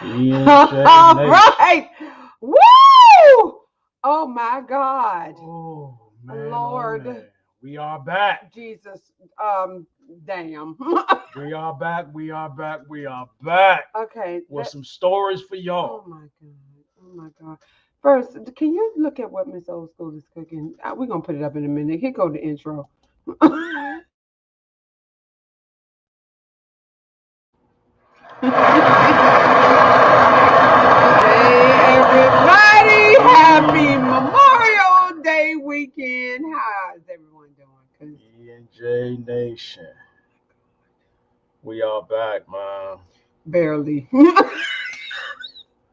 All right. Woo! Oh my God. Oh man, oh man. Lord We are back. Jesus. Damn. We are back. We are back. We are back Okay. with some stories for Oh y'all. my God. Oh my God. First, can you look at what Miss Old School is cooking? We're gonna put it up in a minute. Here go the intro. Hey everybody! Happy Memorial Day weekend. How's everyone doing? 'Cause E&J Nation. We are back, man. barely.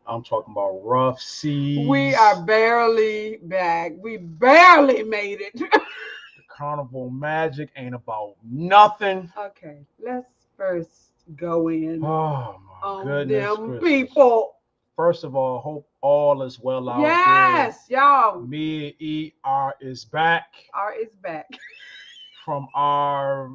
I'm talking about rough We seas. are barely back. We barely made it. The carnival magic ain't about nothing. Okay, let's first go in Oh my on goodness them gracious. people. First of all, hope all is well out there. Yes, y'all. Me ER is back Art is back. from our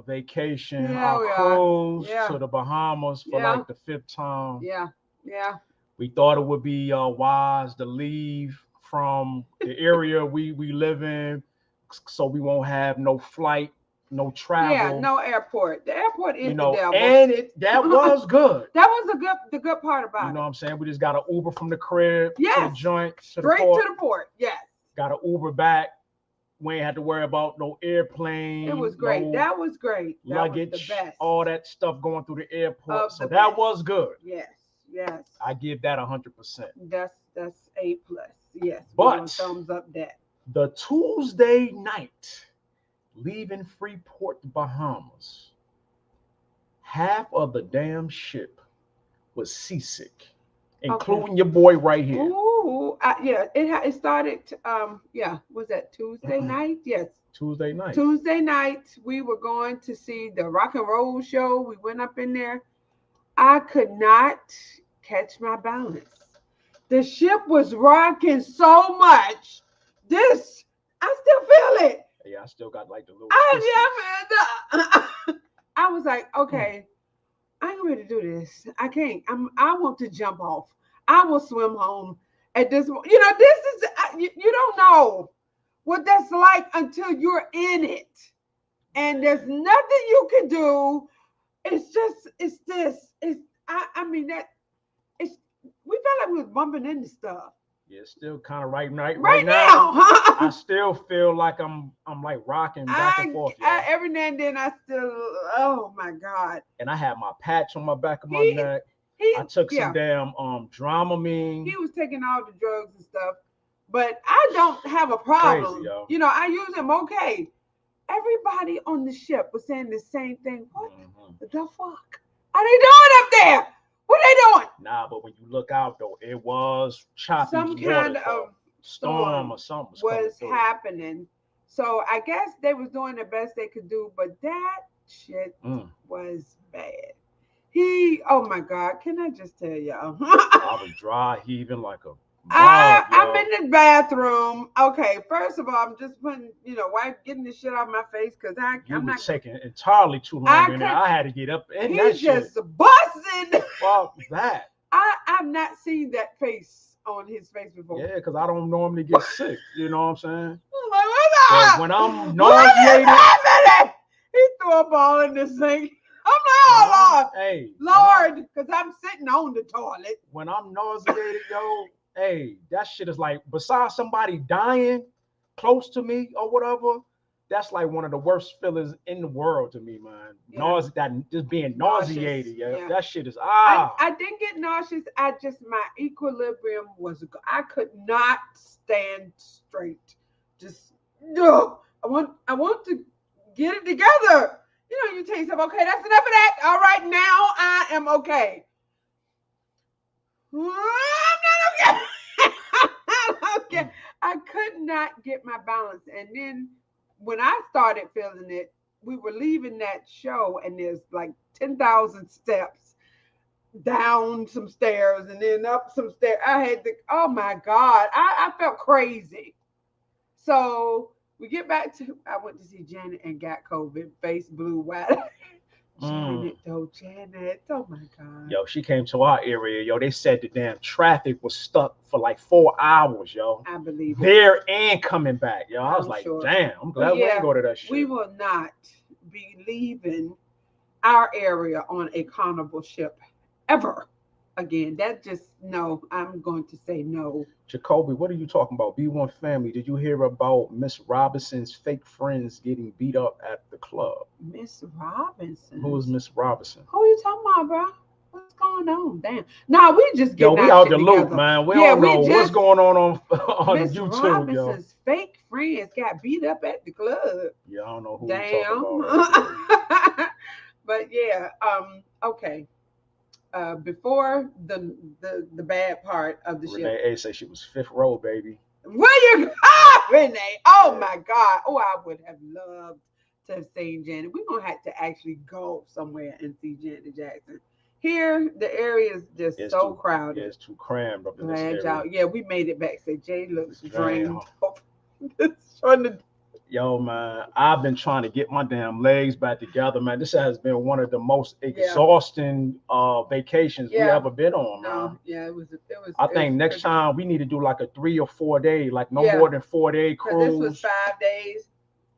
vacation, Yeah, our we are. cruise Yeah, to the Bahamas for yeah, like the fifth time. yeah, yeah. We thought it would be wise to leave from the area we live in, so we won't have no flight, no Yeah, travel, no airport. The airport you is the know. devil. And that was good. That was the good part You about know it. what I'm saying? We just got an Uber from the crib to the Yes, joint to the straight to port. the port. Yes, Got an Uber back. We ain't had to worry about no it was airplane, great. no That was great. That was the luggage, best all that stuff going through the airport. of So the that best. was good. Yes, yes. I give that 100%. That's A plus. Yes, we're gonna But thumbs up that. the Tuesday night, leaving Freeport, Bahamas, half of the damn ship was seasick, Okay. including your boy right here. Ooh, yeah. It started. Yeah. Was that Tuesday night? Yes. Tuesday night. Tuesday night, we were going to see the rock and roll show. We went up in there. I could not catch my balance. The ship was rocking so much. This, I still feel it. Yeah, I still got like the little twisters. I yeah, man. I was like, okay, I ain't ready to do this. I can't. I want to jump off. I will swim home at this. This is you don't know what that's like until you're in it, and there's nothing you can do. It's this. I mean that it's. We felt like we was bumping into stuff Yeah, still kind of right right now. I now. still feel like I'm like rocking back and forth, I y'all. every now and then I still. Oh my God. And I had my patch on my back of my He neck. he I took some yeah. damn He Dramamine. was taking all the drugs and stuff, but I don't have a Crazy, problem. yo. I use them okay. Everybody on the ship was saying the same thing. What Hmm. the fuck are they doing up there? What are they doing? Nah, but when you look out though, it was choppy Some kind waters though. of Storm storm or something was coming was through. happening. So I guess they was doing the best they could do, but that shit Mm. was bad. Oh my God, can I just tell y'all? I was dry heaving like a mug, I'm yo. in the bathroom. Okay, first of all, I'm just putting, wipe getting the shit out of my face because You I'm was not. taking entirely too long I in there. could. I had to get up in that He shit. just busted. Fuck that. I've not seen that face on his face before. Yeah, because I don't normally get sick. You know what I'm saying? I'm like, But when I'm what is nauseated, happening? He threw a ball in the sink. I'm like, when I'm oh hey, Lord, because I'm sitting on the toilet. when I'm nauseated, yo, hey, that shit is like besides somebody dying close to me or whatever, that's like one of the worst feelings in the world to me, man. Yeah, That just being nauseous. nauseated, yeah. Yeah. That shit is I didn't get nauseous. My equilibrium was. I could not stand straight. Just no. I want to get it together. You tell yourself, okay, that's enough of that. All right, now I am okay. I'm not okay. I'm not okay. I could not get my balance. And then when I started feeling it, we were leaving that show, and there's like 10,000 steps down some stairs and then up some stairs. I had to, oh my God, I felt crazy. So we get back to, I went to see Janet and got COVID, face blue, white. Janet. Oh my God. Yo, she came to our area. Yo, they said the damn traffic was stuck for like 4 hours. Yo, I believe it. there and coming back. Yo, I was I'm like, sure. damn, I'm But glad we yeah, ain't go to that we shit. will not be leaving our area on a carnival ship ever again. That just no. I'm going to say no. Jacoby, what are you talking about? B1 family. Did you hear about Miss Robinson's fake friends getting beat up at the club? Miss Robinson. Who is Miss Robinson? Who you talking about, bro? What's going on? Damn. Nah, we just Yo, getting we our out shit the loop, together. man. We Yeah, don't know we what's just going on Miss YouTube, yo. Robinson's fake friends got beat up at the club. Yeah, I don't know who we talking Damn. about right there. But yeah, okay. Before the bad part of the ship. Renee A said she was fifth row, baby. Where you Renee? Oh Yeah. my God. Oh, I would have loved to have seen Janet. We're gonna have to actually go somewhere and see Janet Jackson. Here, the area is just It's so too, crowded. yeah, it's too crammed up in this Glad area. y'all. Yeah, we made it back. Say Jay looks It's drained. drained, Trying to Yo, man, I've been trying to get my damn legs back together, man. This has been one of the most exhausting vacations we Yeah. ever been on, man. no, yeah, it was. I it think was next pretty- time we need to do like a 3 or 4 day, like no Yeah. more than 4 day Cause this was cruise, 5 days.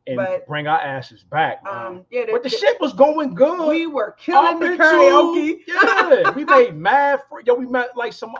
and but- bring our asses back, man. Yeah, But the shit was going good. we were killing Up the into- karaoke. Yeah, we made mad. Yo, we met like some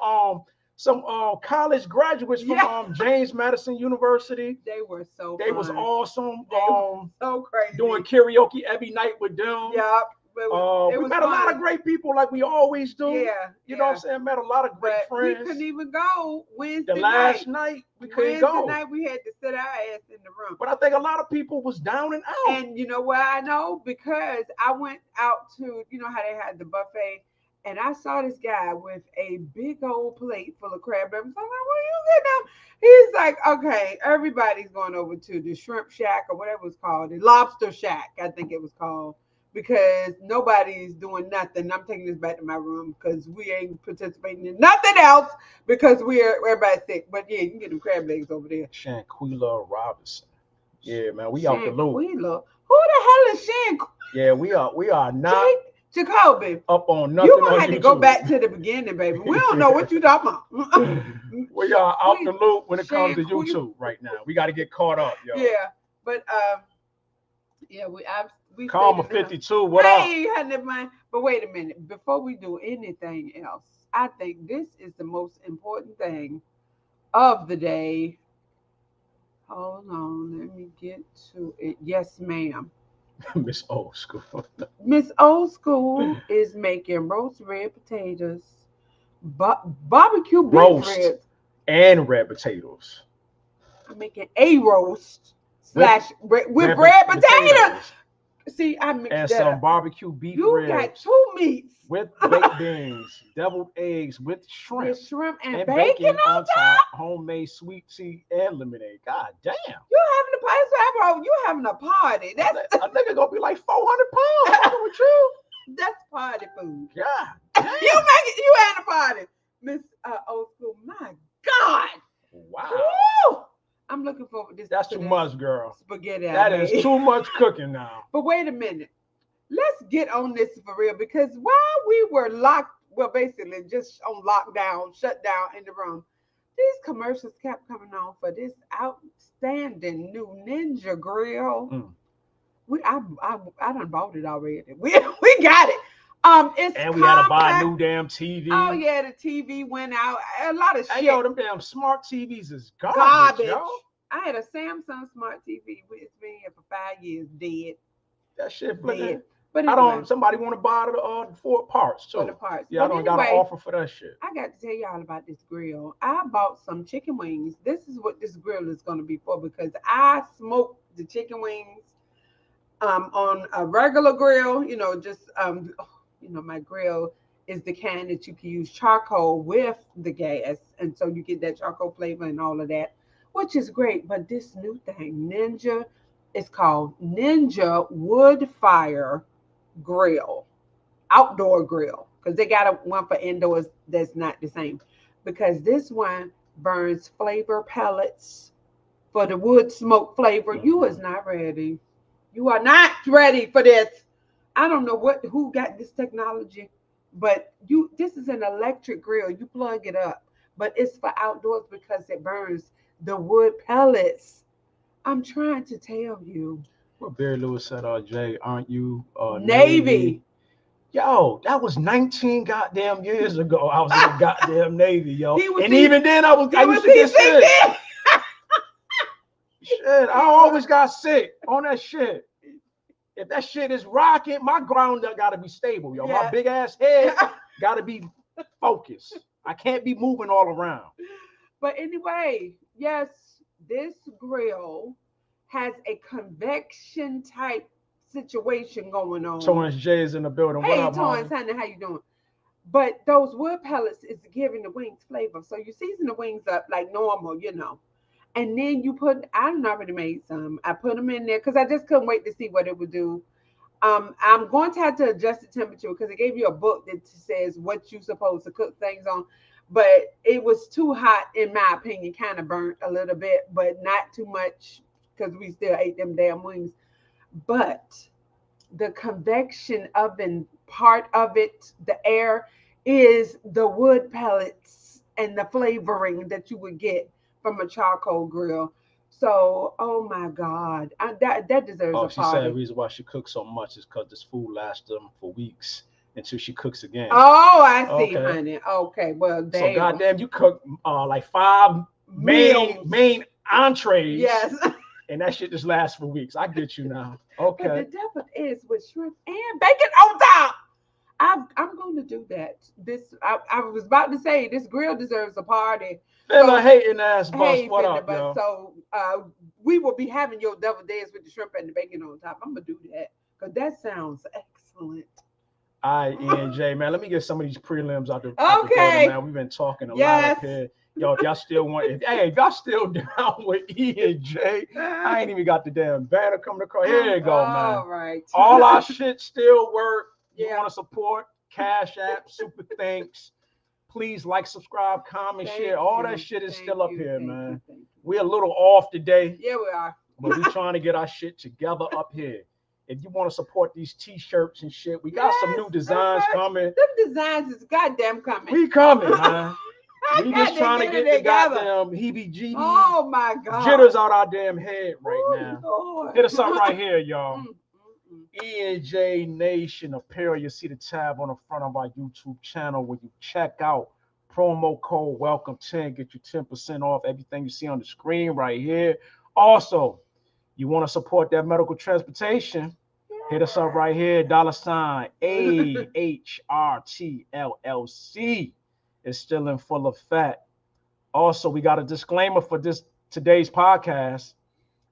college graduates from Yeah. James Madison University. They were so. They was fun. awesome. They were so crazy. Doing karaoke every night with them. Yeah. It We was met a lot fun. of great people like we always do. Yeah. You know what I'm saying? Met a lot of great But friends. we couldn't even go Wednesday The last night. night we couldn't Wednesday go. night we had to sit our ass in the room. But I think a lot of people was down and out. And you know why I know? Because I went out to, you know how they had the buffet, and I saw this guy with a big old plate full of crab legs. I'm like, what are you getting out? He's like, okay, everybody's going over to the shrimp shack or whatever it's called, the lobster shack, I think it was called, because nobody's doing nothing. I'm taking this back to my room because we ain't participating in nothing else because everybody's sick. But yeah, you can get them crab legs over there. Shanquilla Robinson. Yeah, man, we out the loop. Shanquilla. Who the hell is Shanquilla? Yeah, we are not Jacoby. up on nothing. You gonna on have to YouTube. go back to the beginning, baby. We don't know what you talking about. We are out the loop when it comes to Shanquilla. YouTube right now. We got to get caught up, yo. Yeah, but yeah, we Karma stayed in the- 52, what up? Hey, honey, man. But wait a minute. Before we do anything else, I think this is the most important thing of the day. Hold on, let me get to it. Yes, ma'am. Miss Old School. Miss Old School is making roast red potatoes, barbecue beef Roast. ribs. And red potatoes. I'm making a roast slash with red potatoes. See, I mixed And that some up. barbecue beef You ribs got two meats with baked beans, deviled eggs with shrimp, with shrimp and, and bacon on top. homemade sweet tea and lemonade. God damn. You having a party, bro? You having a party? That's A nigga gonna be like 400 pounds. Fucking with you. that's party food. God. You having a party, Miss Old School? My God! Wow. Woo! I'm looking forward to this. That's to too this much, girl. Spaghetti. That I is made. too much cooking now. But wait a minute. Let's get on this for real because while we were basically just on lockdown, shut down in the room, these commercials kept coming on for this outstanding new Ninja grill. I done bought it already. We got it. It's And we had to buy a compact. new damn TV. Oh yeah, the TV went out. A lot of shit. Hey, yo, them damn smart TVs is garbage, yo. I had a Samsung smart TV. It's been here for 5 years, dead. That shit Dead. flipping. But I anyway, don't. Somebody want to buy the 4 parts too. for the parts. Yeah, I But don't got an anyway, offer for that shit. I got to tell y'all about this grill. I bought some chicken wings. This is what this grill is going to be for because I smoked the chicken wings on a regular grill. You know, just my grill is the kind that you can use charcoal with the gas, and so you get that charcoal flavor and all of that, which is great. But this new thing, Ninja, is called Ninja Wood Fire Grill, outdoor grill, because they got one for indoors that's not the same. Because this one burns flavor pellets for the wood smoke flavor. You is not ready. You are not ready for this. I don't know who got this technology, but this is an electric grill. You plug it up, but it's for outdoors because it burns the wood pellets. I'm trying to tell you. What Barry Lewis said, Jay, aren't you Navy? Navy. Yo, that was 19 goddamn years ago. I was in the goddamn Navy, yo. He was And even then I he was used to get sick. CCC. Shit, I always got sick on that shit. If that shit is rocking, my ground gotta be stable, yo. My Yeah. big ass head gotta be focused. I can't be moving all around. But anyway, yes, this grill has a convection type situation going on. Torrance J is in the building. What Hey, up, Torrance, homie? honey, how you doing? But those wood pellets is giving the wings flavor. So you season the wings up like normal. And then you put, I done already made some. I put them in there because I just couldn't wait to see what it would do. I'm going to have to adjust the temperature because it gave you a book that says what you're supposed to cook things on. But it was too hot, in my opinion, kind of burnt a little bit, but not too much because we still ate them damn wings. But the convection oven part of it, the air, is the wood pellets and the flavoring that you would get from a charcoal grill. So, oh my God, that deserves Oh, a she said the party. reason why she cooks so much is because this food lasts them for weeks until she cooks again. Oh, I see, Okay. honey. Okay, well, So damn. goddamn, you cook like 5 Meals. main entrees. Yes. And that shit just lasts for weeks. I get you now. But the Okay. devil is with shrimp and bacon on top. I'm going to do that. I was about to say this grill deserves a party. Fella So hating ass bus. hey, What Finna, up, but yo? so we will be having your devil days with the shrimp and the bacon on top. I'm gonna do that because that sounds excellent. All right, E and J, man. Let me get some of these prelims out the building, Okay. man. We've been talking a lot Yes. up here. Yo, if y'all still want, if y'all still down with E and J, I ain't even got the damn banner coming across. Here you go, man. All right. All our shit still work. You Yeah. want to support Cash App, Super Thanks. Please like, subscribe, comment, Thank share. All you. that shit is Thank still up you, here, thank man. you, thank you. We're a little off today, Yeah, we are. but we trying to get our shit together up here. If you want to support these t-shirts and shit, we got some new Yes, designs okay. coming. Them designs is goddamn coming. We coming, man. I We just gotta trying to get get it the together. goddamn heebie-jeebies, Oh my God. jitters out our damn head right Oh, now. Lord. Hit us up right here, y'all. Mm, mm, E&J Nation Apparel. You see the tab on the front of our YouTube channel. When you check out, promo code welcome10, get you 10% off everything you see on the screen right here. Also, you want to support that medical transportation, hit us up right here, $ AHRTLLC. It's still in full effect. Also, we got a disclaimer for today's podcast.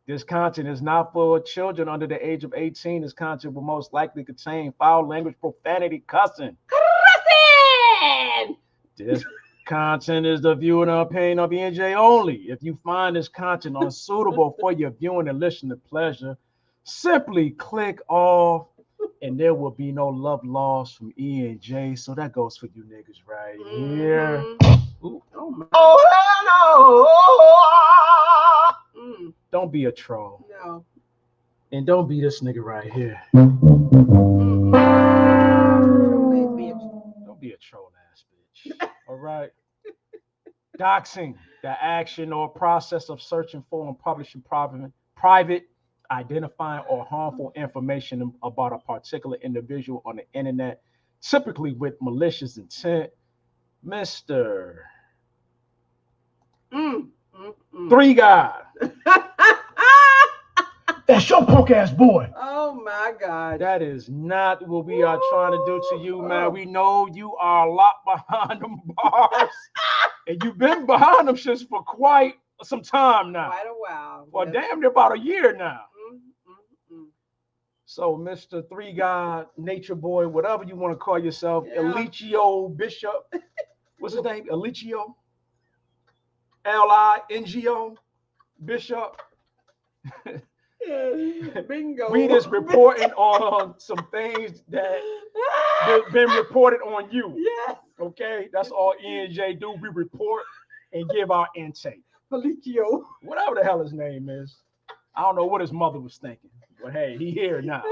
This content is not for children under the age of 18. This content will most likely contain foul language, profanity, cussing. Cussing! This content is the view and opinion of E&J only. If you find this content unsuitable for your viewing and listening pleasure, simply click off and there will be no love lost from E&J. So that goes for you niggas right here. Ooh. Oh my. Oh, no. Mm, Don't be a troll. no. And don't be this nigga right here. Mm-mm. Don't be a troll ass bitch. All right. Doxing, the action or process of searching for and publishing private, identifying, or harmful information about a particular individual on the internet, typically with malicious intent. Mr. Three Guy. That's your punk ass boy. Oh my God. That is not what we are trying to do to you, man. We know you are locked behind them bars. And you've been behind them shits for quite some time now. Quite a while. For Yes. damn near about a year now. Mm. So, Mr. Three God, Nature Boy, whatever you want to call yourself, Yeah. Elicio Bishop. What's his name? Elicio? Lingo Bishop. Bingo. We just reporting on some things that been reported on you. Yes. Okay? That's all E&J do. We report and give our intake. Felicio. Whatever the hell his name is. I don't know what his mother was thinking. But hey, he here now.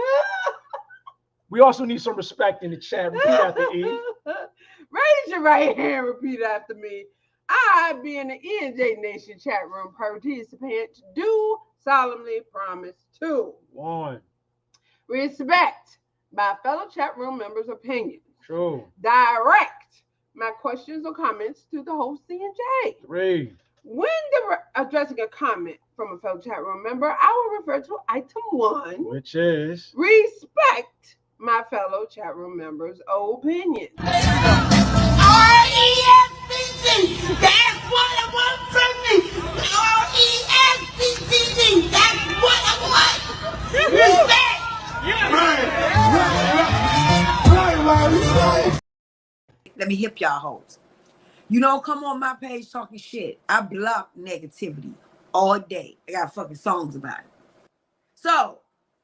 We also need some respect in the chat. Repeat after E. Raise your right hand. Repeat after me. I, being the ENJ Nation chat room participant, do solemnly promise to 1. respect my fellow chat room members' opinions. True. Direct my questions or comments to the host CNJ. 3. When addressing a comment from a fellow chat room member, I will refer to item 1, which is respect my fellow chat room members' opinions. R-E-S-P-C, that's what I want from me. R-E-S-P-C-D, that's what I want. Respect. Right. Let me hip y'all hoes. You don't come on my page talking shit. I block negativity all day. I got fucking songs about it. So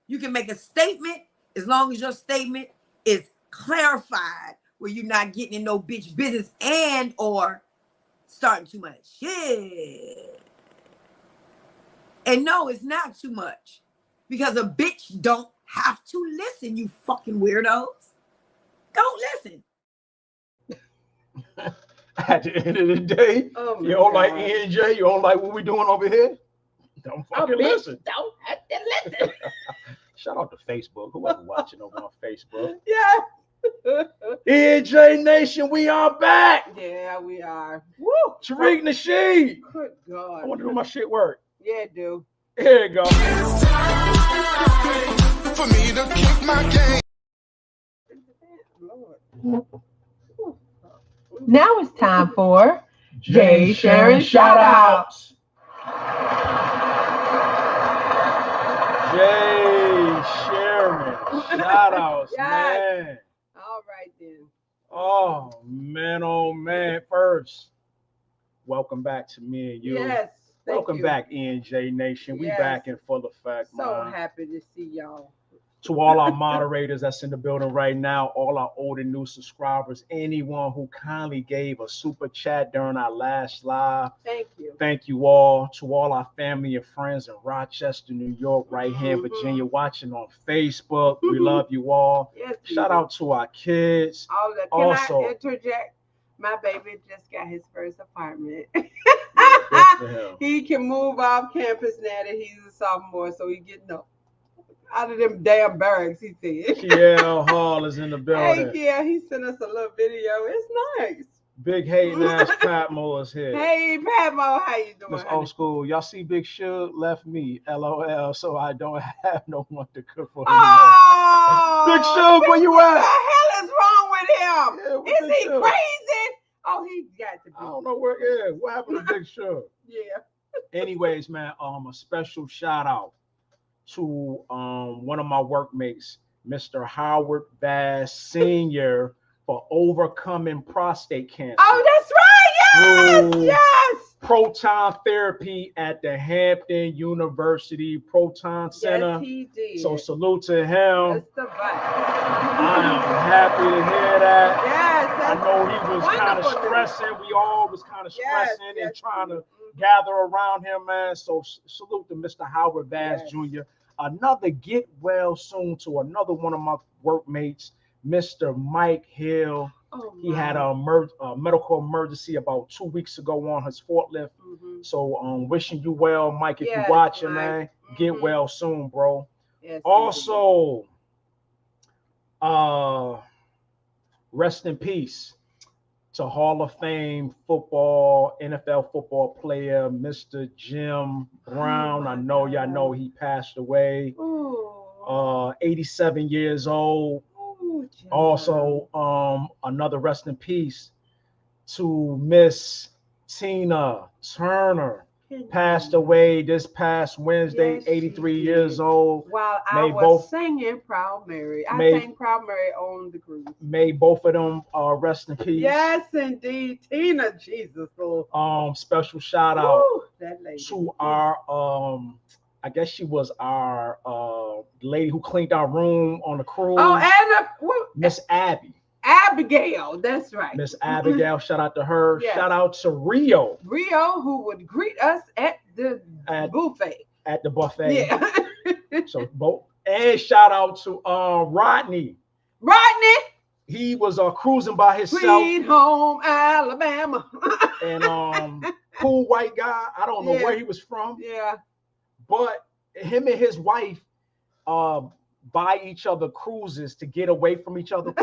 you can make a statement as long as your statement is clarified, where you're not getting in no bitch business and or starting too much shit. And no, it's not too much, because a bitch don't have to listen, you fucking weirdos. Don't listen. At the end of the day, you don't like ENJ, you don't like what we doing over here, don't fucking listen. Don't have to listen. Shout out to Facebook, whoever watching over on Facebook. Yeah. ENJ Nation, we are back. Yeah, we are. Woo! Tariq Nasheed. Good God. I want to do my shit work. Yeah, dude. Here you go. For me to kick my game. Lord. Now it's time for Jay Sharon Shoutouts. Jay Sharon Shoutouts, Yes. man. All right then. Oh man. First, welcome back to me and you. Yes. Welcome back, ENJ Nation. We Yes. back in full effect, So man. happy to see y'all. To all our moderators that's in the building right now, all our old and new subscribers, anyone who kindly gave a super chat during our last live. Thank you. Thank you all. To all our family and friends in Rochester, New York, right here in Virginia, watching on Facebook. We love you all. Yes, Shout out to our kids. all that. Can Also- I interject? My baby just got his first apartment. Good for him. He can move off campus now that he's a sophomore, so he getting up out of them damn barracks, he said. Kiel Hall is in the building. Hey, yeah, he sent us a little video. It's nice. Big hating ass Patmo is here. Hey, Patmo, how you doing? Miss honey? Old School, y'all see Big Suge left me, LOL, so I don't have no one to cook for him. Oh, Big Suge, where you What the at? hell is wrong with him? Yeah, what Is Big he Suge? crazy? Oh, he got to be. I don't know where. Yeah, what happened to Big Suge? Yeah. Anyways, man, a special shout out to one of my workmates, Mr. Howard Bass Sr., for overcoming prostate cancer. Oh, that's right. Yes, Through yes. proton therapy at the Hampton University Proton Center. Yes, he did. So salute to him. That's the vibe. I am happy to hear that. Yes, I that's know he was kind of wonderful news. stressing. We all was kind of Yes, stressing and yes. trying to gather around him, man. So salute to Mr. Howard Bass Yes. Jr. Another get well soon to another one of my workmates, Mr. Mike Hill. Oh, He had a medical emergency about 2 weeks ago on his forklift. So wishing you well, Mike, if Yes, you're watching, Mike. man. Get well soon, bro. Yes, Also, rest in peace to Hall of Fame NFL football player, Mr. Jim Brown. I know y'all know he passed away. Ooh. 87 years old. Ooh, Jim. Also, another rest in peace to Miss Tina Turner. Passed away this past Wednesday, Yes, 83 she years did. old. While I May was both- singing Proud Mary. I May- sang Proud Mary on the cruise. May both of them rest in peace. Yes, indeed. Tina, Jesus. Lord. Special shout out Woo, that lady. to our I guess she was our lady who cleaned our room on the cruise. Oh, and Miss Abby. Abigail. That's right. Miss Abigail, shout out to her. Yes. Shout out to Rio Rio, who would greet us at the buffet. at the buffet. Yeah. So both, and shout out to Rodney Rodney. He was cruising by himself. Sweet home Alabama. And cool white guy. I don't know Yeah. where he was from. Yeah. But him and his wife buy each other cruises to get away from each other.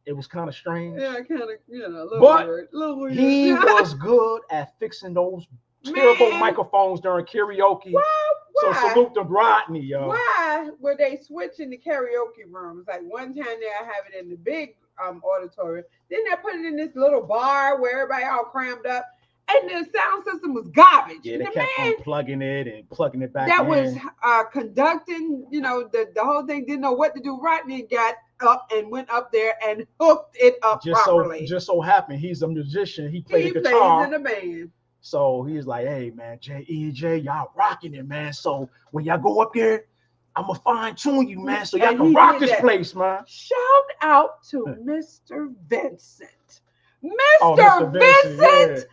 It was kind of strange. Yeah, kind of, you know, a little But weird. A little weird. he was good at fixing those terrible microphones during karaoke. Why? So salute to Rodney, yo. Why were they switching the karaoke rooms? Like one time they'll have it in the big auditorium. Then they put it in this little bar where everybody all crammed up. And the sound system was garbage. Yeah, they the kept man unplugging it and plugging it back that in. was conducting, you know, the whole thing, didn't know what to do. Rodney got up and went up there and hooked it up properly. Just so happened, he's a musician. He played the plays guitar. in the band. So he's like, hey, man, J.E.J., y'all rocking it, man. So when y'all go up there, I'm going to fine-tune you, man, so y'all can rock this place, man. Shout out to Mr. Vincent. Oh, Mr. Vincent! Yeah.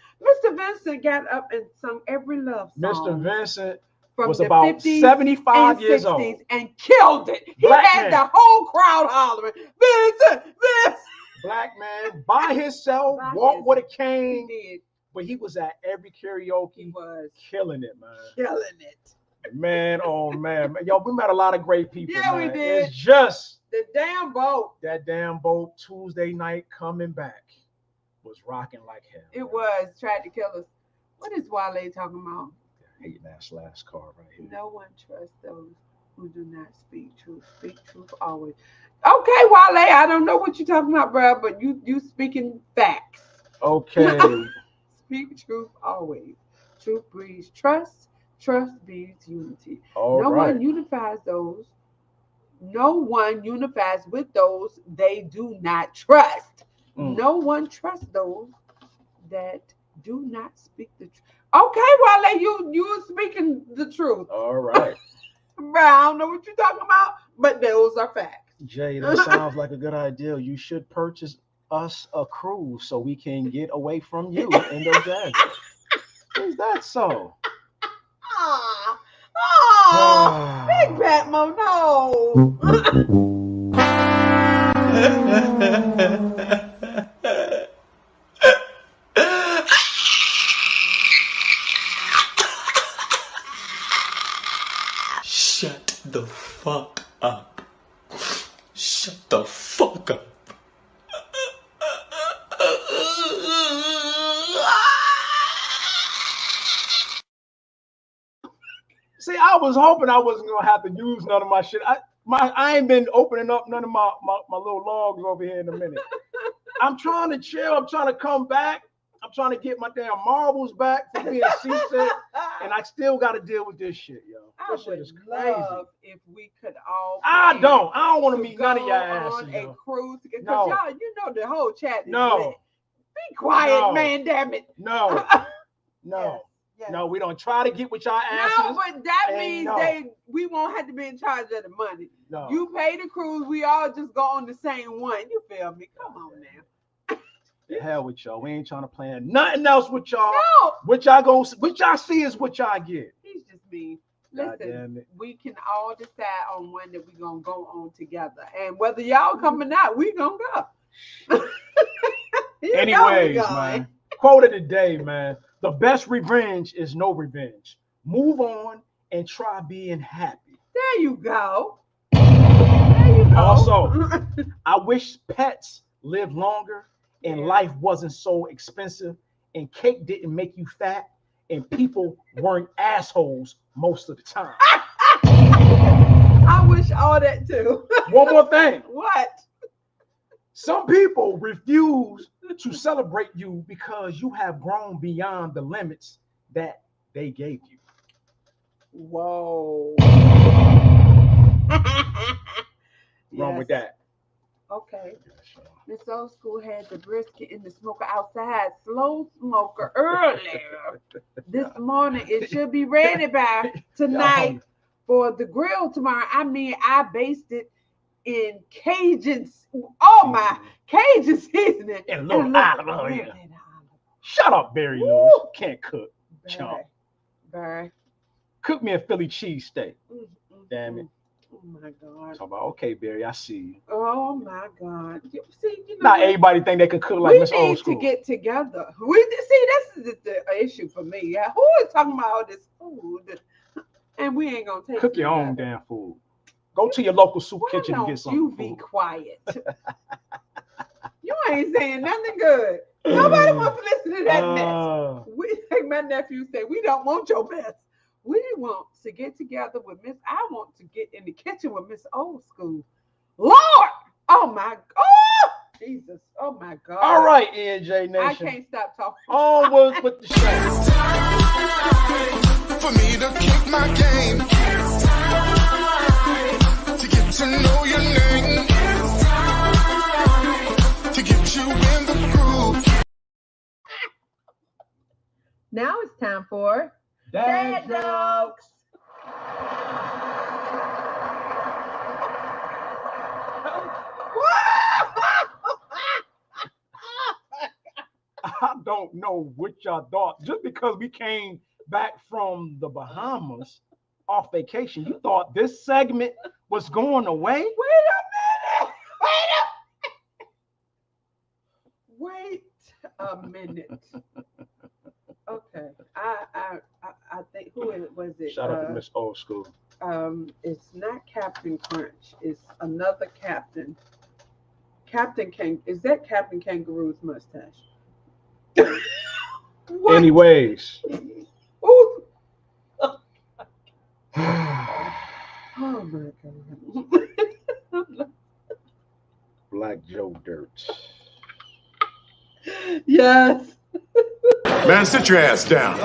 Mr. Vincent got up and sung every love song. Mr. Vincent from was the about 50s 75 and years 60s old. And killed it. He Black had man. the whole crowd hollering, Vincent, Vincent. Black man, by himself, walked with a cane. He did. But he was at every karaoke. He was killing it, man. killing it. Man, oh man. Yo, we met a lot of great people. Yeah, man. we did. It's just The damn boat. that damn boat Tuesday night coming back was rocking like hell. It was. Tried to kill us. What is Wale talking about? I hate that last card right here. No one trusts those who do not speak truth. Speak truth always. Okay, Wale, I don't know what you're talking about, bro, but you speaking facts. Okay. Speak truth always. Truth breeds trust. Trust breeds unity. All no right. one unifies those. No one unifies with those they do not trust. No one trusts those that do not speak the truth. Okay, Wale, you speaking the truth. All right. Bro, I don't know what you're talking about, but those are facts. Jay, that sounds like a good idea. You should purchase us a cruise so we can get away from you in those Jaguars. Is that so? Big Patmo, no. Shut the fuck up. Shut the fuck up. See, I was hoping I wasn't gonna have to use none of my shit. I ain't been opening up none of my little logs over here in a minute. I'm trying to chill. I'm trying to come back. I'm trying to get my damn marbles back from being seasick, and I still got to deal with this shit, yo. This shit is crazy. Love if we could all. I don't want to meet none of y'all asses. On a cruise, because No. y'all, you know, the whole chat is No. lit. Be quiet, No. man. Damn it. No, no, Yes, yes. no. We don't try to get with y'all asses. No, but that and means no. we won't have to be in charge of the money. No. You pay the cruise, we all just go on the same one. You feel me? Come on now. The hell with y'all. We ain't trying to plan nothing else with y'all. No, What y'all see is what y'all get. he's just mean. God damn Listen, it. we can all decide on one that we're gonna go on together, and whether y'all coming out, we gonna go. You know we Anyways, going. man. Quote of the day, man. The best revenge is no revenge. Move on and try being happy. There you go. There you go. Also, I wish pets lived longer and life wasn't so expensive and cake didn't make you fat and people weren't assholes most of the time. I wish all that too. One more thing. What? Some people refuse to celebrate you because you have grown beyond the limits that they gave you. Whoa. Wrong with that. Okay. Miss Old School had the brisket in the smoker outside, slow smoker earlier this morning. It should be ready by tonight for the grill tomorrow. I mean, I basted in Cajun, my Cajun seasoning. And little olive oil. Shut up, Barry Lewis. Can't cook. Chump. Barry. Cook me a Philly cheesesteak. Damn it. Oh my God. So I'm like, okay, Barry, I see you. Oh my God. See, Not what? everybody think they can cook like We Miss Old need to School. get together. We see that's the issue for me. Yeah, who is talking about all this food, and we ain't gonna take Cook your own together? damn food. Go to your local soup Why kitchen and don't get some you be food. quiet? You ain't saying nothing good. Nobody wants to listen to that mess. Like my nephew said, we don't want your mess. We want to get together with Miss. I want to get in the kitchen with Miss Old School. Lord, oh my, oh Jesus, oh my God. All right, ENJ Nation. I can't stop talking. Onwards with the show. It's time for me to kick my game. It's time to get to know your name. It's time to get you in the groove. Now it's time for Dad jokes. I don't know what y'all thought. Just because we came back from the Bahamas off vacation, you thought this segment was going away? Wait a minute. Okay, I think who was it? Shout out to Miss Old School. It's not Captain Crunch. It's another captain. Is that Captain Kangaroo's mustache? Anyways. Ooh. Oh my God. Black Joe Dirt. Yes. Man, sit your ass down.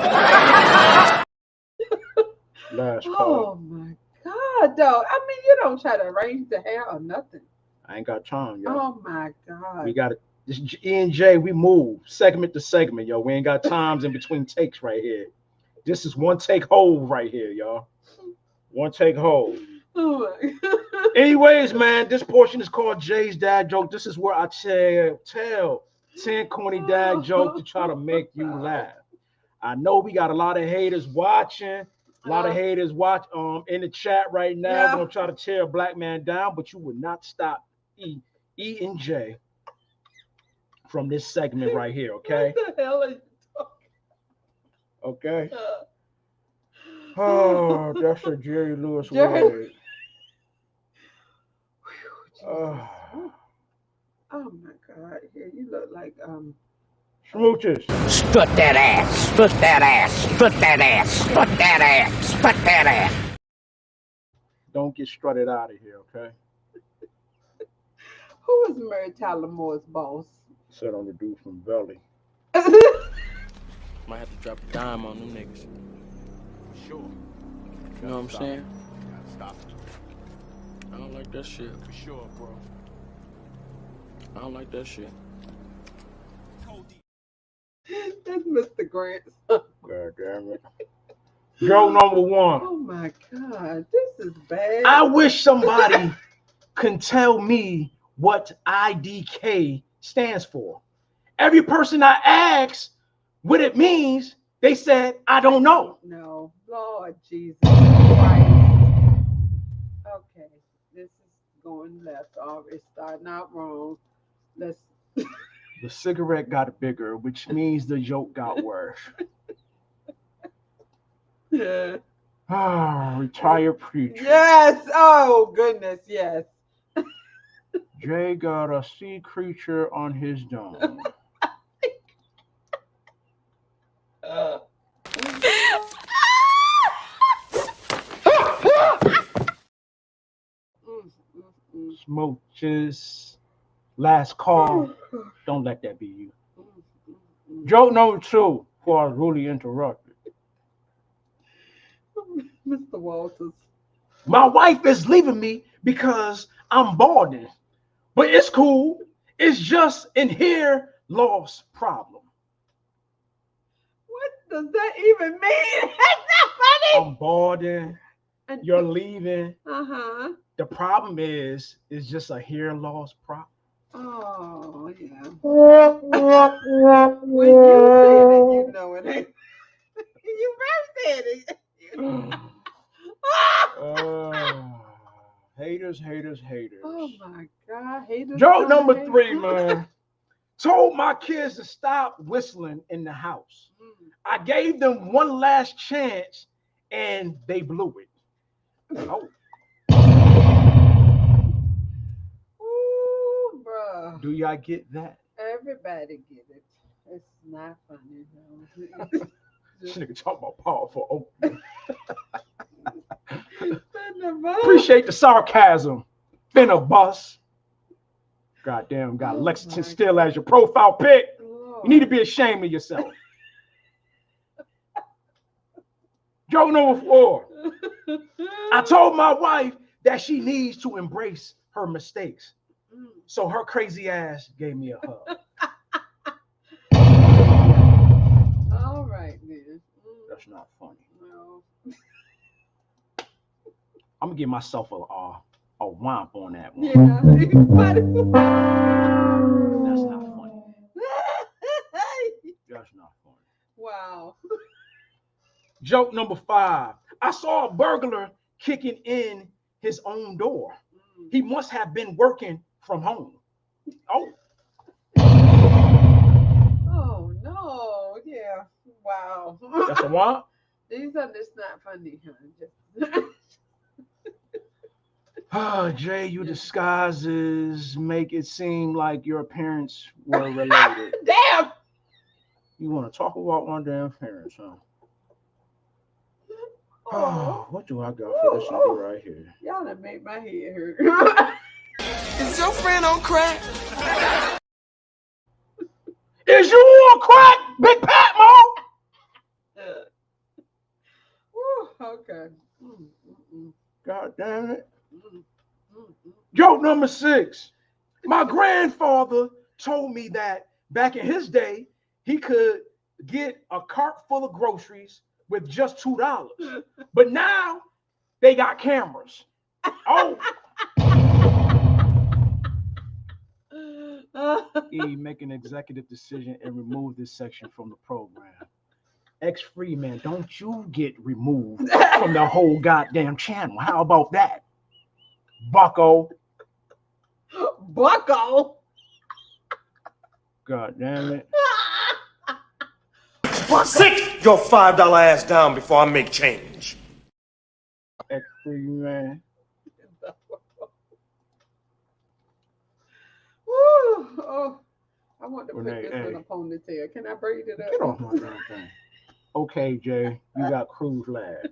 Last call. Oh my God, though. I mean, you don't try to arrange the hair or nothing. I ain't got time, yo. Oh my God. We got it. This E&J, we move segment to segment, yo. We ain't got times in between takes right here. This is one take hold right here, y'all. One take hold. Oh my God. Anyways, man, this portion is called Jay's Dad Joke. This is where I tell 10 corny dad jokes to try to make you laugh. I know we got a lot of haters watching. A lot of haters in the chat right now. Yeah. We're gonna try to tear a black man down, but you would not stop E&J from this segment right here, okay? What the hell are you talking Okay. about? Oh, that's a Jerry Lewis Jerry- word. Oh my God. Yeah, you look like Smooches. Strut that ass, strut that ass, strut that ass, strut that ass, strut that ass. Don't get strutted out of here, okay? who is Mary Tyler Moore's boss? Said on the dude from Belly. Might have to drop a dime on them niggas. For sure. You know what I'm saying? Stop. I don't like that shit. For sure, bro. I don't like that shit. That's Mr. Grant. God damn it. Joke number one. Oh my God, this is bad. I wish somebody can tell me what IDK stands for. Every person I asked what it means, they said, I don't know. No, Lord Jesus Christ. Okay, this is going left. Already starting out wrong. Let's. The cigarette got bigger, which means the joke got worse. Yeah. Retired preacher. Yes. Oh goodness. Yes. Jay got a sea creature on his dome. Smooches. Last call. Don't let that be you. Joke number two, before I was really interrupted. Mr. Walters. My wife is leaving me because I'm balding. But it's cool. It's just in here loss problem. What does that even mean? That's not funny. I'm balding. You're leaving. Uh-huh. The problem is just a hair loss problem. Oh, yeah. When you said it, you know it ain't. You first said it. Haters, haters, haters. Oh my God. Haters Joke gonna number hate. 3, man. Told my kids to stop whistling in the house. I gave them one last chance and they blew it. Oh. Ooh, bruh. Do y'all get that? Everybody get it. It's not funny though. This nigga talking about powerful. Oh. Appreciate the sarcasm. Been a bus. Goddamn, got Oh Lexington my still as your profile pic. Lord. You need to be ashamed of yourself. Joke number 4. I told my wife that she needs to embrace her mistakes. So her crazy ass gave me a hug. All right, then. That's not funny. No. I'm gonna give myself a womp on that one. Yeah. That's not funny. That's not funny. Wow. Joke number 5. I saw a burglar kicking in his own door. He must have been working from home. Oh. Oh no. Yeah. Wow. That's a womp? These are just not funny, huh? Jay, your disguises make it seem like your parents were related. Damn. You want to talk about my damn parents, huh? Oh, what do I got for this nigga right here? Y'all done make my head hurt. Is your friend on crack? Is you on crack, Big Pat Mo? Woo, okay. God damn it. Joke number 6. My grandfather told me that back in his day, he could get a cart full of groceries with just $2. But now they got cameras. Oh. E, make an executive decision and remove this section from the program. X-Free, man, don't you get removed from the whole goddamn channel. How about that? Bucko. Bucko. God damn it. Sit your $5 ass down before I make change. X-Free, man. Woo. Oh, I want to put Renee, this hey. in a ponytail. Can I braid it up? Get off my damn thing. Okay, Jay, you got cruise lad.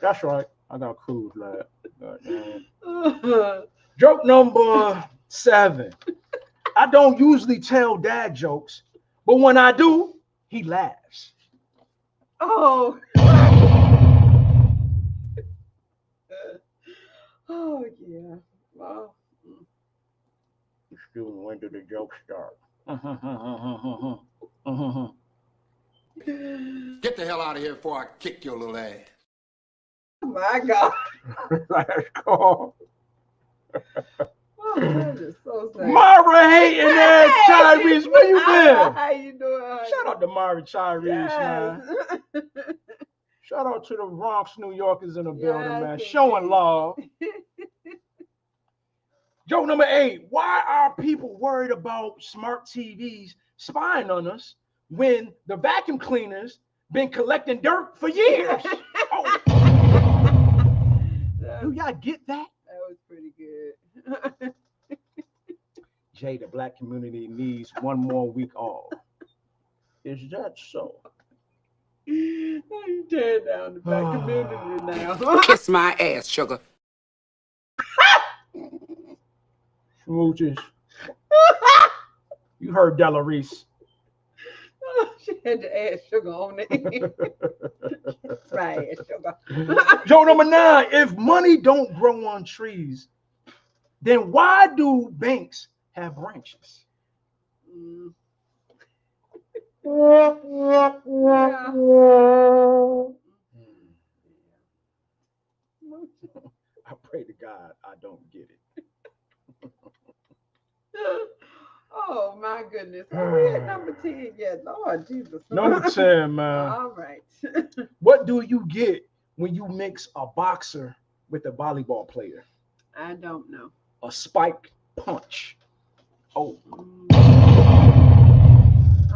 That's right. I got cruise lad. God damn it. Joke number 7. I don't usually tell dad jokes, but when I do, he laughs. Oh. Oh yeah. Wow. Excuse me, when did the joke start? Get the hell out of here before I kick your little ass. Oh my God. Last call. Oh, that is so sad. Mara hating ass Tyrese, where you been? How you doing, honey? Shout out to Mara Tyrese, man. Yes. Shout out to the Bronx, New Yorkers in the building, Yes, man. Showing love. Joke number 8. Why are people worried about smart TVs spying on us when the vacuum cleaners been collecting dirt for years? Oh. Do y'all get that? That was pretty good. Jay, the black community needs one more week off. Is that so? You tear down the black community now. Kiss my ass, sugar. Smooches. You heard Della Reese. She had to add sugar on it. Right, sugar. Joke number 9. If money don't grow on trees, then why do banks have branches? Yeah. I pray to God I don't get it. Oh my goodness. Are we at number 10 yet? Lord Jesus. Number 10, man. All right. What do you get when you mix a boxer with a volleyball player? I don't know. A spike punch. Oh.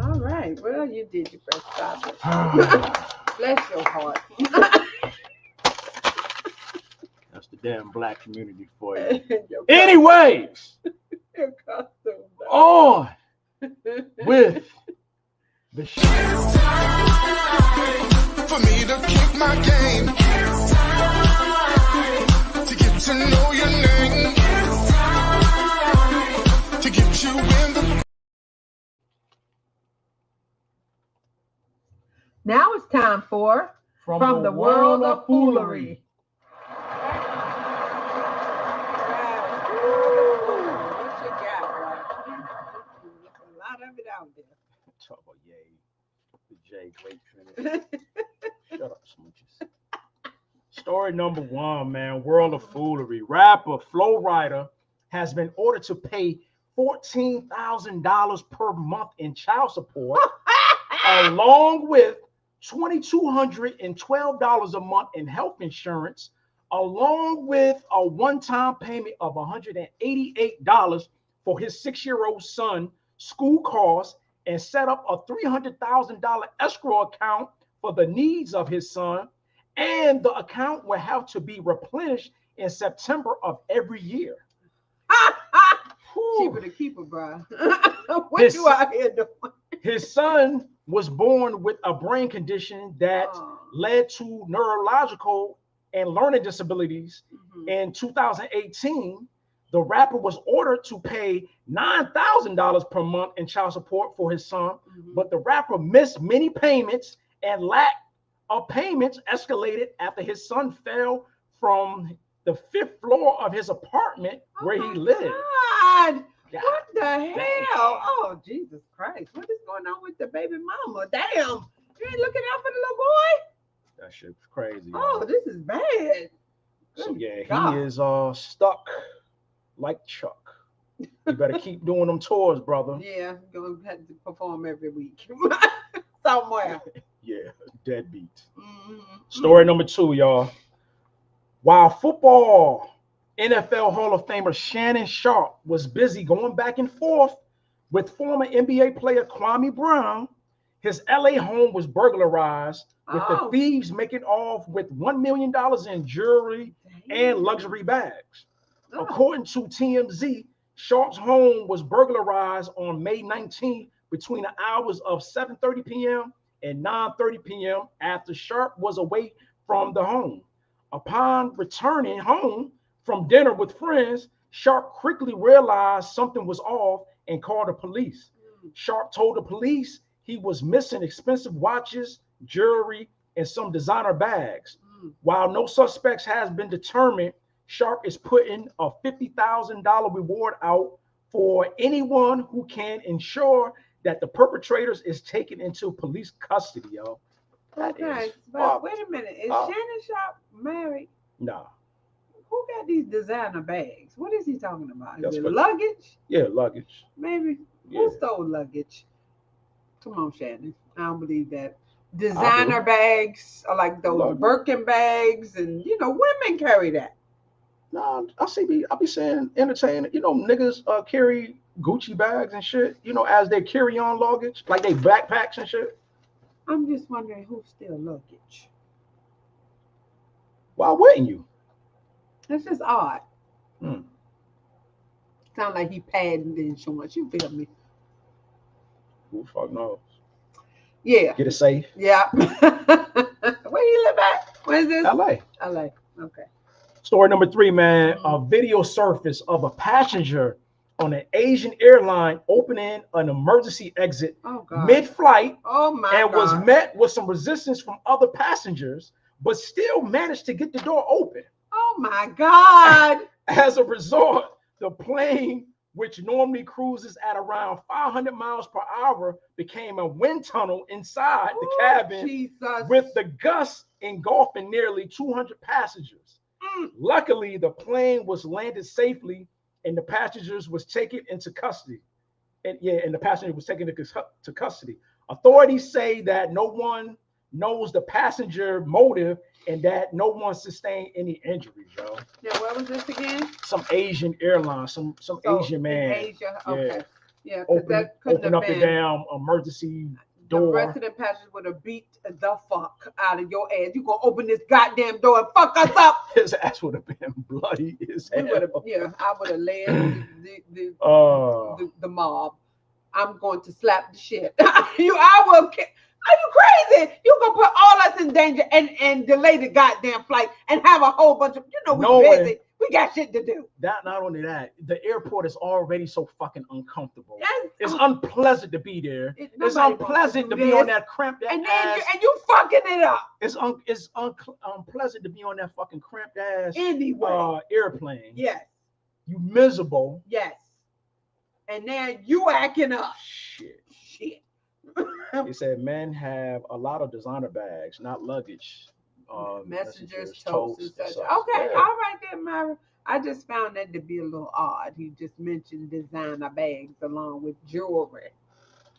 All right. Well, you did your best. Stop it. Bless your heart. That's the damn black community for you. Anyways, on with the show. It's time for me to kick my game. It's time to get to know your name. It's time to get you in the. Now it's time for From the World of Foolery. What you got, bro? There's a lot of it out there. Talk about yay. The J Great Trinity. Shut up, smooches. Story number one, man. World of Foolery. Rapper Flo Rida has been ordered to pay $14,000 per month in child support, along with $2,212 a month in health insurance, along with a one-time payment of $188 for his 6-year-old son, school costs, and set up a $300,000 escrow account for the needs of his son. And the account will have to be replenished in September of every year. Cheaper to keep it, bro. What you out here doing? His son was born with a brain condition that led to neurological and learning disabilities. In 2018, the rapper was ordered to pay $9,000 per month in child support for his son, but the rapper missed many payments, and lack of payments escalated after his son fell from the 5th floor of his apartment where he lived. God. What the hell? Oh, Jesus Christ. What is going on with the baby mama? Damn. You ain't looking out for the little boy? That shit's crazy. Oh, this is bad. So yeah, God. he is stuck like Chuck. You better keep doing them tours, brother. Yeah, gonna have to perform every week. Somewhere. Yeah, deadbeat. Story number two, y'all. While football NFL Hall of Famer Shannon Sharpe was busy going back and forth with former NBA player Kwame Brown, his LA home was burglarized, with the thieves making off with $1 million in jewelry and luxury bags. According to TMZ, Sharpe's home was burglarized on May 19th between the hours of 7:30 p.m. and 9:30 p.m. after Sharpe was away from the home. Upon returning home from dinner with friends, Sharpe quickly realized something was off and called the police. Sharpe told the police he was missing expensive watches, jewelry, and some designer bags. While no suspects has been determined, Sharpe is putting a $50,000 reward out for anyone who can ensure that the perpetrators is taken into police custody, yo. Okay, but wait a minute. Is Shannon Sharpe married? Nah. Who got these designer bags? What is he talking about? Is it what, luggage? Yeah, luggage. Maybe. Yeah. Who stole luggage? Come on, Shannon. I don't believe that. Designer bags are like those luggage. Birkin bags, and you know, women carry that. Nah, I be saying entertaining. You know, niggas carry Gucci bags and shit, you know, as they carry on luggage, like they backpacks and shit. I'm just wondering who steal luggage. Why wouldn't you? That's just odd. Sound like he padding the insurance. You feel me? Who the fuck knows? Yeah. Get it safe. Yeah. Where you live at? Where's this? LA. LA. Okay. Story number three, man. A video surfaced of a passenger on an Asian airline opening an emergency exit mid-flight and was met with some resistance from other passengers, but still managed to get the door open. Oh my God. As a result, the plane, which normally cruises at around 500 miles per hour, became a wind tunnel inside the cabin with the gusts engulfing nearly 200 passengers. Luckily, the plane was landed safely and the passengers was taken into custody. And the passenger was taken to custody. Authorities say that no one knows the passenger motive and that no one sustained any injuries, yo. Now, where was this again? Some Asian airline, some So, Asian man. In Asia, okay. Yeah, because Open, that couldn't open have up the been. damn emergency The door. resident passengers would have beat the fuck out of your ass. You gonna open this goddamn door and fuck us up? His ass would have been bloody as hell. I would have led the mob. I'm going to slap the shit. I will. Are you crazy? You gonna put all us in danger and delay the goddamn flight and have a whole bunch of we busy. We got shit to do. Not only that, the airport is already so fucking uncomfortable. Yes. It's unpleasant to be there. It's unpleasant to be on that cramped ass. And you fucking it up. It's unpleasant to be on that fucking cramped ass airplane. Yes. You miserable. Yes. And now you acting up. Shit. He said men have a lot of designer bags, not luggage. Messengers, totes, and such. Okay, all right then, Myra. I just found that to be a little odd. He just mentioned designer bags along with jewelry.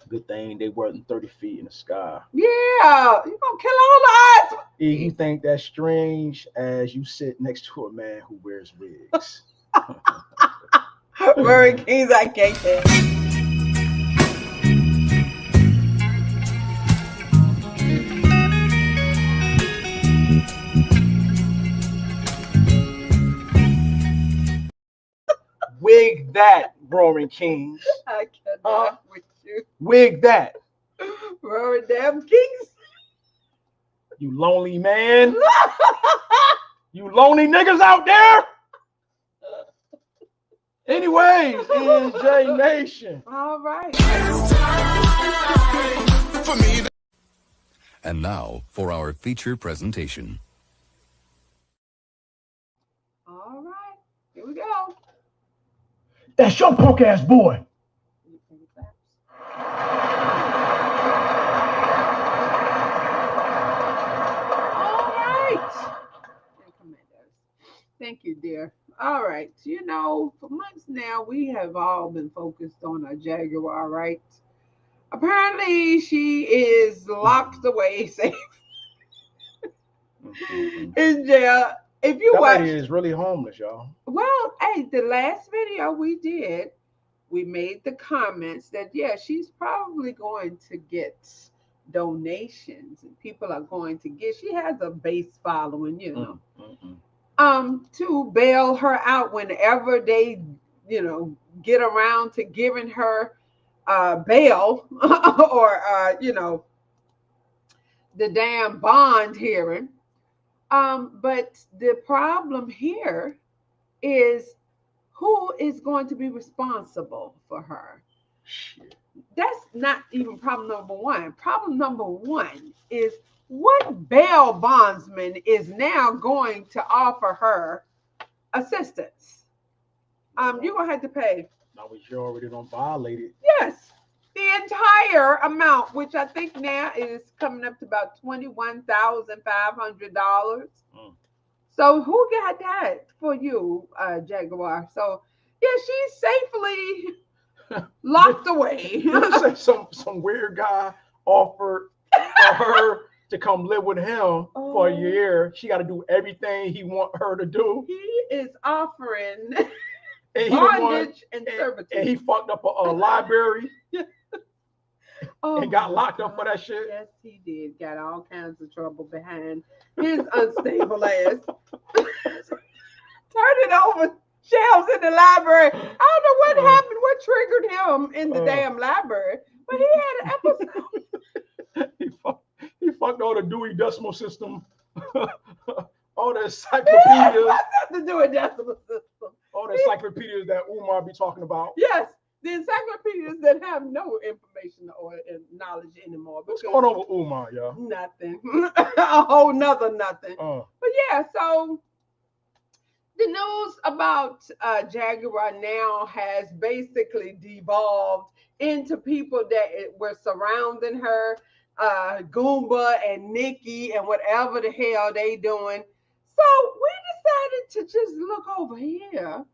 Good thing they weren't 30 feet in the sky. Yeah, you're gonna kill all the odds. You think that's strange as you sit next to a man who wears wigs. Murray Kings, I can't say. Wig that, Roaring Kings. I cannot with you. Wig that. Roaring damn Kings. You lonely man. You lonely niggas out there. Anyways, NJ Nation. All right. And now for our feature presentation. All right. Here we go. That's your punk ass boy. All right. Thank you, dear. All right. You know, for months now, we have all been focused on a Jaguar Wright. Apparently, she is locked away safe in jail. If you that watch, lady is really homeless, y'all. Well, hey, the last video we did, we made the comments that she's probably going to get donations, and people are going to get. She has a base following, to bail her out whenever they, get around to giving her bail or the damn bond hearing. But the problem here is who is going to be responsible for her? Shit. That's not even problem number one. Problem number one is what bail bondsman is now going to offer her assistance? You're going to have to pay. Now, you already don't violate it. Yes. The entire amount, which I think now is coming up to about $21,500. So who got that for you, Jaguar? So she's safely locked away. some weird guy offered for her to come live with him for a year. She got to do everything he want her to do. He is offering bondage and servitude. And he fucked up a library. And got locked up for that shit. Yes, he did. Got all kinds of trouble behind his unstable ass. Turn it over shelves in the library. I don't know what happened, what triggered him in the damn library, but he had an episode. he fucked all the Dewey Decimal System, all the encyclopedias. Nothing to do with decimal system. All the encyclopedias that Umar be talking about. Yes. The encyclopedias that have no information or knowledge anymore. What's going on with Umar, y'all? Nothing. A whole nother nothing. But so the news about Jaguar now has basically devolved into people that were surrounding her, Goomba and Nikki and whatever the hell they doing. So we decided to just look over here,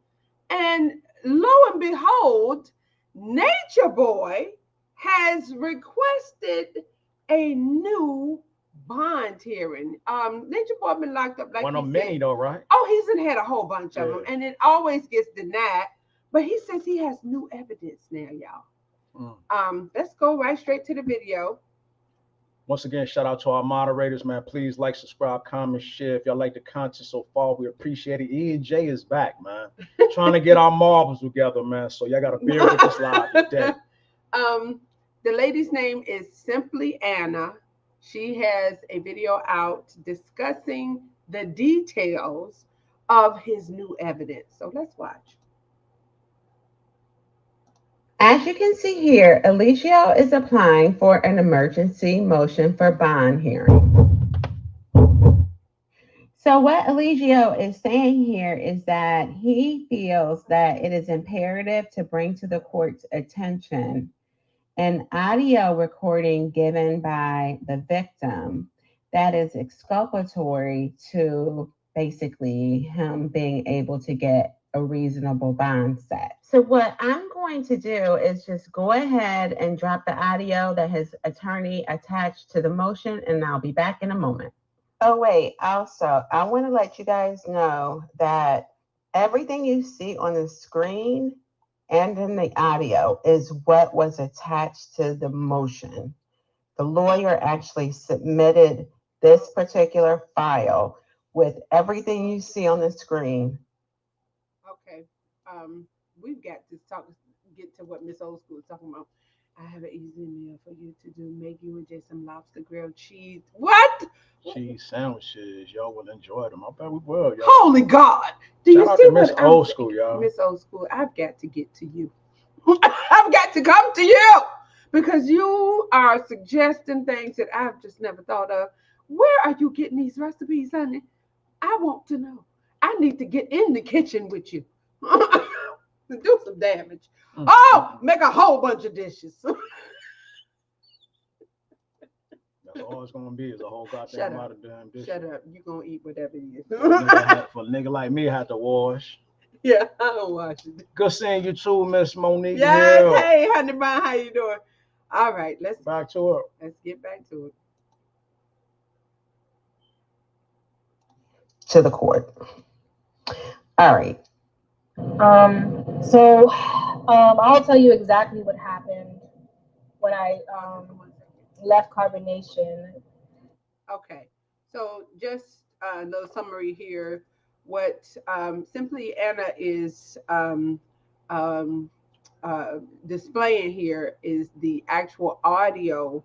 and lo and behold, Nature Boy has requested a new bond hearing. Nature Boy been locked up like One he of said. many though, right? Oh, he's had a whole bunch of Yeah. them, and it always gets denied. But he says he has new evidence now, y'all. Let's go right straight to the video. Once again, shout out to our moderators, man. Please like, subscribe, comment, share. If y'all like the content so far, we appreciate it. E and J is back, man. Trying to get our marbles together, man. So y'all got to bear with this live today. The lady's name is Simply Anna. She has a video out discussing the details of his new evidence. So let's watch. As you can see here, Eligio is applying for an emergency motion for bond hearing. So what Eligio is saying here is that he feels that it is imperative to bring to the court's attention an audio recording given by the victim that is exculpatory to basically him being able to get a reasonable bond set. So what I'm going to do is just go ahead and drop the audio that his attorney attached to the motion, and I'll be back in a moment. Oh, wait, also, I want to let you guys know that everything you see on the screen and in the audio is what was attached to the motion. The lawyer actually submitted this particular file with everything you see on the screen. Okay, we've got to get to what Miss Old School is talking about. I have an easy meal for you to do. Make you and Jay some lobster grilled cheese. What? Cheese sandwiches. Y'all will enjoy them. I bet we will, y'all. Holy God. Do Shout you out see to Miss what Old School, y'all. Miss Old School, I've got to get to you. I've got to come to you because you are suggesting things that I've just never thought of. Where are you getting these recipes, honey? I want to know. I need to get in the kitchen with you. Do some damage. Oh, make a whole bunch of dishes. That's all it's gonna be is a whole goddamn lot of damn dishes. Shut up. You're gonna eat whatever it is. For a nigga like me, I had to wash. Yeah, I don't wash it. Good seeing you too, Miss Monique. Yes, Hill. hey, honey bun, how you doing? All right, let's back to it. Let's get back to it. To the court. All right. So I'll tell you exactly what happened when I left Carbonation. Okay, so just a little summary here. What Simply Anna is displaying here is the actual audio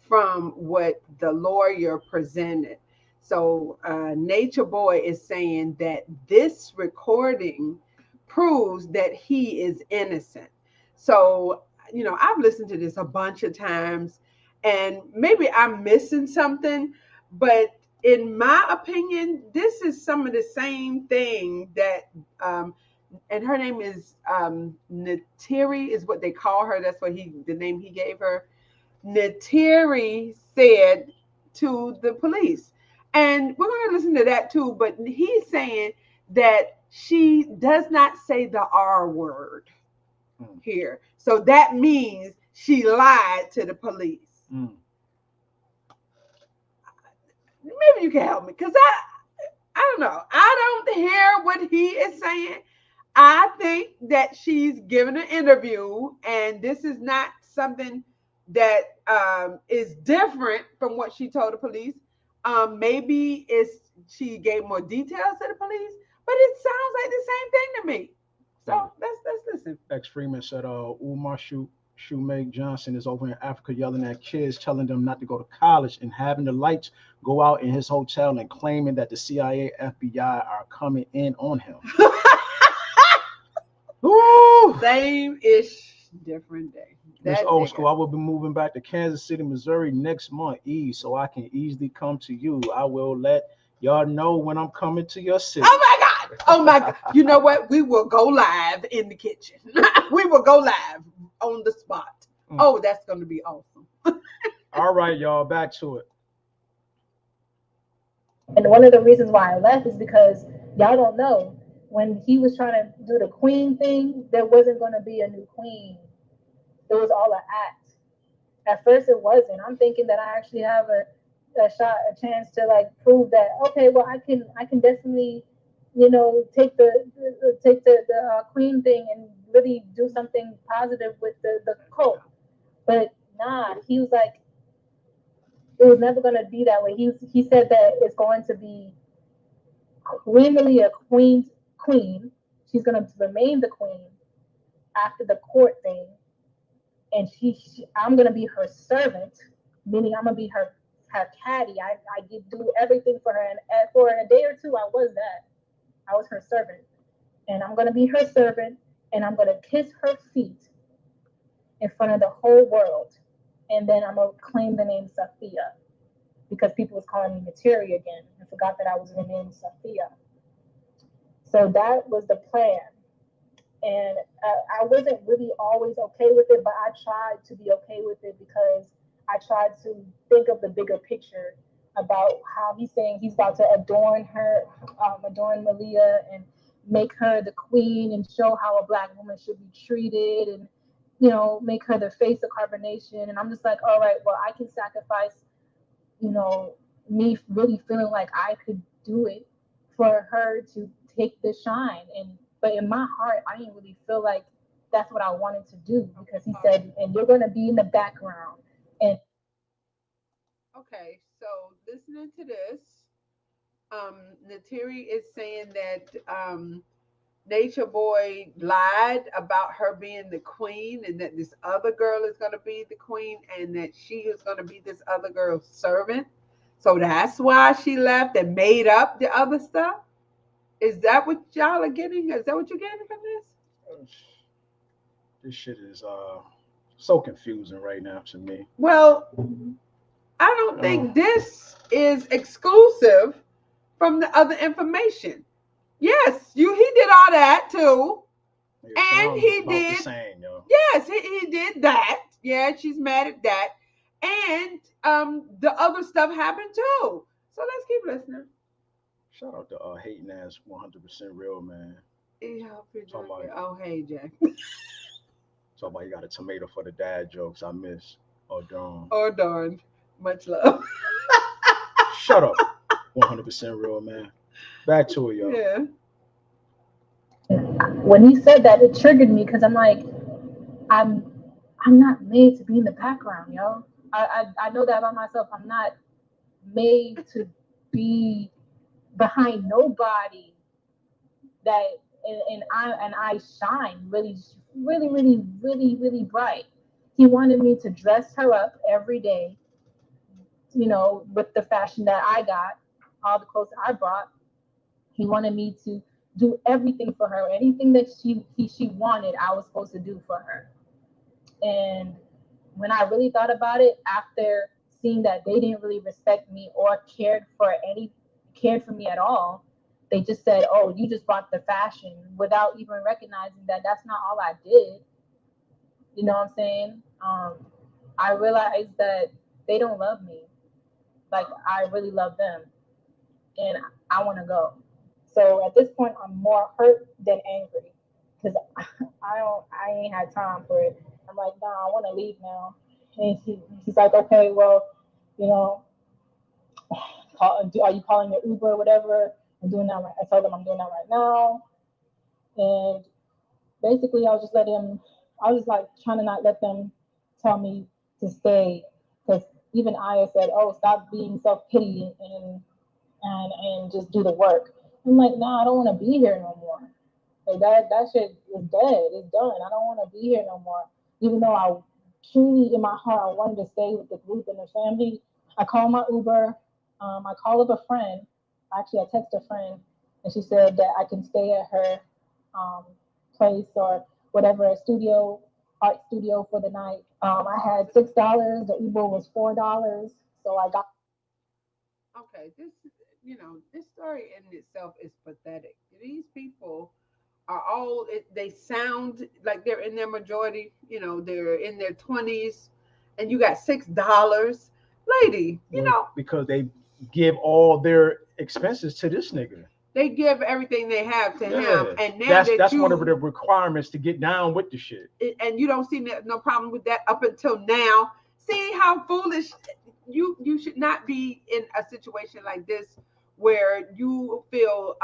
from what the lawyer presented. So Nature Boy is saying that this recording proves that he is innocent. So, you know, I've listened to this a bunch of times and maybe I'm missing something, but in my opinion, this is some of the same thing that, and her name is Neytiri is what they call her. That's what the name he gave her. Neytiri said to the police. And we're going to listen to that too, but he's saying that she does not say the R word here. So that means she lied to the police. Maybe you can help me because I don't know. I don't hear what he is saying. I think that she's given an interview and this is not something that is different from what she told the police. Maybe she gave more details to the police, but it sounds like the same thing to me. So let's listen. Ex Freeman said, Umar Shoemake Johnson is over in Africa yelling at kids, telling them not to go to college and having the lights go out in his hotel and claiming that the CIA, FBI are coming in on him. Same-ish, different day. Miss Old School, I will be moving back to Kansas City, Missouri next month, so I can easily come to you. I will let y'all know when I'm coming to your city. Oh my God. Oh my God. You know what? We will go live in the kitchen. We will go live on the spot. Oh, that's going to be awesome. All right, y'all, back to it. And one of the reasons why I left is because y'all don't know, when he was trying to do the queen thing, there wasn't going to be a new queen. It was all an act. At first it wasn't. I'm thinking that I actually have a chance to like prove that okay, well I can definitely, take the queen thing and really do something positive with the cult. But nah, he was like, it was never gonna be that way. He said that it's going to be Queen Malia, queen. She's gonna remain the queen after the court thing, and I'm gonna be her servant, meaning I'm gonna be her caddy. I do everything for her, and for a day or two, I was that. I was her servant, and I'm gonna be her servant, and I'm gonna kiss her feet in front of the whole world, and then I'm gonna claim the name Sophia because people was calling me Neytiri again and forgot that I was renamed Sophia. So that was the plan. And I wasn't really always okay with it, but I tried to be okay with it because I tried to think of the bigger picture about how he's saying he's about to adorn Malia and make her the queen and show how a black woman should be treated and, make her the face of carbonation. And I'm just like, all right, well, I can sacrifice, me really feeling like I could do it for her to take the shine. But in my heart, I didn't really feel like that's what I wanted to do because he said, and you're going to be in the background. And okay, so listening to this, Neytiri is saying that Nature Boy lied about her being the queen and that this other girl is going to be the queen and that she is going to be this other girl's servant. So that's why she left and made up the other stuff. Is that what y'all are getting? Is that what you're getting from this? This shit is so confusing right now to me. Well, I don't think this is exclusive from the other information. Yes, he did all that too. And he did. Same, yes, he did that. Yeah, she's mad at that. And the other stuff happened too. So let's keep listening. Shout out to hating ass 100% real man. Yeah, oh hey Jack. Talk about you got a tomato for the dad jokes I miss. Oh darn. Oh darn. Much love. Shut up. 100% real man. Back to it, y'all. Yeah. When he said that, it triggered me because I'm like, I'm not made to be in the background, yo. I know that about myself. I'm not made to be behind nobody. That and I shine really, really, really, really, really bright. He wanted me to dress her up every day, with the fashion that I got, all the clothes I brought. He wanted me to do everything for her. Anything that she wanted, I was supposed to do for her. And when I really thought about it, after seeing that they didn't really respect me or cared for me at all, they just said, "Oh, you just bought the fashion," without even recognizing that that's not all I did. You know what I'm saying? I realized that they don't love me like I really love them, and I want to go. So at this point, I'm more hurt than angry because I ain't had time for it. I'm like, nah, I want to leave now. And he's like, okay, well, are you calling your Uber or whatever? I'm doing that. I told them I'm doing that right now. And basically, I was like trying to not let them tell me to stay because even Aya said, oh, stop being self-pity and just do the work. I'm like, nah, I don't want to be here no more. Like that shit is dead. It's done. I don't want to be here no more. Even though I truly, in my heart, I wanted to stay with the group and the family. I called my Uber. I called up a friend. Actually, I texted a friend, and she said that I can stay at her place or whatever, art studio for the night. I had $6. The Uber was $4, so I got. Okay, this story in itself is pathetic. These people are all they sound like they're in their majority, they're in their 20s, and you got $6, lady, because they give all their expenses to this nigga. They give everything they have to him, and now that's one of the requirements to get down with the shit. And you don't see no problem with that up until now. See how foolish you should not be in a situation like this where you feel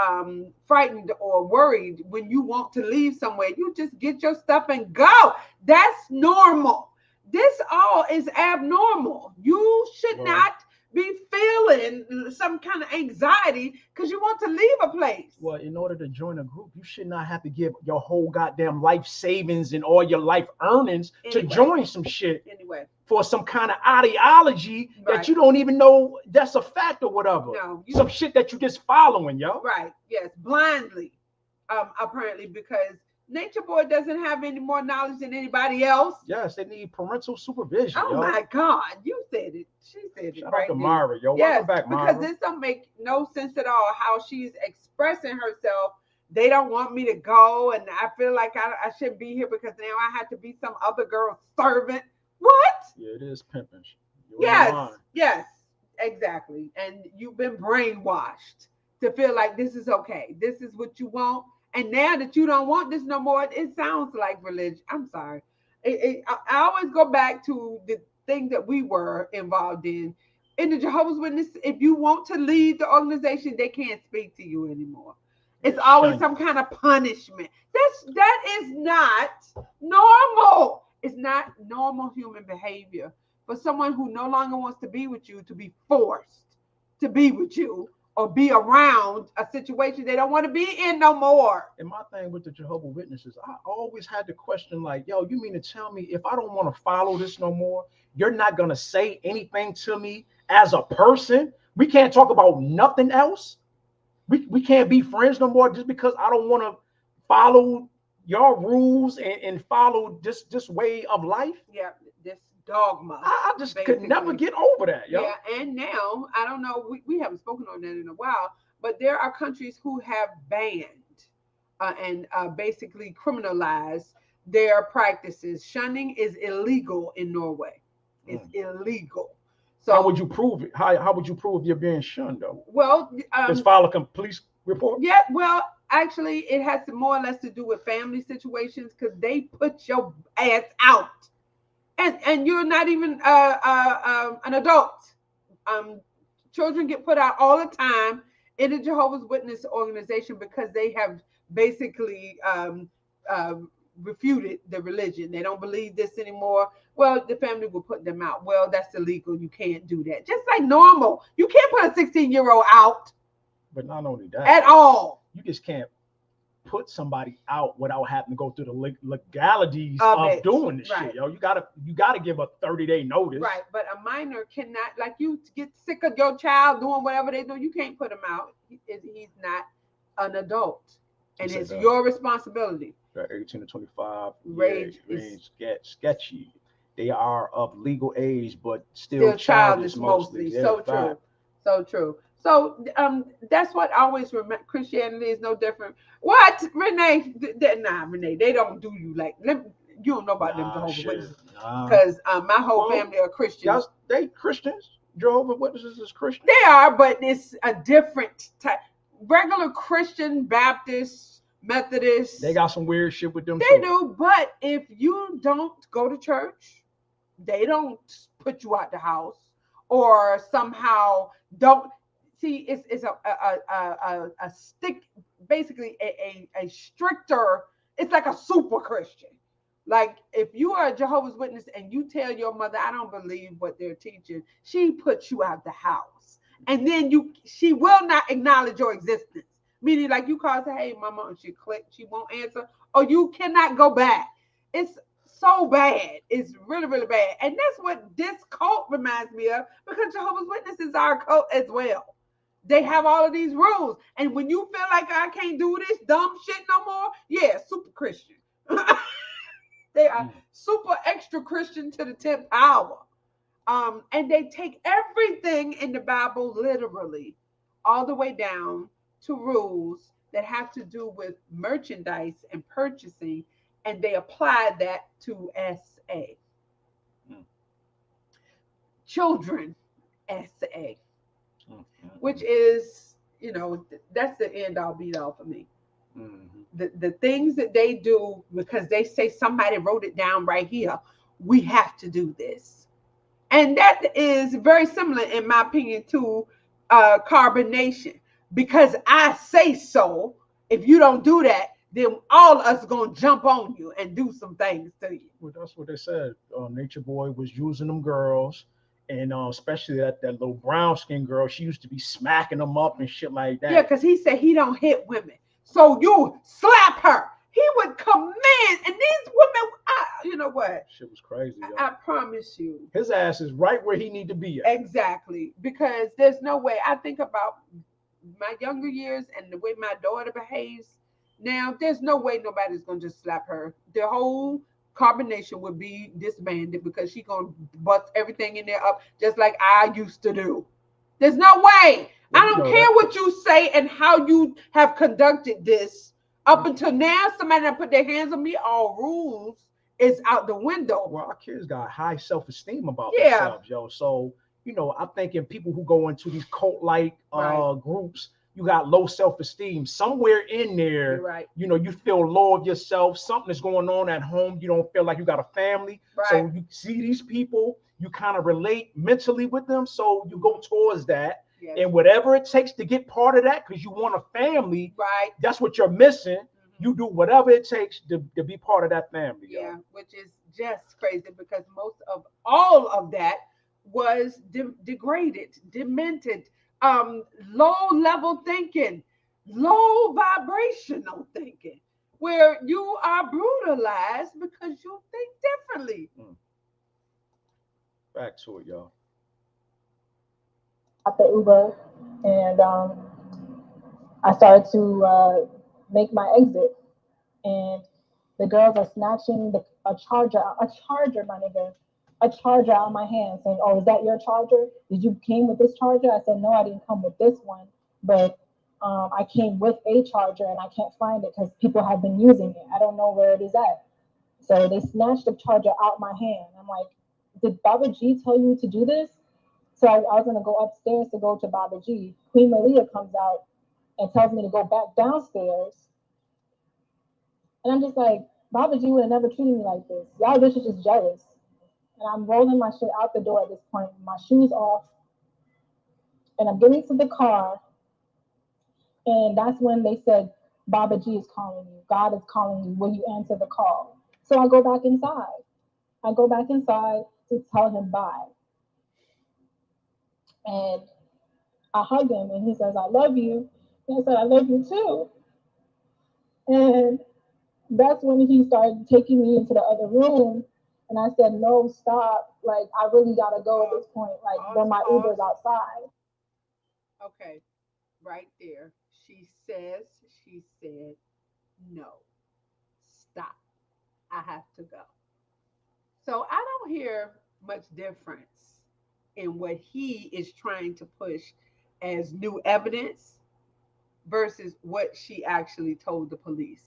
frightened or worried when you want to leave somewhere. You just get your stuff and go. That's normal. This all is abnormal. You should not be feeling some kind of anxiety because you want to leave a place. Well, in order to join a group, you should not have to give your whole goddamn life savings and all your life earnings to join some shit for some kind of ideology that you don't even know that's a fact or whatever. No, some shit that you just following, yo. Right. Yes. Blindly. Apparently, because Nature Boy doesn't have any more knowledge than anybody else. Yes, they need parental supervision. Oh my God, you said it. She said it. Shout out to Mara, yo. Yes, welcome back, Mara. because this don't make no sense at all. How she's expressing herself. They don't want me to go, and I feel like I shouldn't be here because now I have to be some other girl's servant. What? Yeah, it is pimping. Yes, exactly. And you've been brainwashed to feel like this is okay. This is what you want. And now that you don't want this no more, it sounds like religion. I'm sorry. I always go back to the thing that we were involved in. In the Jehovah's Witness, if you want to lead the organization, they can't speak to you anymore. It's always some kind of punishment. That is not normal. It's not normal human behavior for someone who no longer wants to be with you to be forced to be with you or be around a situation they don't want to be in no more. And my thing with the Jehovah's Witnesses, I always had the question like, yo, you mean to tell me if I don't want to follow this no more, you're not going to say anything to me as a person? We can't talk about nothing else? We can't be friends no more just because I don't want to follow your rules and follow this way of life? Yeah, this dogma. I just could never get over that, yo. Yeah, and now, I don't know, we haven't spoken on that in a while, but there are countries who have banned and basically criminalized their practices. Shunning is illegal in Norway. It's illegal. So how would you prove it? How would you prove you're being shunned, though? Well, just file a police report? Yeah, well, actually, it has more or less to do with family situations because they put your ass out. And you're not even an adult. Children get put out all the time in the Jehovah's Witness organization because they have basically refuted the religion. They don't believe this anymore. Well, the family will put them out. Well, that's illegal. You can't do that. Just like normal. You can't put a 16-year-old out. But not only that. At all. You just can't put somebody out without having to go through the legalities of doing this shit, yo. You gotta give a 30-day notice. Right, but a minor cannot, like, you get sick of your child doing whatever they do, you can't put him out. He's not an adult, and it's your responsibility. 18 to 25 range sketchy. They are of legal age, but still childish mostly. So true. So true. So that's what I always remember. Christianity is no different. What, Renee? Renee, they don't do you like. You don't know about them Jehovah's Witnesses because my whole family are Christians. They Christians. Jehovah's Witnesses is Christian. They are, but it's a different type. Regular Christian, Baptist, Methodist. They got some weird shit with them. They do, but if you don't go to church, they don't put you out the house or somehow don't. See, it's a stick, basically a stricter. It's like a super Christian. Like if you are a Jehovah's Witness and you tell your mother, I don't believe what they're teaching, she puts you out the house, and then she will not acknowledge your existence. Meaning, like you call her, hey, mama, and she won't answer, or you cannot go back. It's so bad. It's really, really bad, and that's what this cult reminds me of because Jehovah's Witnesses are a cult as well. They have all of these rules. And when you feel like I can't do this dumb shit no more, yeah, super Christian. They are super extra Christian to the 10th power. And they take everything in the Bible literally, all the way down to rules that have to do with merchandise and purchasing. And they apply that to SA. Children, SA. Which is, that's the end all be all for me. The things that they do because they say somebody wrote it down right here. We have to do this. And that is very similar, in my opinion, to carbonation. Because I say so. If you don't do that, then all of us gonna jump on you and do some things to you. Well, that's what they said. Nature Boy was using them girls, and especially that little brown skin girl. She used to be smacking them up and shit like that. Yeah, because he said he don't hit women. So you slap her. He would command, and these women, you know what? Shit was crazy. I promise you. His ass is right where he need to be at. Exactly. Because there's no way. I think about my younger years and the way my daughter behaves now. There's no way nobody's going to just slap her. The whole carbonation would be disbanded because she's going to bust everything in there up just like I used to do. There's no way. Well, I don't care what you say and how you have conducted this. Up until now, somebody that put their hands on me, all rules is out the window. Well, our kids got high self-esteem about themselves, yo. So, you know, I'm thinking people who go into these cult-like groups, you got low self-esteem. Somewhere in there, you know, you feel low of yourself. Something is going on at home. You don't feel like you got a family. So you see these people, you kind of relate mentally with them. So you go towards that. Yes. And whatever it takes to get part of that, because you want a family, that's what you're missing. You do whatever it takes to be part of that family. Yeah, which is just crazy because most of all of that was degraded, demented, low level thinking, low vibrational thinking, where you are brutalized because you think differently. Back to it, y'all. The Uber, and I started to make my exit, and the girls are snatching a charger, my nigga, a charger out of my hand, saying, "Oh, is that your charger? Did you came with this charger?" I said, "No, I didn't come with this one, but I came with a charger, and I can't find it because people have been using it. I don't know where it is at." So they snatched the charger out my hand. I'm like, "Did Baba G tell you to do this?" So I was going to go upstairs to go to Baba G. Queen Malia comes out and tells me to go back downstairs. And I'm just like, Baba G would have never treated me like this. Y'all bitches just jealous. And I'm rolling my shit out the door at this point. My shoes off. And I'm getting to the car. And that's when they said, Baba G is calling you. God is calling you. Will you answer the call? So I go back inside. I go back inside to tell him bye. And I hug him and he says, "I love you." And I said, "I love you too." And that's when he started taking me into the other room. And I said, "No, stop. Like, I really got to go at this point. Like, when my Uber's outside." Okay, right there. She said, "No, stop. I have to go." So I don't hear much difference in what he is trying to push as new evidence versus what she actually told the police.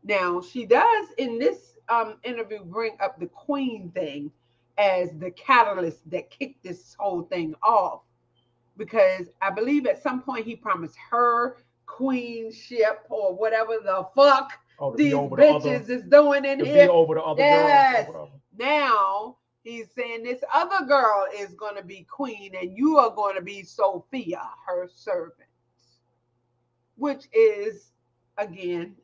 Now, she does in this interview bring up the queen thing as the catalyst that kicked this whole thing off, because I believe at some point he promised her queenship or whatever the fuck these bitches is doing in here. Be over the other girls. Now he's saying this other girl is going to be queen and you are going to be Sophia, her servant, which is, again,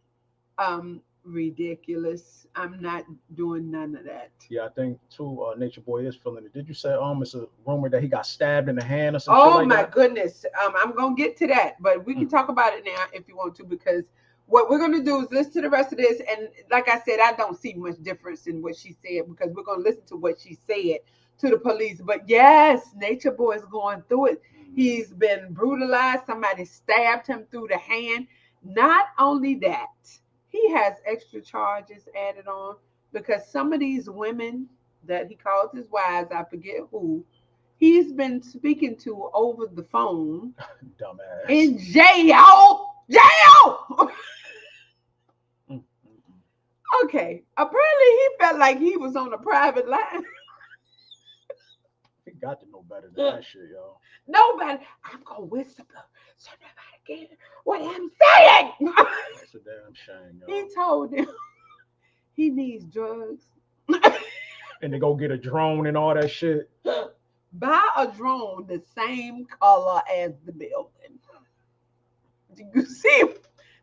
ridiculous. I'm not doing none of that. Yeah, I think too. Nature Boy is feeling it. Did you say it's a rumor that he got stabbed in the hand or something? Oh like my that? Goodness. I'm gonna get to that, but we can talk about it now if you want to, because what we're gonna do is listen to the rest of this. And like I said, I don't see much difference in what she said because we're gonna listen to what she said to the police. But yes, Nature Boy is going through it. He's been brutalized. Somebody stabbed him through the hand. Not only that, he has extra charges added on because some of these women that he calls his wives, I forget who, he's been speaking to over the phone. Dumbass. In jail. Jail! Okay. Apparently he felt like he was on a private line. He got to know better than that shit, yo. Nobody. I'm going to whisper so nobody can hear what I'm saying. That's a damn shame, yo. He told him he needs drugs. And to go get a drone and all that shit. buy a drone the same color as the building. You see,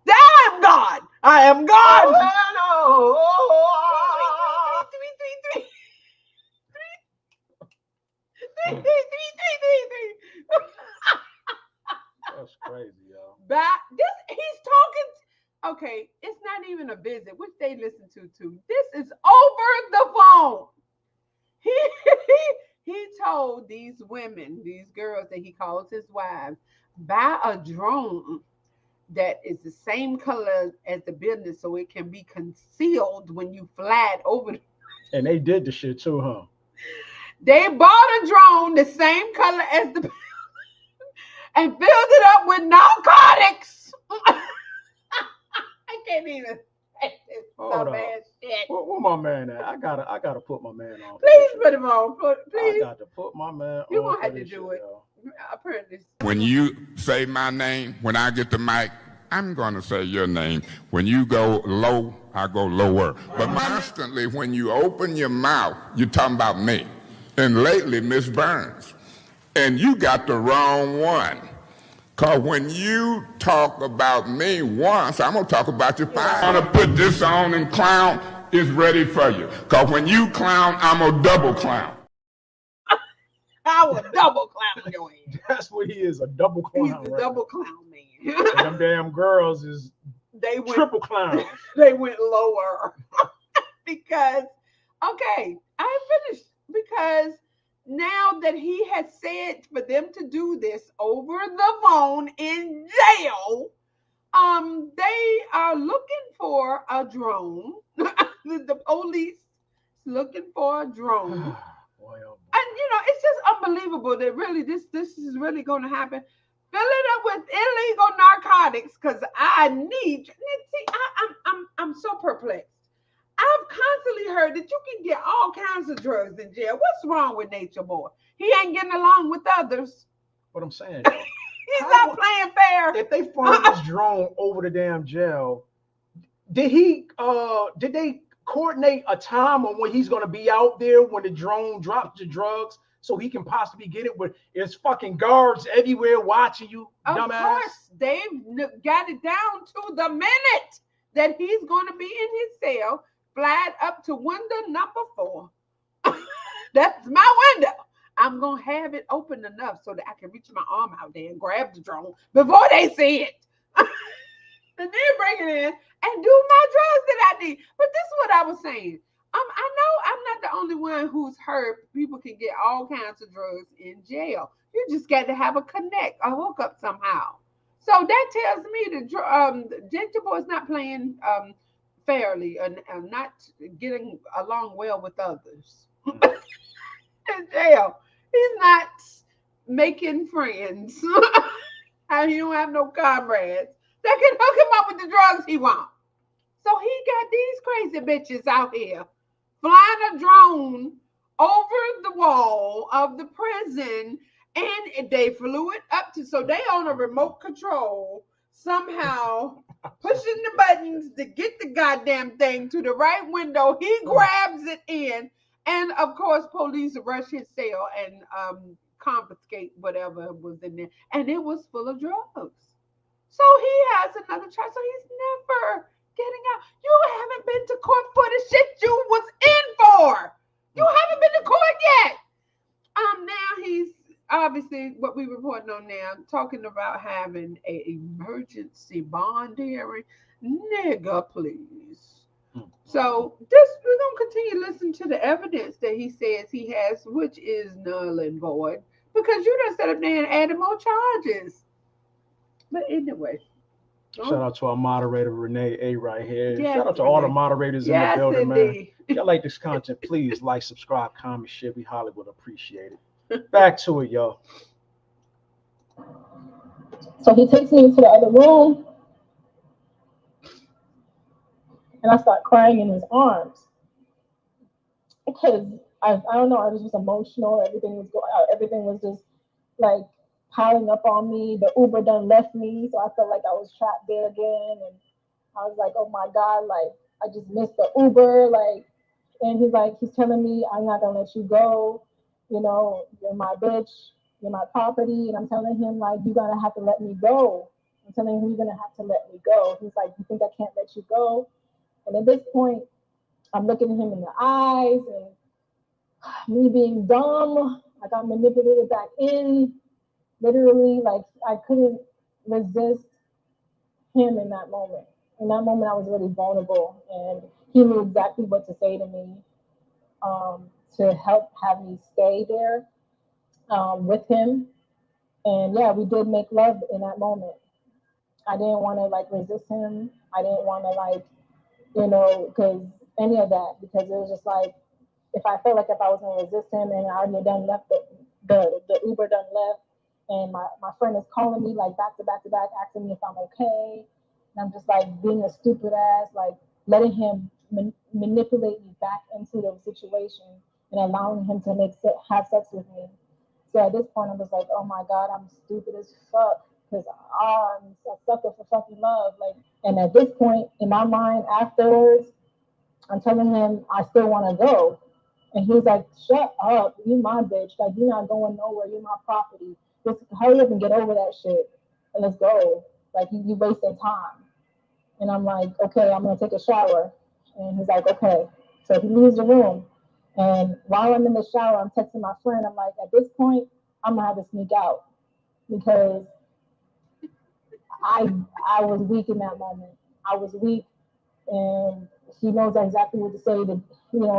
I am God. I am God. That's crazy, yo. Back this he's talking. Okay, it's not even a visit, which they listen to too. This is over the phone. He he told these women, these girls that he calls his wives, buy a drone that is the same color as the building so it can be concealed when you fly it over. And they did the shit too, huh? They bought a drone the same color as the and filled it up with narcotics. I can't even say this bad shit. Where my man at? I gotta put my man on. Please put him on. Please. I got to put my man You on. won't have to do it. Apparently. When you say my name, when I get the mic, I'm going to say your name. When you go low, I go lower. But constantly, when you open your mouth, you're talking about me. And lately, Miss Burns. And you got the wrong one. Because when you talk about me once, I'm going to talk about you five. I'm going to put this on and clown is ready for you. Because when you clown, I'm going to double clown. I will double clown your ass. That's what he is, a double clown. He's a double clown man. And them damn girls is triple clown. They went lower. Because, okay, I finished. Because now that he has said for them to do this over the phone in jail, they are looking for a drone. The police looking for a drone. Boy, oh boy. And it's just unbelievable that really this is really going to happen. Fill it up with illegal narcotics because I need. See, I'm so perplexed. I've constantly heard that you can get all kinds of drugs in jail. What's wrong with Nature Boy? He ain't getting along with others. What I'm saying, he's not playing fair. If they find this drone over the damn jail, did they coordinate a time on when he's going to be out there when the drone drops the drugs so he can possibly get it with his fucking guards everywhere watching you, dumbass? Of course, they've got it down to the minute that he's going to be in his cell, flat up to window number 4. That's my window. I'm going to have it open enough so that I can reach my arm out there and grab the drone before they see it. And then bring it in and do my drugs that I need. But this is what I was saying. I know I'm not the only one who's heard people can get all kinds of drugs in jail. You just got to have a hookup somehow. So that tells me that Ginger Boy is not playing fairly and not getting along well with others. In jail, he's not making friends. And he don't have no comrades that can hook him up with the drugs he wants. So he got these crazy bitches out here flying a drone over the wall of the prison, and they flew it up to, so they on a remote control, somehow pushing the buttons to get the goddamn thing to the right window. He grabs it in, and of course, police rush his cell and confiscate whatever was in there, and it was full of drugs. So he has another charge. So he's never getting out. You haven't been to court for the shit you was in for. You haven't been to court yet. Now he's obviously what we reporting on now, talking about having an emergency bond hearing. Nigga, please. So this we're gonna continue to listen to the evidence that he says he has, which is null and void, because you done set up there and added more charges. But anyway. Shout out to our moderator, Renee A. right here. Yes, Shout out to all the moderators in the building, man. Indeed. If y'all like this content, please like, subscribe, comment, share. We Hollywood appreciate it. Back to it, y'all. So he takes me into the other room, and I start crying in his arms because I don't know, I was just emotional. Everything was just like piling up on me. The Uber done left me, so I felt like I was trapped there again. And I was like, oh my God, like I just missed the Uber. Like, and he's telling me, I'm not gonna let you go. you're my bitch, you're my property. And I'm telling him, like, you're going to have to let me go. I'm telling him, you're going to have to let me go. He's like, you think I can't let you go? And at this point, I'm looking him in the eyes, and me being dumb, I got manipulated back in. Literally, like, I couldn't resist him in that moment. In that moment, I was really vulnerable, and he knew exactly what to say to me, to help have me stay there, with him. And yeah, we did make love in that moment. I didn't want to like resist him. I didn't want to like, because any of that, because it was just like, if I felt like if I was gonna resist him and I already done left the Uber done left, and my friend is calling me like back to back to back, asking me if I'm okay, and I'm just like being a stupid ass, like letting him manipulate me back into the situation and allowing him to have sex with me. So at this point, I was like, oh my God, I'm stupid as fuck because I'm a sucker for fucking love. Like, and at this point in my mind, afterwards, I'm telling him I still want to go. And he's like, shut up, you my bitch. Like, you're not going nowhere. You're my property. Just hurry up and get over that shit and let's go. Like, you wasting time. And I'm like, okay, I'm going to take a shower. And he's like, okay. So he leaves the room. And while I'm in the shower, I'm texting my friend. I'm like, at this point, I'm going to have to sneak out because I was weak in that moment. I was weak, and he knows exactly what to say to,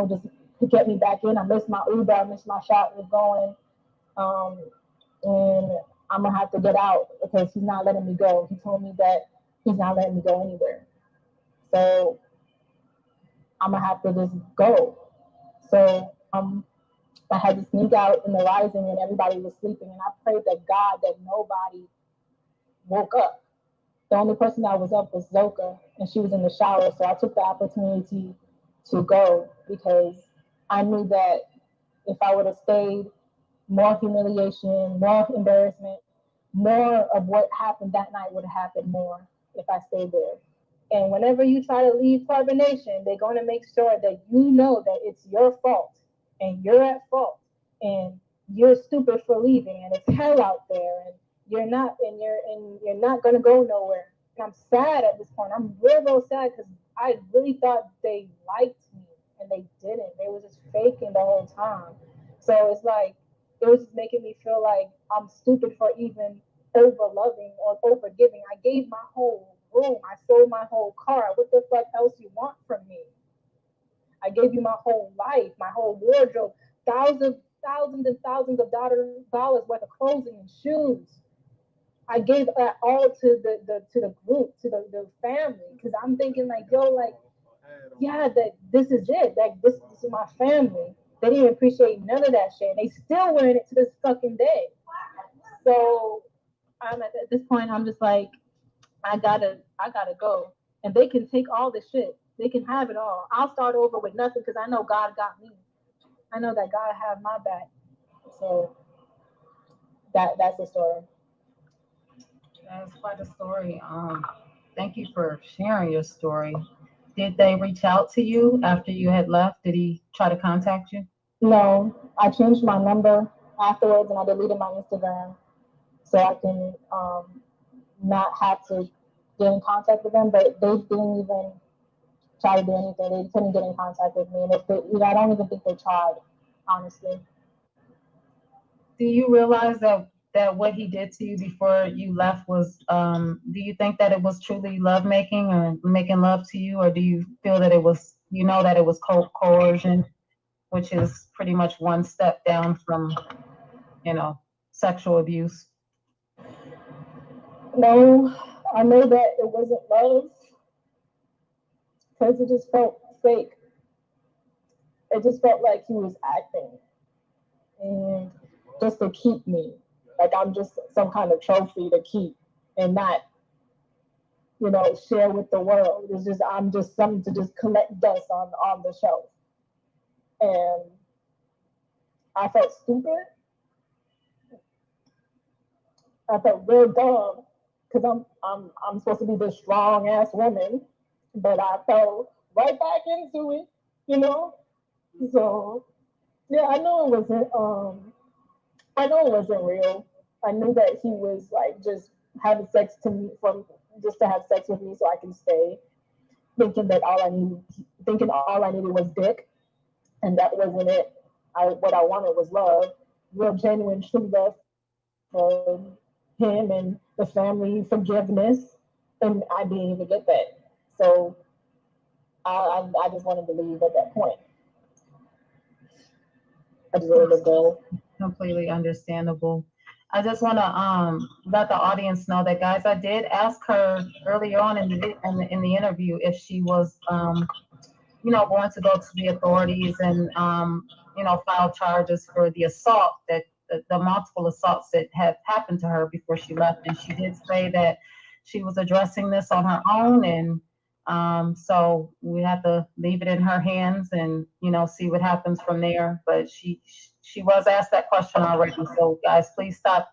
just to get me back in. I missed my Uber. I missed my shot was going. And I'm going to have to get out because he's not letting me go. He told me that he's not letting me go anywhere. So I'm going to have to just go. So I had to sneak out in the rising when everybody was sleeping. And I prayed to God that nobody woke up. The only person that was up was Zoka, and she was in the shower. So I took the opportunity to go because I knew that if I would have stayed, more humiliation, more embarrassment, more of what happened that night would have happened more if I stayed there. And whenever you try to leave Carbonation, they're going to make sure that you know that it's your fault and you're at fault and you're stupid for leaving and it's hell out there and you're not going to go nowhere. And I'm sad at this point. I'm real sad because I really thought they liked me and they didn't. They were just faking the whole time. So it's like it was just making me feel like I'm stupid for even over loving or over giving. I gave my whole room. I sold my whole car. What the fuck else you want from me? I gave you my whole life, my whole wardrobe, thousands and thousands of dollars worth of clothing and shoes. I gave that all to the group, to the family, because I'm thinking like, yo, like, yeah, that this is it. Like this is my family. They didn't appreciate none of that shit. They still wearing it to this fucking day. So I'm at this point. I'm just like, I gotta go. And they can take all the shit. They can have it all. I'll start over with nothing because I know God got me. I know that God have my back. So that's the story. That's quite a story. Thank you for sharing your story. Did they reach out to you after you had left? Did he try to contact you? No, I changed my number afterwards and I deleted my Instagram so I can not have to get in contact with them. But they didn't even try to do anything. They couldn't get in contact with me, and I don't even think they tried, honestly. Do you realize that what he did to you before you left was, do you think that it was truly love making or making love to you, or do you feel that it was, that it was coercion, which is pretty much one step down from, sexual abuse? No, I know that it wasn't love because it just felt fake. It just felt like he was acting and just to keep me. Like I'm just some kind of trophy to keep and not, share with the world. It's just I'm just something to just collect dust on the shelf. And I felt stupid. I felt real dumb because I'm supposed to be this strong ass woman, but I fell right back into it, So Yeah, I know it wasn't. I know it wasn't real. I knew that he was like just having sex to me from just to have sex with me so I can stay, thinking all I needed was dick, and that wasn't it. What I wanted was love, real genuine true love from him and the family, forgiveness, and I didn't even get that. So I just wanted to leave at that point. I just wanted to go. Completely understandable. I just want to let the audience know that, guys, I did ask her earlier on in the interview if she was going to go to the authorities and file charges for the assault that the multiple assaults that had happened to her before she left, and she did say that she was addressing this on her own, and so we have to leave it in her hands and see what happens from there. But she was asked that question already. So guys, please stop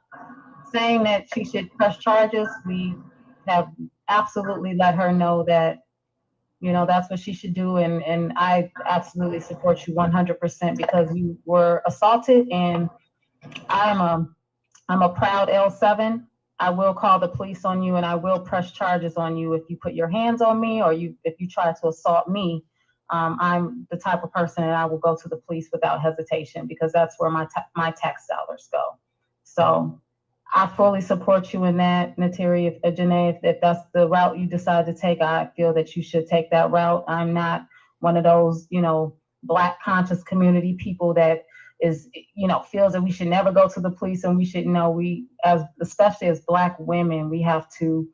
saying that she should press charges. We have absolutely let her know that that's what she should do, and I absolutely support you 100% because you were assaulted, and I'm a I'm a proud L7. I will call the police on you and I will press charges on you if you put your hands on me or if you try to assault me. I'm the type of person that I will go to the police without hesitation because that's where my tax dollars go. So I fully support you in that, Neytiri. Janae, if that's the route you decide to take, I feel that you should take that route. I'm not one of those, Black conscious community people that feels that we should never go to the police, and we should especially as Black women, we have to,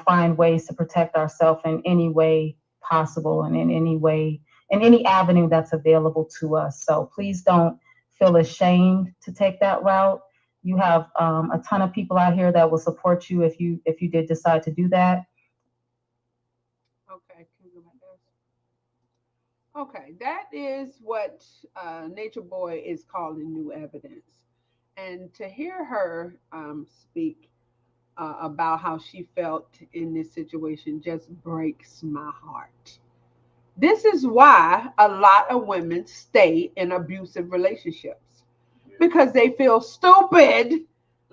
find ways to protect ourselves in any way possible and in any avenue that's available to us. So please don't feel ashamed to take that route. You have a ton of people out here that will support you if you did decide to do that. Okay, can you go back there? Okay, that is what Nature Boy is calling new evidence. And to hear her speak about how she felt in this situation just breaks my heart. This is why a lot of women stay in abusive relationships because they feel stupid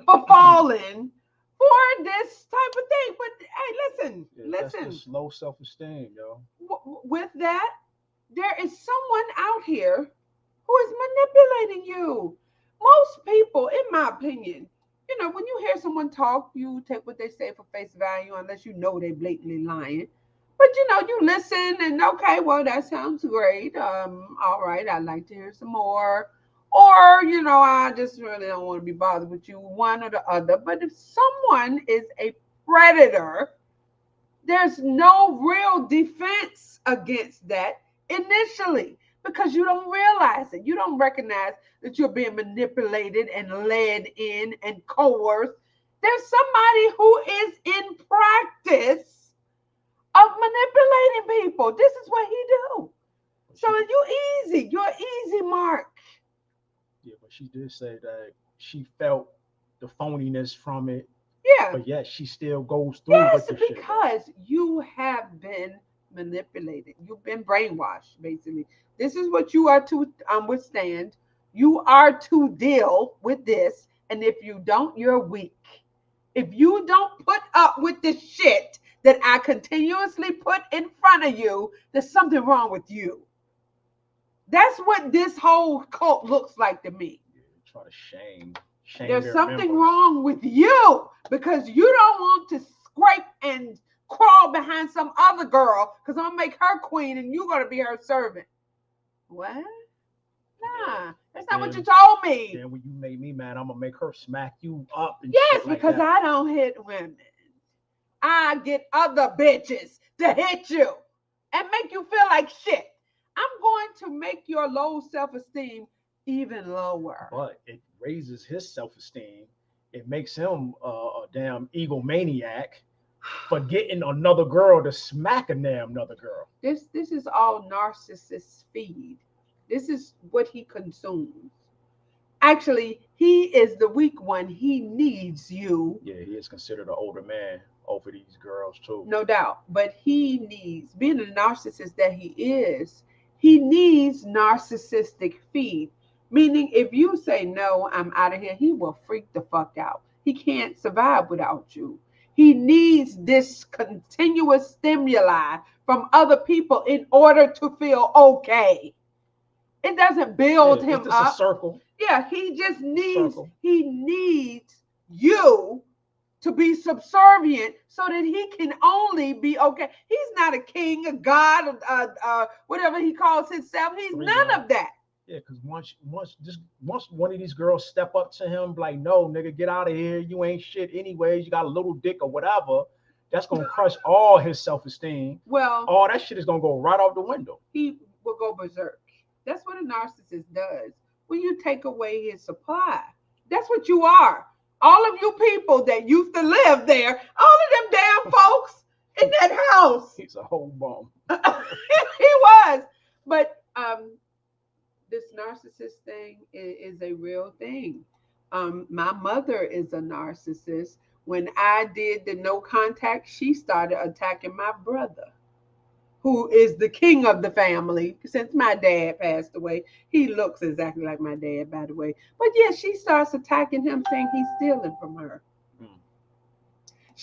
for falling for this type of thing. But hey, listen, That's listen. just low self-esteem, yo. With that, there is someone out here who is manipulating you. Most people, in my opinion, when you hear someone talk, you take what they say for face value unless you know they blatantly lying. But you listen and okay, well that sounds great. All right, I'd like to hear some more. Or, I just really don't want to be bothered with you, one or the other. But if someone is a predator, there's no real defense against that initially because you don't realize it. You don't recognize that you're being manipulated and led in and coerced. There's somebody who is in practice of manipulating people. This is what he do. So you're easy, Mark. Yeah, but she did say that she felt the phoniness from it. Yeah. But yet she still goes through yes, with the because you have been manipulated. You've been brainwashed, basically. This is what you are to withstand. You are to deal with this. And if you don't, you're weak. If you don't put up with the shit that I continuously put in front of you, there's something wrong with you. That's what this whole cult looks like to me. Try to shame There's something members. wrong with you because you don't want to scrape and crawl behind some other girl because I'm gonna make her queen and you're gonna be her servant. What? Nah, that's not what you told me. Then when you make me mad, I'm gonna make her smack you up. And yes, shit like because that. I don't hit women. I get other bitches to hit you and make you feel like shit. I'm going to make your low self-esteem even lower. But it raises his self-esteem. It makes him a damn egomaniac for getting another girl to smack a damn another girl. This is all narcissist feed. This is what he consumes. Actually, he is the weak one. He needs you. Yeah, he is considered an older man over these girls too. No doubt. But he needs, being the narcissist that he is, he needs narcissistic feed. Meaning, if you say no, I'm out of here, he will freak the fuck out. He can't survive without you. He needs this continuous stimuli from other people in order to feel okay. It doesn't build him it's just up. a circle. Yeah, he just needs you to be subservient so that he can only be okay. He's not a king, a god, whatever he calls himself. He's none of that. Yeah, because once one of these girls step up to him like, no, nigga, get out of here. You ain't shit anyways. You got a little dick or whatever. That's gonna crush all his self-esteem. Well, all that shit is gonna go right out the window. He will go berserk. That's what a narcissist does. When you take away his supply, that's what you are. All of you people that used to live there, all of them damn folks in that house. He's a whole bum. He was. But this narcissist thing is a real thing. My mother is a narcissist. When I did the no contact, she started attacking my brother, who is the king of the family. Since my dad passed away, he looks exactly like my dad, by the way. But yeah, she starts attacking him, saying he's stealing from her.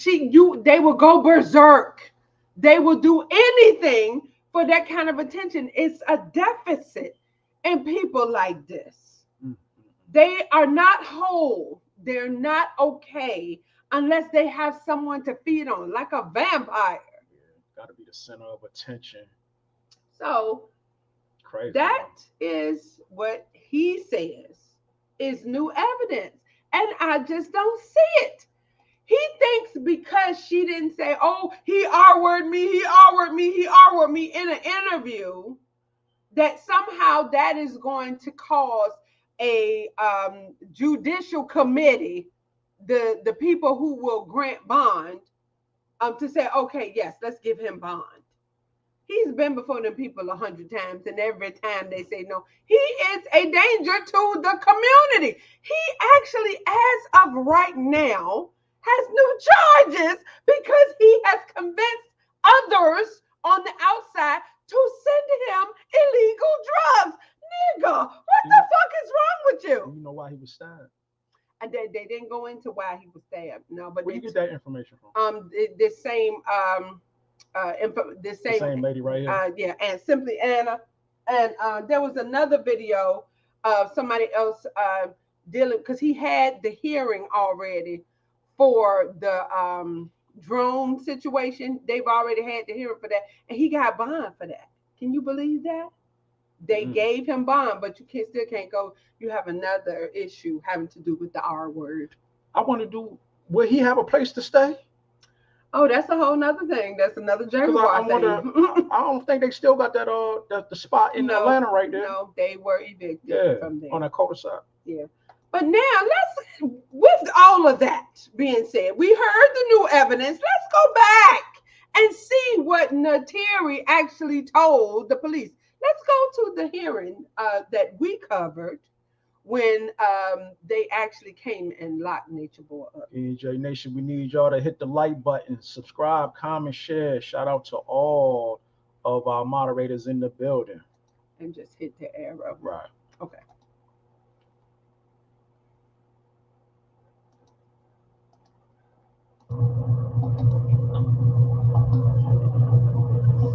They will go berserk. They will do anything for that kind of attention. It's a deficit in people like this. They are not whole. They're not okay unless they have someone to feed on, like a vampire. Got to be the center of attention. So crazy. That is what he says is new evidence. And I just don't see it. He thinks because she didn't say, oh, he R-worded me in an interview, that somehow that is going to cause a judicial committee, the people who will grant bond, to say, okay, yes, let's give him bond. He's been before them people 100 times, and every time they say no, he is a danger to the community. He actually, as of right now, has new charges because he has convinced others on the outside to send him illegal drugs. Nigga, what the fuck is wrong with you? You know why he was stabbed? And they didn't go into why he was stabbed. No, but where you get that information from? The same lady right here. Yeah, and Simply Anna. And there was another video of somebody else dealing, because he had the hearing already for the drone situation. They've already had the hearing for that, and he got bond for that. Can you believe that? They gave him bond, but you still can't go. You have another issue having to do with the R word. I want to do. Will he have a place to stay? Oh, that's a whole nother thing. That's another Jaguar thing. I don't think they still got that the spot in Atlanta right there. No, they were evicted from there. On that cul-de-sac. Yeah. But now with all of that being said, we heard the new evidence. Let's go back and see what Neytiri actually told the police. Let's go to the hearing that we covered when they actually came and locked Nature Boy up. EJ Nation, we need y'all to hit the like button, subscribe, comment, share. Shout out to all of our moderators in the building. And just hit the arrow. Right. Okay.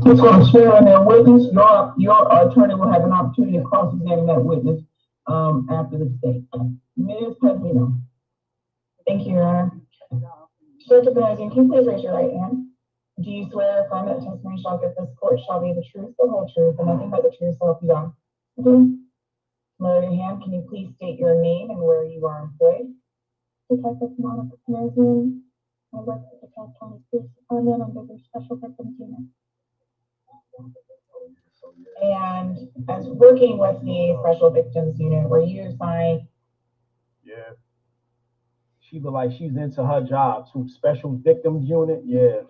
It's going to swear on that witness. Your attorney will have an opportunity to cross-examine that witness after the state. Ms. Pedino. Thank you, Your Honor. Judge Benedict, can you please raise your right hand? Do you swear or affirm that the testimony shall give this court shall be the truth, the whole truth, and nothing but the truth, so help you God? Lower your hand. Can you please state your name and where you are employed? Detective Monica Canadian. I work at the DeKalb County Police Department under the Special Victims Unit. And as working with the Special Victims Unit, were you assigned? Yeah. She look like she's into her job too. Special Victims Unit, yeah.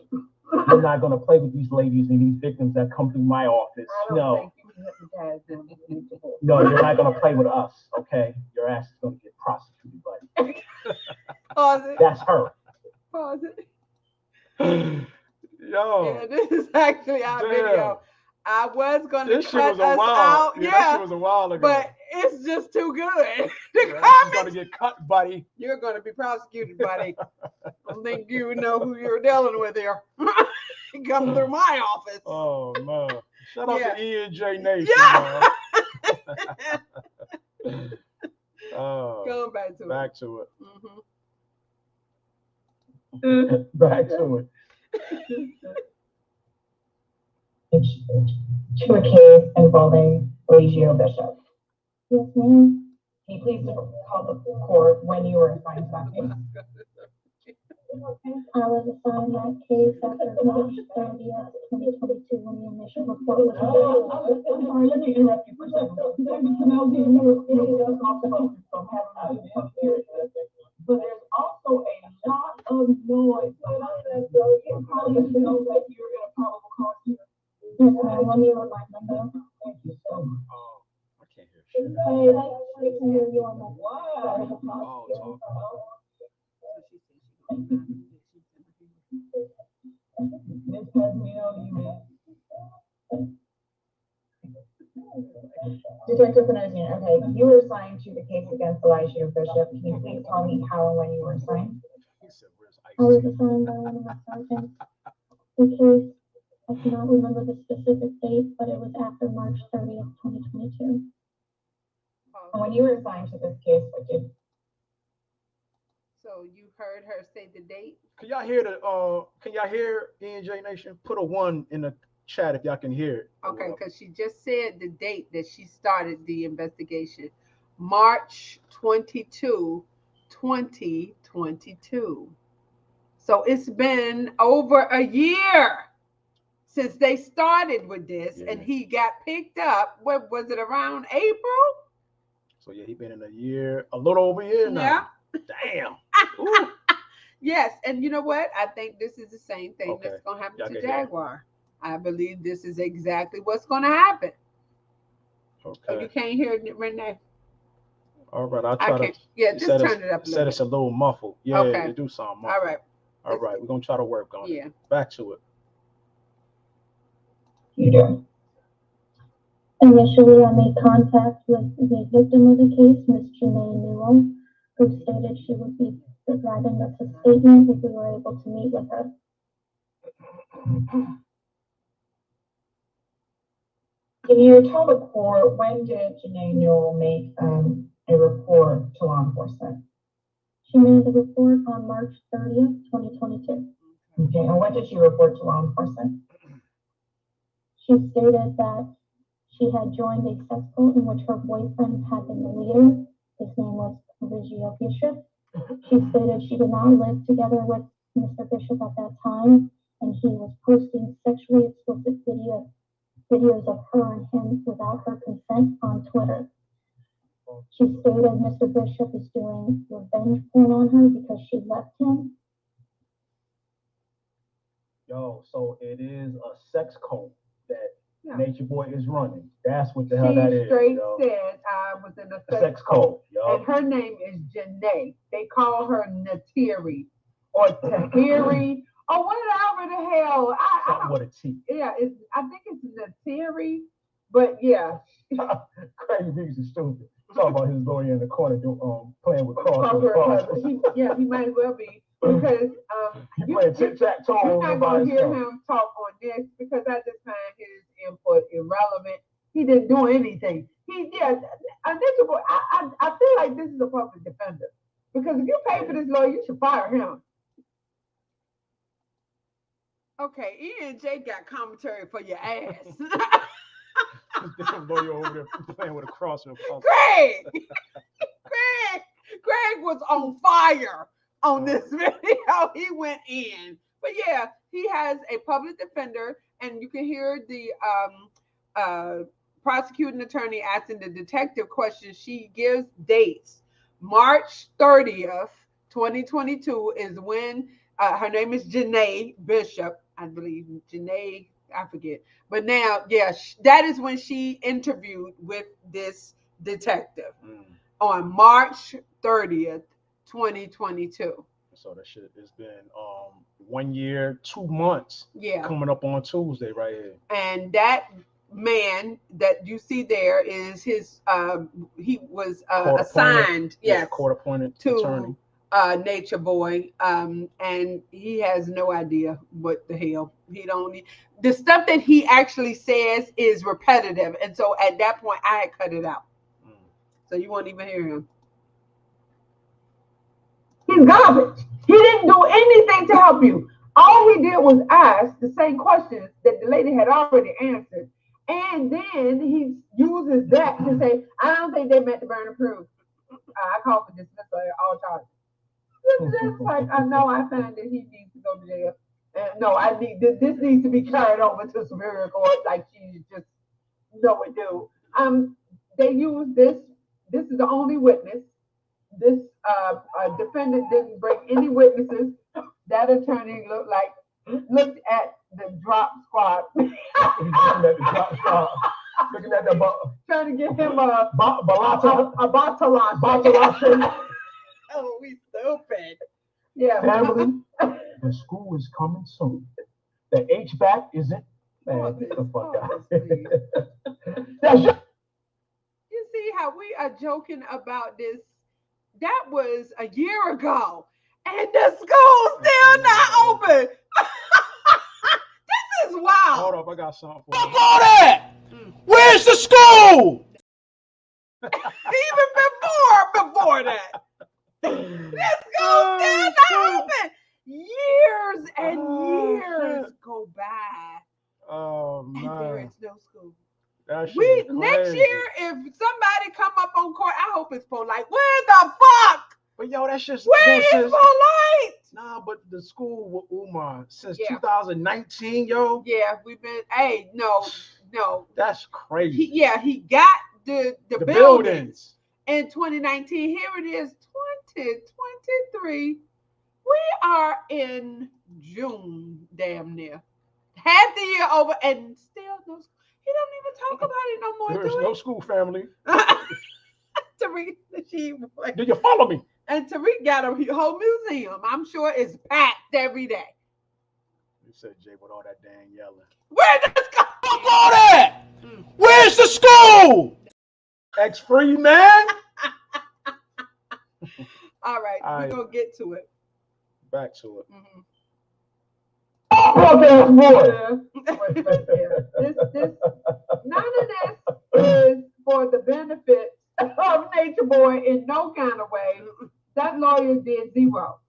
I'm not gonna play with these ladies and these victims that come through my office. No. No, you're not gonna play with us, okay? Your ass is gonna get prosecuted, buddy. Pause it. That's her. Pause it. Yo. Yeah, this is actually our video. I was gonna this cut shit was a us while. out. Yeah, that shit was a while ago. But It's just too good. The You're comments, gonna get cut, buddy. you're going to be prosecuted, buddy. I don't think you know who you're dealing with here. Come through my office. Oh man. Shout out Yeah. to E&J Nation. Yeah. Man. Oh, Going back to it. back to it. Mm-hmm. Back to it. To a case involving Religio Bishop. Yes, ma'am. Can you please call the court when you were assigned to that case? I was assigned that case after March 30th, 2022, when the initial report was made. I'm sorry, let me interrupt you for a second. But there's also a lot of noise behind this, so you probably know that you're in a probable cause. Yes, ma'am, let me remind them. Thank you so much. Oh, I can't hear shit. Hey, I can hear you on the side of the Oh, Miss Pasmino, you may. Detective Panosian, okay, you were assigned to the case against Elijah Bishop. Can you please tell me how and when you were assigned? I was assigned by one of my sergeants. The case, I cannot remember the specific date, but it was after March 30th, 2022. And when you were assigned to this case, what did? So you heard her say the date? Can y'all hear can y'all hear E&J Nation? Put a 1 in the chat if y'all can hear it. Okay, because she just said the date that she started the investigation. March 22, 2022. So it's been over a year since they started with this, and he got picked up. What was it, around April? So yeah, he been in a year, a little over a year now. Yeah. Damn. Yes, and you know what? I think this is the same thing Okay. that's going to happen Y'all to can hear. Jaguar. I believe this is exactly what's going to happen. Okay. Oh, you can't hear it, Renee? All right, I'll try to. Yeah, just turn it up a Said little it's a little muffled. Yeah, Okay. it do sound muffled. All right. All right, we're gonna try to work on Yeah. it. Back to it. You do. Initially, I made contact with the victim of the case, Ms. Janae Newell, who stated she would be providing us a statement if we were able to meet with her. Can you tell the court, when did Janae Newell make a report to law enforcement? She made the report on March 30th, 2022. Okay, and what did she report to law enforcement? She stated that she had joined a sex cult in which her boyfriend had been the leader. His name was Religio Bishop. She stated she did not live together with Mr. Bishop at that time, and he was posting sexually explicit videos of her and him without her consent on Twitter. She stated Mr. Bishop is doing revenge porn on her because she left him. Yo, so it is a sex cult that Nature Boy is running. That's what the hell She that is. straight Yo. said I was in a Sex cult. Yo. and her name is Janae. They call her Neytiri or Tahiri or whatever the hell. Something with a T. Yeah, I think it's Neytiri, but yeah. Crazy Beats is stupid. Talk about his lawyer in the corner playing with crossword. He might well be because he playing tic-tac-toe. You're not gonna hear him talk on this because I just find his input irrelevant. He didn't do anything. I feel like this is a public defender because if you pay for this lawyer, you should fire him. Okay, E&J got commentary for your ass. This lawyer over there playing with a crossword. Greg was on fire on this video. He went in. But yeah, he has a public defender, and you can hear the prosecuting attorney asking the detective questions. She gives dates. March 30th, 2022 is when her name is Janae Bishop, I believe. Janae, I forget. But now, yeah, that is when she interviewed with this detective on March 30th, 2022. So that shit has been 1 year, 2 months. Yeah. Coming up on Tuesday right here. And that man that you see there is his. He was assigned, court-appointed to attorney. Nature Boy, and he has no idea what the hell he don't need. The stuff that he actually says is repetitive, and so at that point, I had cut it out. So you won't even hear him. He's garbage. He didn't do anything to help you. All he did was ask the same questions that the lady had already answered. And then he uses that to say, I don't think they meant to burn and prove. I call for dismissal of all charges. It's just like, I know I find that he needs to go to jail. No, I need this needs to be carried over to Superior Court like she just would do. They use this. This is the only witness. This defendant didn't bring any witnesses. That attorney looked at the drop squad. Looking at the drop squad. Looking at the trying to get him a bottle. Oh, we stupid. Yeah. Family, the school is coming soon. The HVAC isn't. Man, get the fuck out. You see how we are joking about this? That was a year ago, and the school's still not open. This is wild. Hold up, I got something for you. Fuck all that! Where's the school? Even before that. The school's still not open. Years and years go by. Oh man. And there is no school. That Next year, if somebody come up on court, I hope it's for light. Where the fuck? But yo, that's just where is for light? Nah, but the school with Umar since 2019, yo. Yeah, we've been. Hey, no. That's crazy. He got the buildings in 2019. Here it is, 2023. We are in June, damn near. Half the year over, and still no school. He don't even talk about it no more. There's no school, family. Tariq, do you follow me? And Tariq got a whole museum. I'm sure it's packed every day. You said Jay with all that dang yelling. Where does Fuck all that! Where's the school? X-free, man. All right, we're gonna get to it. Back to it. None of this is for the benefit of Nature Boy in no kind of way. That lawyer did zero,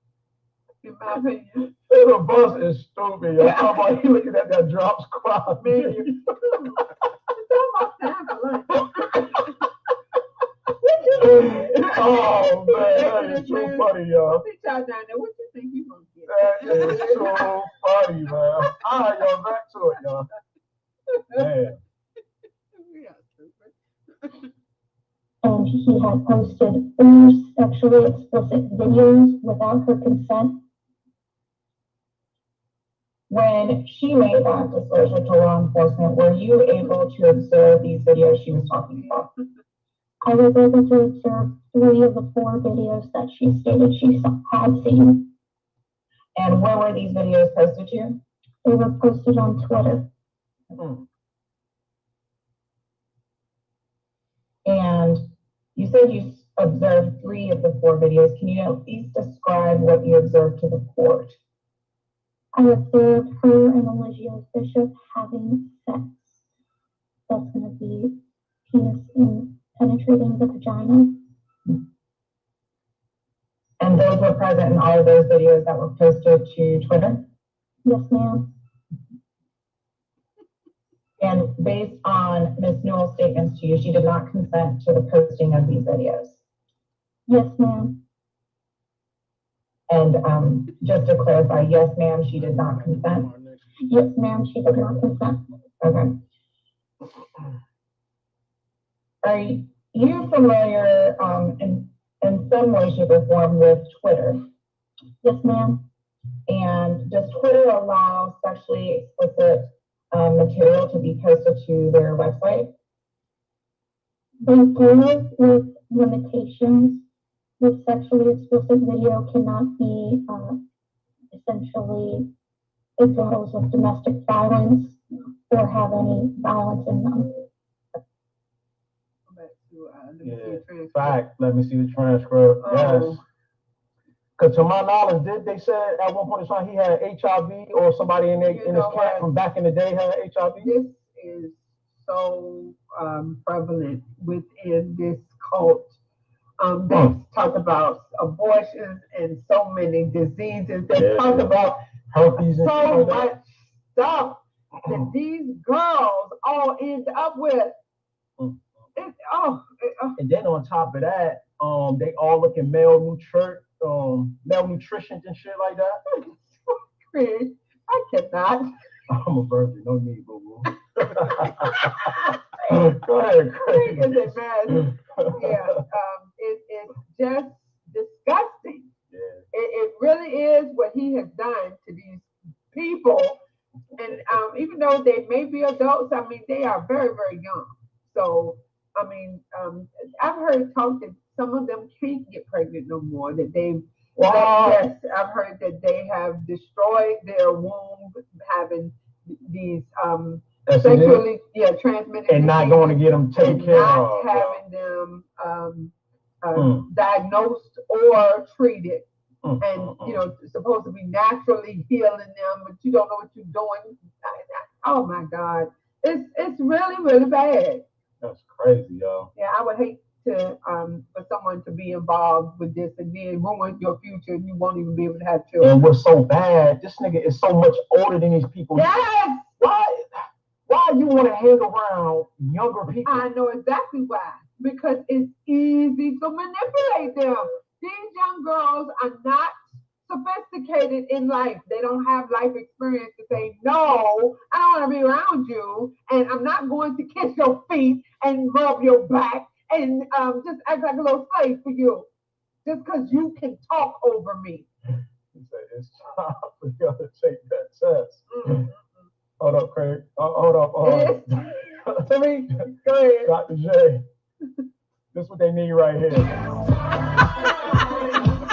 in my opinion. The boss is stupid. How about you looking at that drop squad? Man, it's almost time for lunch. Oh man, that is so funny, y'all. Sit y'all down there. What you think you gonna get? That is so funny, man. All right, y'all, back to it, y'all. Man. And he had posted 4 sexually explicit videos without her consent. When she made that disclosure to law enforcement, were you able to observe these videos she was talking about? I was able to observe 3 of the 4 videos that she stated she had seen. And where were these videos posted to? They were posted on Twitter. And you said you observed 3 of the 4 videos. Can you at least describe what you observed to the court? I observed her and Eligio Bishop having sex. That's going to be penis penetrating the vagina. And those were present in all of those videos that were posted to Twitter? Yes, ma'am. And based on Ms. Newell's statements to you, she did not consent to the posting of these videos? Yes, ma'am. And just to clarify, yes, ma'am, she did not consent? Yes, ma'am, she did not consent. Okay. Are you familiar in some way, shape, or form with Twitter? Yes, ma'am. And does Twitter allow sexually explicit material to be posted to their website? They do, with limitations. With sexually explicit video cannot be essentially examples of domestic violence or have any violence in them. Fact. Let me see the transcript. Yes. Because to my knowledge, did they say at one point in time he had HIV or somebody in his camp from back in the day had HIV? This is so prevalent within this cult. They talk about abortions and so many diseases. They talk about herpes and so much stuff that these girls all end up with. And then on top of that, they all look at malnutrition and shit like that. Chris, I cannot. I'm a virgin, no need, boo boo. Go ahead, Craig. Is a mess. Yeah, it's just disgusting. Yeah. It really is what he has done to these people. And even though they may be adults, I mean, they are very, very young. So, I mean, I've heard talk that some of them can't get pregnant no more. That they've, yes, I've heard that they have destroyed their womb, having these sexually transmitted and not going to get them taken care of. Not having them diagnosed or treated. And you know, supposed to be naturally healing them, but you don't know what you're doing. Oh my God, it's really, really bad. That's crazy, y'all. Yeah, I would hate to for someone to be involved with this and then ruin your future, and you won't even be able to have children. And what's so bad? This nigga is so much older than these people. Yes. Why you want to hang around younger people? I know exactly why. Because it's easy to manipulate them. These young girls are not sophisticated in life. They don't have life experience to say, no, I don't want to be around you, and I'm not going to kiss your feet and rub your back and just act like a little slave for you, just because you can talk over me. It's time for you to take that test. Hold up, Craig. Hold up. To me, go ahead. Dr. J. This is what they need right here.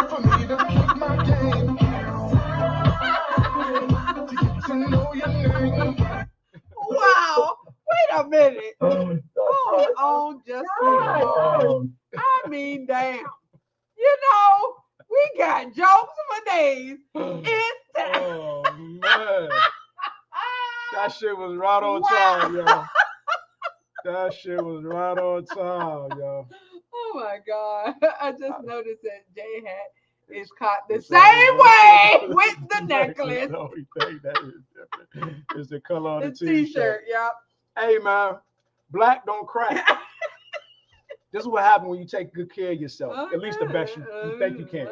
For me to kick my game, to get to know your name. Wow. Wait a minute. Hold on just a moment. I mean, damn. You know, we got jokes for days. Oh, man. That shit was right on time, y'all. That shit was right on time, y'all. Oh my God. I just noticed that Jay hat is caught the same way with the necklace. No, we think that is different. It's the color of the t-shirt. Yep. Hey, man, black don't crack. This is what happens when you take good care of yourself. At least the best you think you can.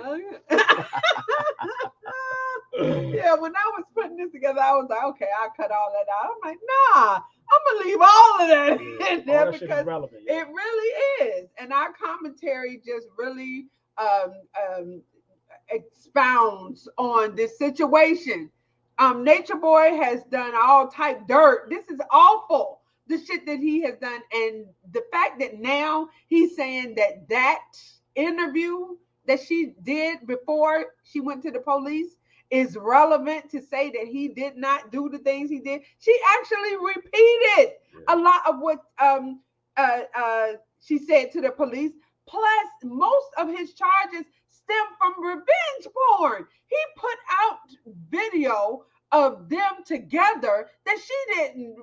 Yeah, when I was putting this together, I was like, okay, I'll cut all that out. I'm like, nah, I'm gonna leave all of that in there because it really is. And our commentary just really expounds on this situation. Nature Boy has done all type dirt. This is awful. The shit that he has done, and the fact that now he's saying that interview that she did before she went to the police is relevant to say that he did not do the things he did. She actually repeated a lot of what she said to the police. Plus, most of his charges stem from revenge porn. He put out video of them together that she didn't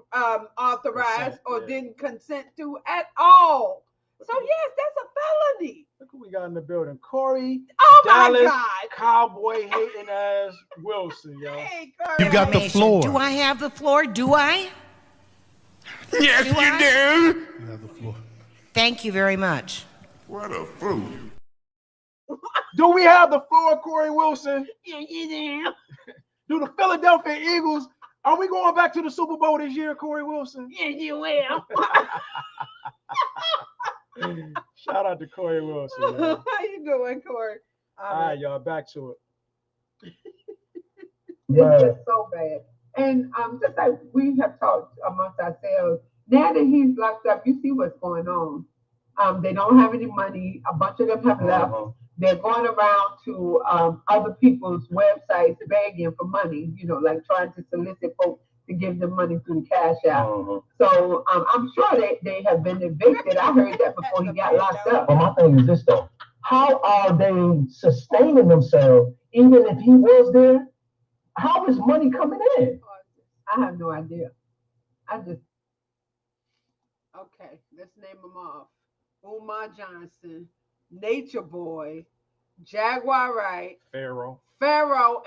authorize or didn't consent to at all. So yes, that's a felony. Look who we got in the building. Corey, oh Dallas, my God, cowboy hating ass Wilson, yo. Hey, Corey. You got the floor. Do I have the floor? Do I? Yes, Do you I? do. You have the floor. Thank you very much. What a fool. Do we have the floor, Corey Wilson? Yeah, you do. Do the Philadelphia Eagles, are we going back to the Super Bowl this year, Corey Wilson? Yes, you will. Shout out to Corey Wilson. Yo. How you doing, Corey? All right, y'all, back to it. It's just so bad. And just like we have talked amongst ourselves, now that he's locked up, you see what's going on. They don't have any money. A bunch of them have left. They're going around to other people's websites begging for money, you know, like trying to solicit folks to give them money through the cash app. So I'm sure they have been evicted. I heard that before he got locked up. But my thing is this though: how are they sustaining themselves even if he was there? How is money coming in? I have no idea. Okay, let's name them off. Umar Johnson, Nature Boy, Jaguar Wright, Pharaoh,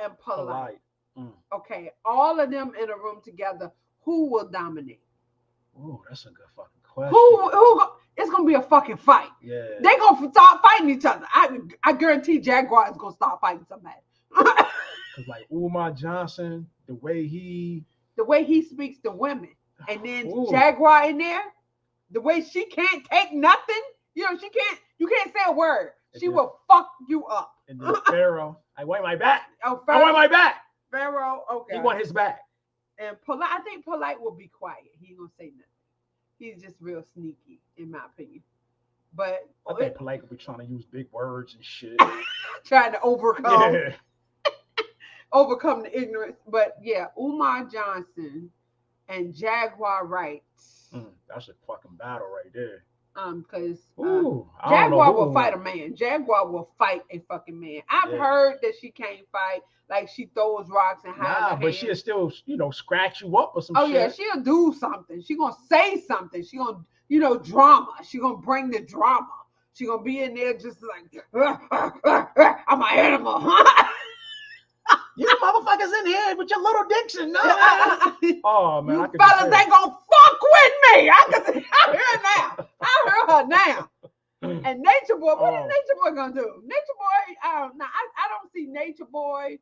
and Polite. Okay, all of them in a room together. Who will dominate? Oh, that's a good fucking question. It's gonna be a fucking fight. Yeah. They gonna start fighting each other. I guarantee Jaguar is gonna start fighting somebody. Cause like Umar Johnson, the way he speaks to women, and then Jaguar in there, the way she can't take nothing. You know, you can't say a word. She will fuck you up. And then Pharaoh, I want my back. Oh, I want my back. Pharaoh, okay. He want his back. And Polite, I think Polite will be quiet. He ain't gonna say nothing. He's just real sneaky, in my opinion. But I think Polite will be trying to use big words and shit. Trying to overcome the ignorance. But yeah, Umar Johnson and Jaguar Wright. That's a fucking battle right there. Because Jaguar will fight a man. Jaguar will fight a fucking man. I've heard that she can't fight, like she throws rocks and hides her but hands. she'll still, scratch you up or some shit. Oh yeah, she'll do something. She gonna say something. She gonna, drama. She gonna bring the drama. She gonna be in there just like, I'm an animal. You motherfuckers in here with your little dicks and oh man, you fellas ain't gonna fuck with me. I hear her now. And Nature Boy, what is Nature Boy gonna do? Nature Boy, I don't see Nature Boy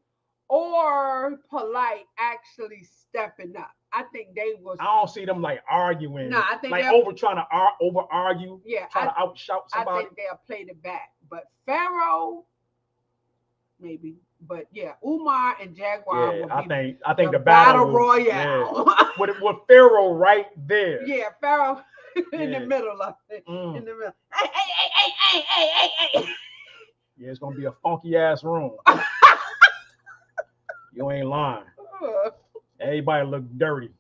or Polite actually stepping up. I think they will. I don't see them like arguing. No, I think like trying to over argue. Yeah, trying to outshout somebody. I think they'll play the back, but Pharaoh, maybe. But yeah, Umar and Jaguar will be I think the battle royale. Yeah. with Pharaoh right there. Yeah, Pharaoh in the middle of it. In the middle. Hey. Yeah, it's gonna be a funky ass room. You ain't lying. Everybody look dirty.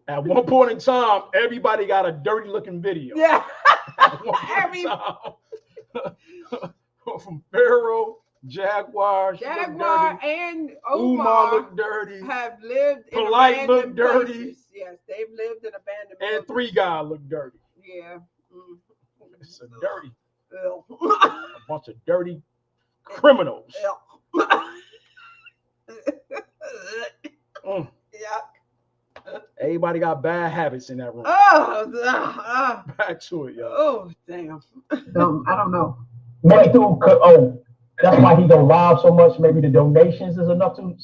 At one point in time, everybody got a dirty looking video. Yeah. From Pharaoh, Jaguar and Umar look dirty. Have lived in Polite look dirty. Places. Yes, they've lived in abandoned and places. 3 guys look dirty. Yeah. It's a dirty. A bunch of dirty criminals. Everybody got bad habits in that room. Back to it, y'all. Oh, damn. I don't know. Maybe that's why he don't rob so much. Maybe the donations is enough to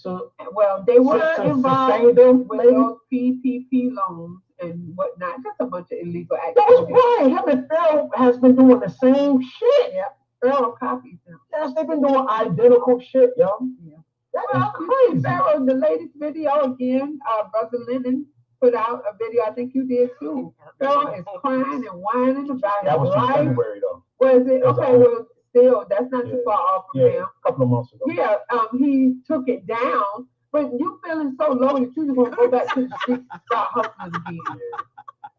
well, they were involved them, with those PPP loans and whatnot. Just a bunch of illegal activities. That was right. Him and Pharaoh has been doing the same shit. Yeah, Pharaoh copies them. Yes, they've been doing identical shit, yo. Yeah. That's crazy. Pharaoh, the latest video again, Brother Lennon put out a video. I think you did too. Pharaoh is crying and whining about that his was life. February though. Was it? Okay, well, still, that's not too far off from him. A couple of months ago. Yeah, he took it down, but you feeling so low that you're going to go back to the streets and start hustling again.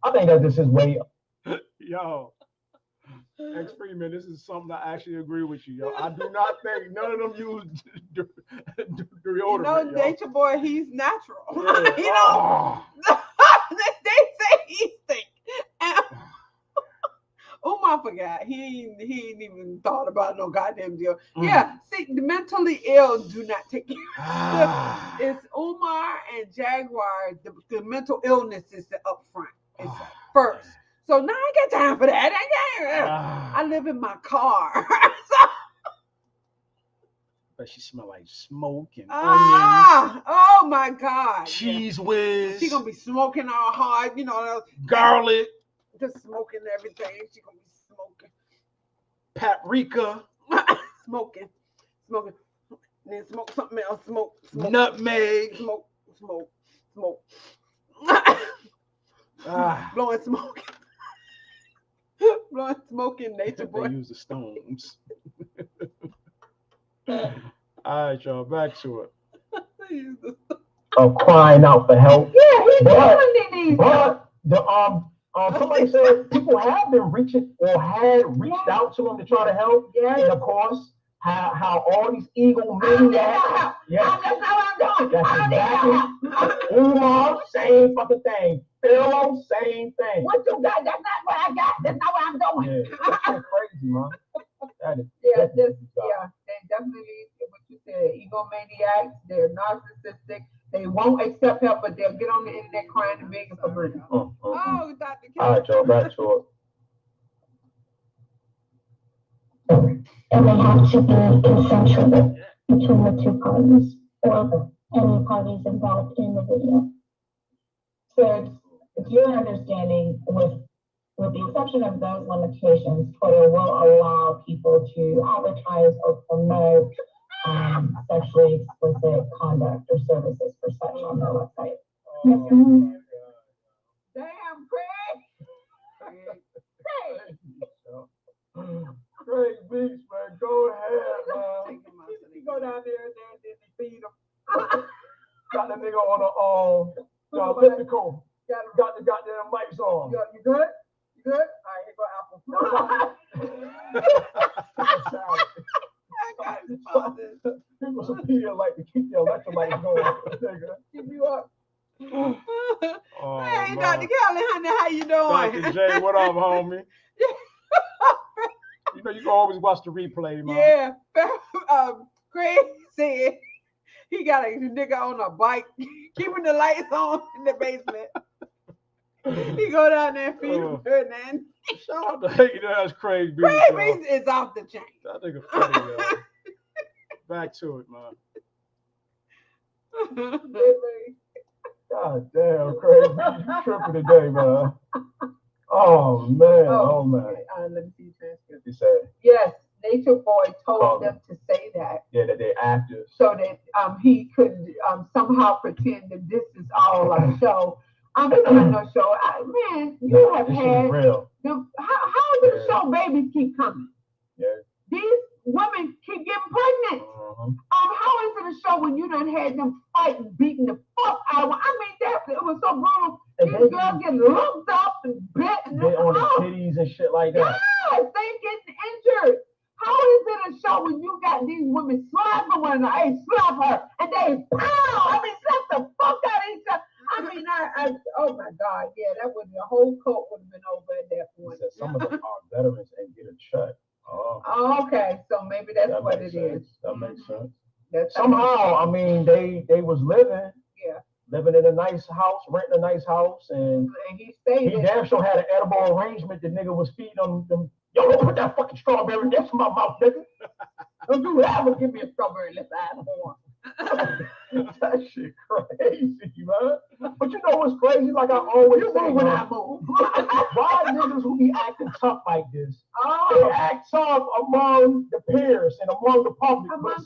I think that this is way. Yo, X Freeman, this is something I actually agree with you, yo. I do not think none of them use deodorant. Nature Boy, he's natural. Yeah. They say he stink. Umar forgot. He ain't even thought about no goddamn deal. Yeah, see, the mentally ill do not take care. It's Umar and Jaguar. The mental illness is the upfront. It's first. So now I got time for that. I live in my car. But she smell like smoke and onions. Oh my God. Cheese whiz. She gonna be smoking all hard, garlic. Just smoking everything. She gonna be smoking. Paprika. Smoking. Then smoke something else. Smoke. Nutmeg. Smoke. Blowing smoke. Blowing smoke in Nature Boy. They use the stones. All right, y'all. Back to it. of crying out for help. Yeah, he definitely needs help. But somebody said people have been reaching or had reached out to him to try to help. Yes. And of course, how all these egomaniacs. Yes. That's not what I'm doing. That's exactly. Umar, same fucking thing. Pharaoh, same thing. What you got? That's not what I got. That's not what I'm doing. Yeah, that's crazy, man. That is yeah, they definitely what you said. Egomaniacs. They're narcissistic. They won't accept help, but they'll get on the internet crying and begging for money. Oh, Dr. Kelly. All right, Joe, back to it. And they have to be consensual between the two parties or any parties involved in the video. So it's your understanding, with the exception of those limitations, Twitter will allow people to advertise or promote sexually explicit conduct or services for such on their website. Yes, ma'am. Damn, Craig. Craig Beach, man, go ahead, man. You go down there and then they feed them. Got the nigga on the elliptical. Got the goddamn mics on. You good? You good? All right, here go Apple. People some people like to keep their electrolytes going. Keep you up. Oh, hey, man. Dr. Kelly, honey, how you doing? Dr. J, what up, homie? You know you can always watch the replay, man. Yeah. Craig said he got a nigga on a bike, keeping the lights on in the basement. He go down there and feed him Ferdinand. Shout out to Hater, that's Craig Beach. Craig Beach is off the chain. That nigga funny, yo. Back to it, man. God damn, Craig Beach, you tripping today, man. Oh man, oh man. Let me see the transcript. You said? Yes, Nature Boy told them to say that. Yeah, that they active. So that he could somehow pretend that this is all a show. It's not no show. Man, you have had real. How do the show babies keep coming? Yeah. These women keep getting pregnant. How is it a show when you done had them fighting, beating the fuck out of them? I mean, it was so brutal. These girls getting looked up and bit and they on the titties and shit like that. Yes, they getting injured. How is it a show when you got these women slapping one another? Hey, slap her, and they pow! I mean, slap the fuck out of each other. I mean, oh my God, yeah, that would be a whole cult would have been over at that point. Some of them are veterans and get a check. Oh, okay, so maybe that's what it is. That makes sense. That's somehow, I mean, they was living. Yeah. Living in a nice house, renting a nice house, and he stayed. He damn sure had an edible arrangement. The nigga was feeding them. Yo, don't put that fucking strawberry next to my mouth, nigga. Don't you ever give me a strawberry unless I have one. That shit crazy, man. But you know what's crazy? Like I always say, when I move, why niggas who be acting tough like this? They act tough among the peers and among the public. But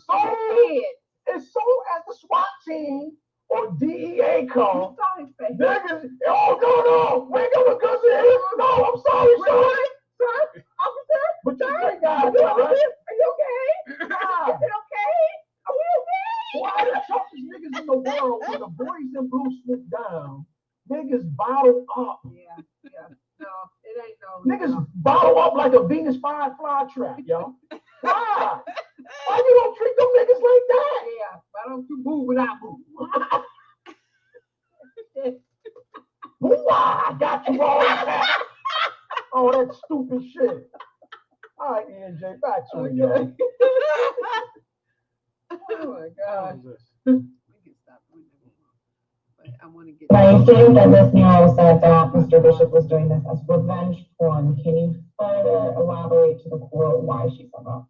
it's so as the SWAT team or DEA come, niggas, no, we ain't got guns in here. No, I'm sorry, sir. Officer, but you ain't got it, right? Are you okay? Is it okay? Are we okay? Why the toughest niggas in the world when the boys in blue swoop down, niggas bottle up. Yeah. No, it ain't no. Niggas bottle up like a Venus fly trap, yo. Why? Why you don't treat them niggas like that? Yeah, why don't you move when I move? I got you all that. Oh, that stupid shit. All right, ENJ, back to it, yo. Oh my God. I want to get. Now, you stated that Ms. Nero said that Mr. Bishop was doing this as revenge porn. Can you further elaborate to the court why she said that?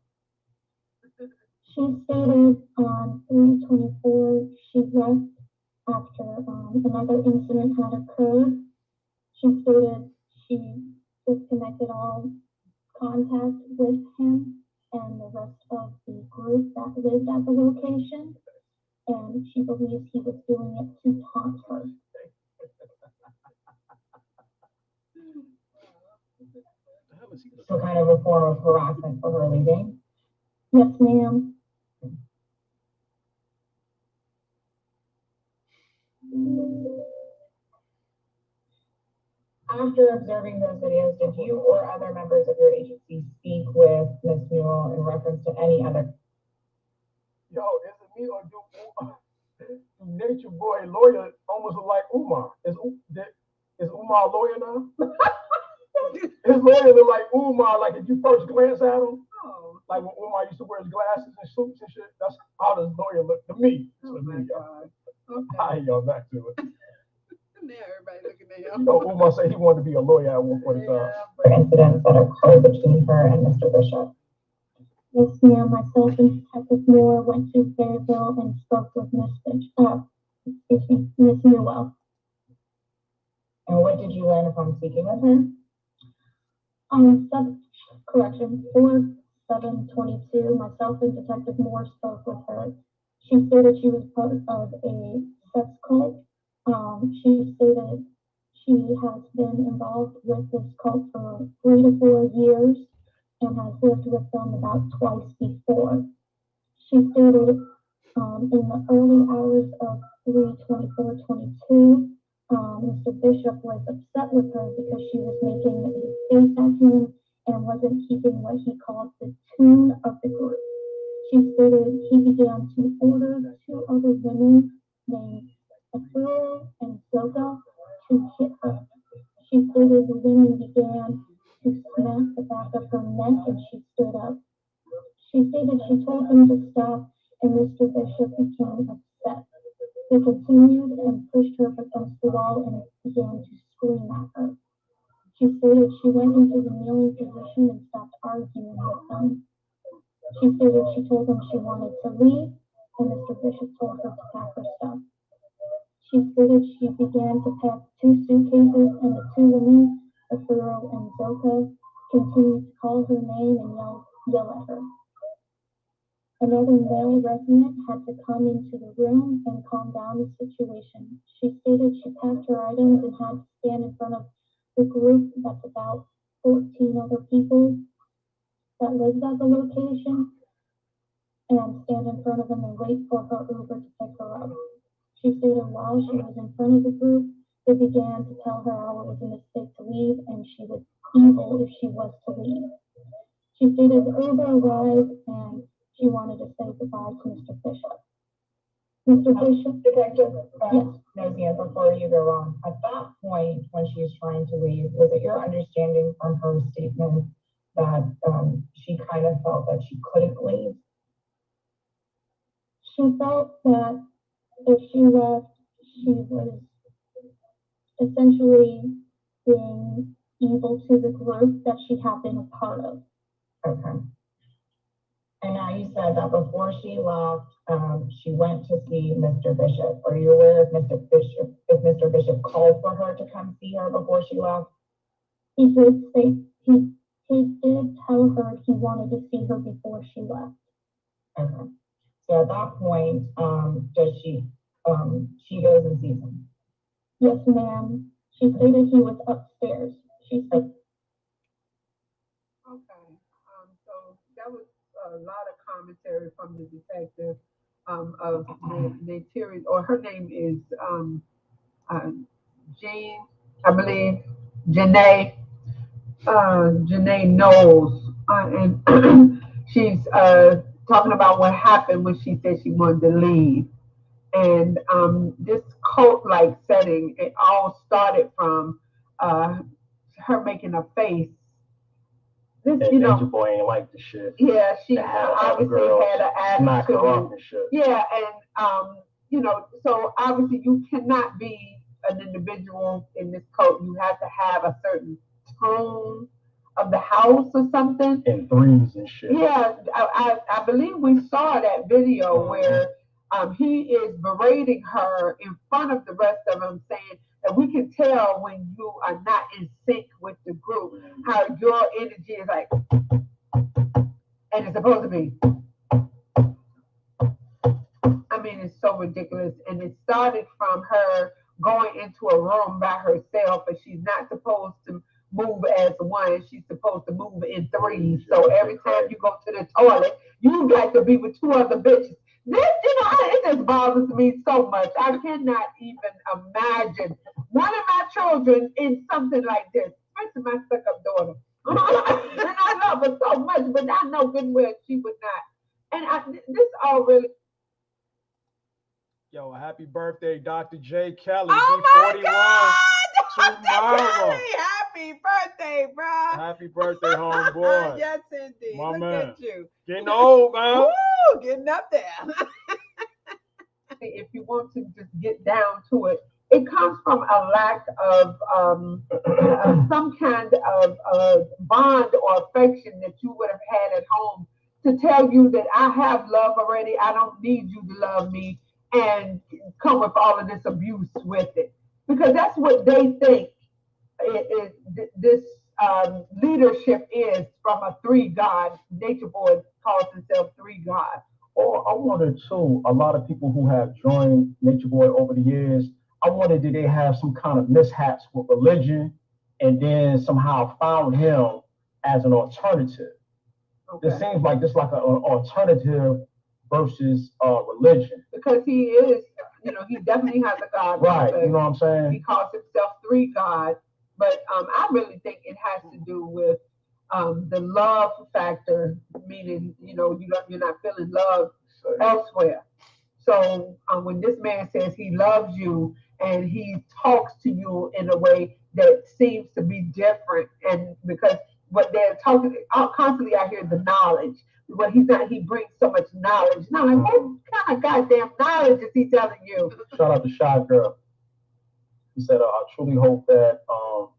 She stated on 3/24 she left after another incident had occurred. She stated she disconnected all contact with him and the rest of the group that lived at the location, and she believes he was doing it to taunt her. So kind of a form of harassment for her leaving? Yes, ma'am. After observing those videos, did you or other members of your agency speak with Ms. Newell in reference to any other? Yo, is it me or do Nature Boy lawyer almost look like Umar? Is Umar a lawyer now? His lawyer look like Umar, like if you first glance at him, like when Umar used to wear his glasses and suits and shit. That's how this lawyer look to me. Oh my God. Okay. I y'all back to it. Now everybody looking at You him. know, Umar said he wanted to be a lawyer at one point in time. Incidents that occurred between her and Mr. Bishop. Yes, ma'am. Myself and Detective Moore went to Fayetteville and spoke with Miss Newell. And what did you learn from speaking with her? Correction, 4/7/22, myself and Detective Moore spoke with her. She stated she was part of a sex cult. She stated she has been involved with this cult for 3 to 4 years and has lived with them about twice before. She stated in the early hours of 3/24/22, Mr. Bishop was upset with her because she was making a face at him and wasn't keeping what he called the tune of the group. She stated he began to order 2 other women named Sooo and Zoka to hit her. She stated the women began to smack the back of her neck and she stood up. She stated she told them to stop and Mr. Bishop became upset. They continued and pushed her against the wall and began to scream at her. She stated she went into the kneeling position and stopped arguing with them. She stated she told them she wanted to leave and Mr. Bishop told her to pack her stuff. She stated she began to pack 2 suitcases and the 2 women, Afuro and Zoka, continued to call her name and yell at her. Another male resident had to come into the room and calm down the situation. She stated she packed her items and had to stand in front of the group that's about 14 other people that lived at the location and stand in front of them and wait for her Uber to pick her up. She stated while she was in front of the group, they began to tell her how it was a mistake to leave and she was evil if she was to leave. She stated the Uber arrived and she wanted to say goodbye to Mr. Bishop. Mr. Bishop? Detective, Yes. Nosy, before you go on, at that point when she was trying to leave, was it your understanding from her statement that she kind of felt that she couldn't leave? She felt that if she left, she was essentially being evil to the group that she had been a part of. Okay. And now you said that before she left, she went to see Mr. Bishop. Are you aware if Mr. Bishop called for her to come see her before she left? He did say he did tell her he wanted to see her before she left. Okay. So at that point, does she goes and sees him? Yes, ma'am. She stated he was upstairs. She said. Okay. So that was a lot of commentary from the detective of Neytiri, or her name is Jean, I believe, Janae Knowles, and she's talking about what happened when she said she wanted to leave. And this cult-like setting, it all started from her making a face. This, And Nature Boy ain't like the shit. Yeah, she obviously had an attitude. Yeah, and so obviously you cannot be an individual in this cult. You have to have a certain tone of the house or something. And threes and shit. Yeah, I believe we saw that video where he is berating her in front of the rest of them, saying that we can tell when you are not in sync with the group, how your energy is like, and it's supposed to be. I mean, it's so ridiculous. And it started from her going into a room by herself, and she's not supposed to move as one. She's supposed to move in threes. So every time you go to the toilet, you got to be with 2 other bitches. This, it just bothers me so much. I cannot even imagine one of my children in something like this, especially my stuck-up daughter. And I love her so much, but I know good well she would not. And this all really. Yo, happy birthday, Dr. J. Kelly. Oh Be my 41 God! tomorrow. Happy birthday, bro. Happy birthday, homeboy. Yes, indeed. My Look man. at you. Getting old, man. Woo, getting up there. If you want to just get down to it, it comes from a lack of some kind of bond or affection that you would have had at home to tell you that I have love already. I don't need you to love me, and come with all of this abuse with it, because that's what they think this leadership is from a three God. Nature Boy calls himself three God. Or I wonder too, a lot of people who have joined Nature Boy over the years, I wonder did they have some kind of mishaps with religion and then somehow found him as an alternative. Okay. It seems like this like an alternative versus religion. Because he is, he definitely has a God. Right, you know what I'm saying? He calls himself three God, but I really think it has to do with the love factor, meaning you're not feeling love elsewhere. So when this man says he loves you and he talks to you in a way that seems to be different, and because what they're talking constantly, I hear the knowledge. But he brings so much knowledge. Now, like, what kind of goddamn knowledge is he telling you? Shout out to Shy Girl. He said, I truly hope that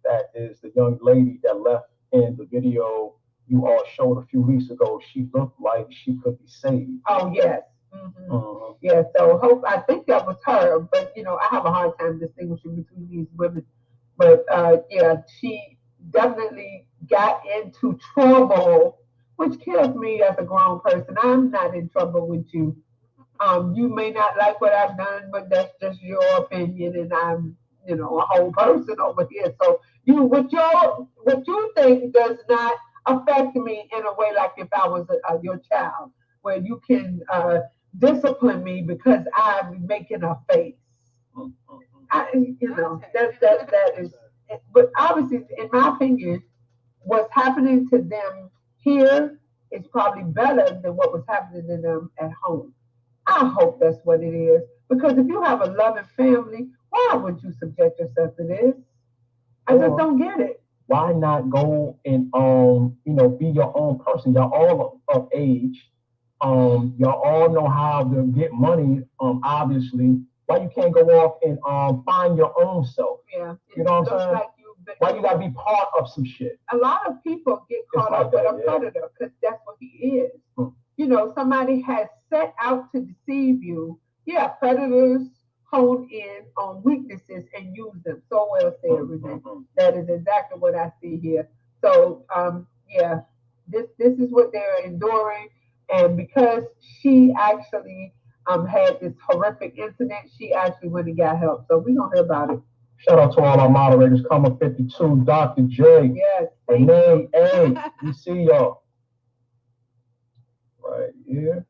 that is the young lady that left in the video you all showed a few weeks ago. She looked like she could be saved. Oh, yes. Mm-hmm. Yeah, so I think that was her, but I have a hard time distinguishing between these women. But yeah, she definitely got into trouble, which kills me as a grown person. I'm not in trouble with you. You may not like what I've done, but that's just your opinion, and I'm, a whole person over here. So what you think does not affect me in a way like if I was your child, where you can discipline me because I'm making a face. That is. But obviously, in my opinion, what's happening to them here is probably better than what was happening to them at home. I hope that's what it is. Because if you have a loving family, why would you subject yourself to this? I just don't get it. Why not go and be your own person? Y'all all of age. Y'all all know how to get money, obviously. Why you can't go off and find your own self? Yeah. You know what I'm saying? Like why you gotta be part of some shit? A lot of people get caught up with a predator because that's what he is. Somebody has set out to deceive you. Yeah, predators hone in on weaknesses and use them. So well said, Renee. That is exactly what I see here. So yeah, this is what they're enduring, and because she actually had this horrific incident, she actually went and got help. So we're gonna hear about it. Shout out to all our moderators, Comma 52, Dr. J, yes, Renee, A. We see y'all. Right here.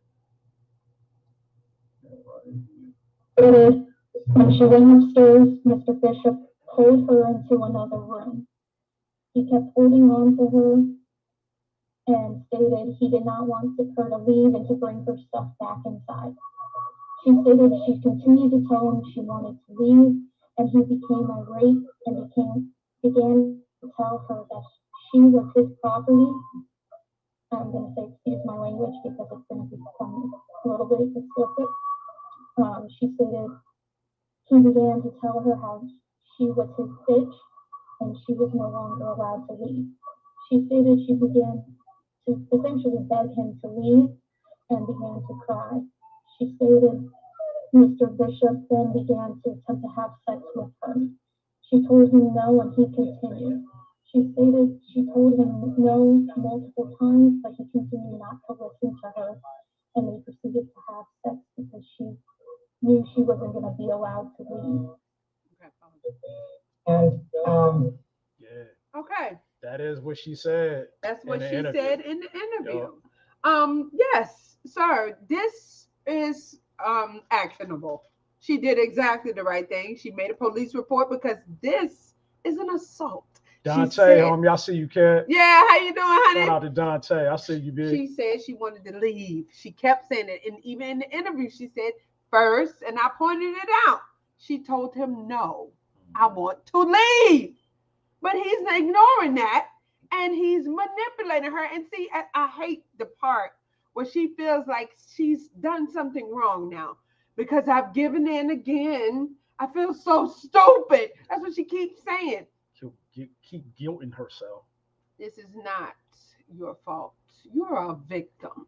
When she went upstairs, Mr. Bishop pulled her into another room. He kept holding on to her and stated he did not want her to leave and to bring her stuff back inside. She stated she continued to tell him she wanted to leave, and he became irate and began to tell her that she was his property. I'm going to say excuse my language because it's going to become a little bit explicit. She stated he began to tell her how she was his bitch and she was no longer allowed to leave. She stated she began to essentially beg him to leave and began to cry. She stated Mr. Bishop then began to attempt to have sex with her. She told him no and he continued. She stated she told him no multiple times, but he continued not to listen to her, and they proceeded to have sex because she knew she wasn't going to be allowed to leave. And yeah. Okay. That is what she said. That's what she said in the interview. Yo. Yes, sir. This is actionable. She did exactly the right thing. She made a police report because this is an assault. Dante, homie, I see you, kid. Yeah, how you doing, honey? Shout out to Dante. I see you, big. She said she wanted to leave. She kept saying it. And even in the interview, she said, first, and I pointed it out, she told him, no, I want to leave. But he's ignoring that, and he's manipulating her. And see, I hate the part where she feels like she's done something wrong now because I've given in again. I feel so stupid. That's what she keeps saying. She'll keep guilting herself. This is not your fault. You're a victim.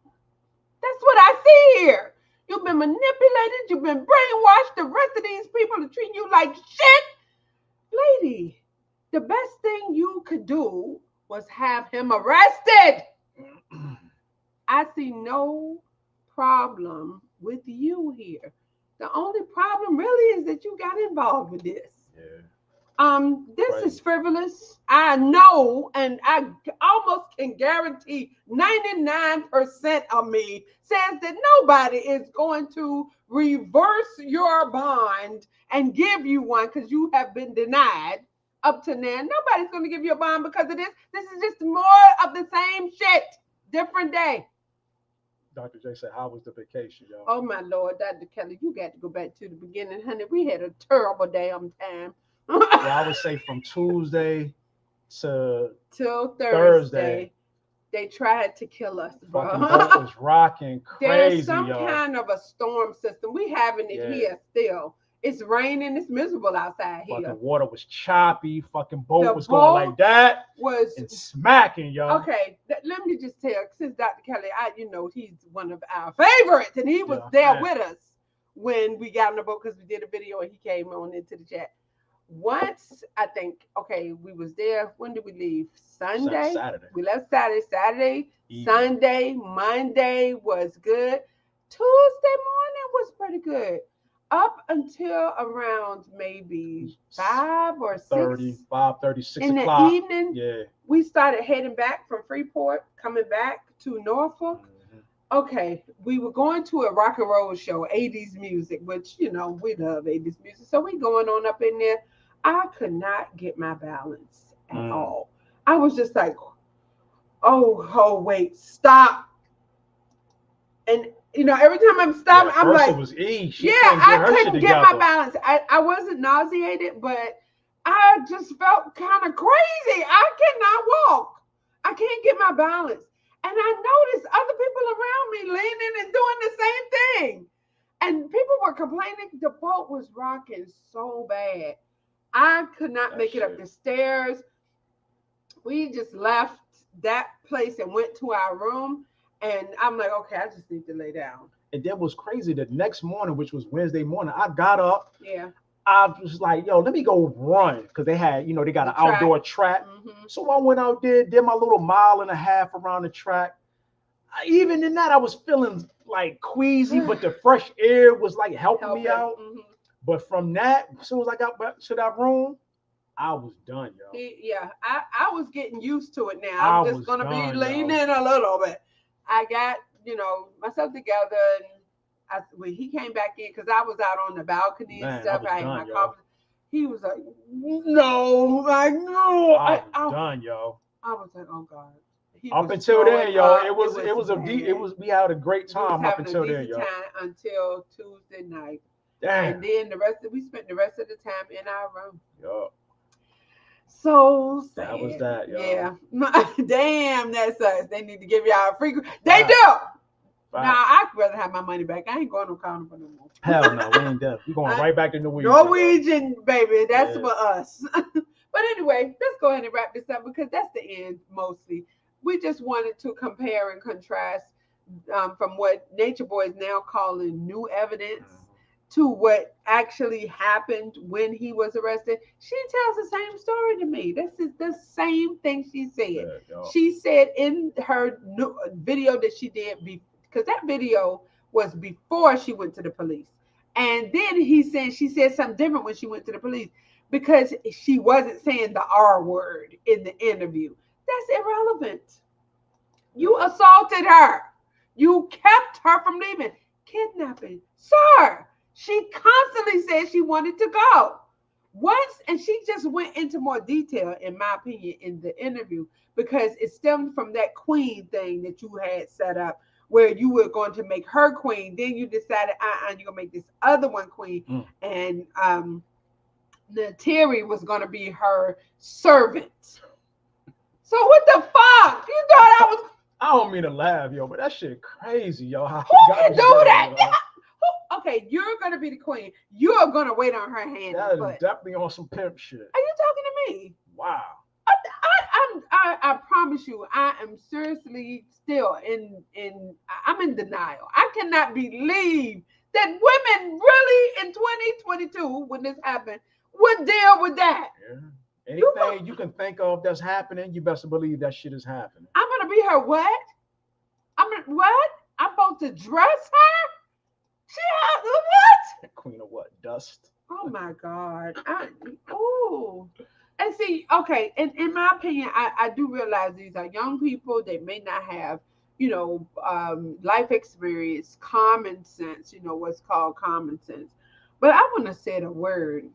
That's what I see here. You've been manipulated. You've been brainwashed. The rest of these people are treating you like shit. Lady, the best thing you could do was have him arrested. I see no problem with you here. The only problem really is that you got involved with this. Yeah. This is frivolous. I know, and I almost can guarantee 99% of me says that nobody is going to reverse your bond and give you one because you have been denied up to now. Nobody's going to give you a bond because of this. This is just more of the same shit. Different day. Dr. J said, how was the vacation, y'all? Oh, my Lord, Dr. Kelly, you got to go back to the beginning, honey. We had a terrible damn time. Well, I would say from Tuesday till Thursday. They tried to kill us, bro. Fucking boat was rocking crazy, There's some y'all. kind of a storm system. We having it here still. It's raining. It's miserable outside here. Fucking water was choppy. Fucking boat was going like that. And smacking, y'all. Okay, let me just tell, since Dr. Kelly, he's one of our favorites, and he was there with us when we got on the boat because we did a video and he came on into the chat. Once, I think, we was there. When did we leave? Sunday? Saturday. We left Saturday, Sunday, Monday was good. Tuesday morning was pretty good. Up until around maybe 5 or 6. 5:30, 6 in o'clock. the evening, we started heading back from Freeport, coming back to Norfolk. Okay, we were going to a rock and roll show, 80s music, which, we love 80s music. So we going on up in there. I could not get my balance at all. I was just like, wait, stop. And, every time I'm stopping, I'm like, it was E. I couldn't get my balance. I wasn't nauseated, but I just felt kind of crazy. I cannot walk. I can't get my balance. And I noticed other people around me leaning and doing the same thing. And people were complaining the boat was rocking so bad. I could not make it up the stairs. We just left that place and went to our room. And I'm like, okay, I just need to lay down. And that was crazy. The next morning, which was Wednesday morning, I got up. Yeah. I was like, let me go run. Because they had, they got an outdoor track. So I went out there, did my little 1.5 miles around the track. Even in that, I was feeling like queasy, but the fresh air was like helping me out. But from that, as soon as I got back to that room, I was done, yo. I was getting used to it now. I'm just going to be leaning a little bit. I got, myself together, and when he came back in, because I was out on the balcony and stuff, I had my coffee. He was like, no, like, no. I was done, yo. I was like, oh God. Up until then, yo, we had a great time up until then, yo. Until Tuesday night. Damn. And then we spent the rest of the time in our room. Yo. So sad. That was that, yo. Yeah. Damn, that sucks. They need to give y'all a free. They do. Right. Nah, I'd rather have my money back. I ain't going to Carnival no more. Hell no, we ain't done. We're going right back to Norwegian. Norwegian, baby. That's for us. But anyway, let's go ahead and wrap this up because that's the end mostly. We just wanted to compare and contrast from what Nature Boy is now calling new evidence to what actually happened when he was arrested. She tells the same story to me. This is the same thing she said. She said in her video that she did, because that video was before she went to the police. And then she said something different when she went to the police because she wasn't saying the R word in the interview. That's irrelevant. You assaulted her. You kept her from leaving. Kidnapping. Sir, She constantly said she wanted to go. Once, and she just went into more detail, in my opinion, in the interview, because it stemmed from that queen thing that you had set up, where you were going to make her queen. Then you decided, you're gonna make this other one queen, and Neytiri was gonna be her servant. So what the fuck? You thought I was? I don't mean to laugh, yo, but that shit crazy, yo. How Who can do that? Okay, you're gonna be the queen. You're gonna wait on her hand. That is definitely on some pimp shit. Are you talking to me? Wow. I promise you, I am seriously still I'm in denial. I cannot believe that women really in 2022, when this happened, would deal with that. Yeah. Anything you can think of that's happening, you best believe that shit is happening. I'm gonna be her what? What? I'm supposed to dress her? She has what? Queen of what? Dust. Oh my God. And see, okay, in my opinion, I do realize these are young people. They may not have, life experience, common sense, what's called common sense. But I wouldn't have said a word.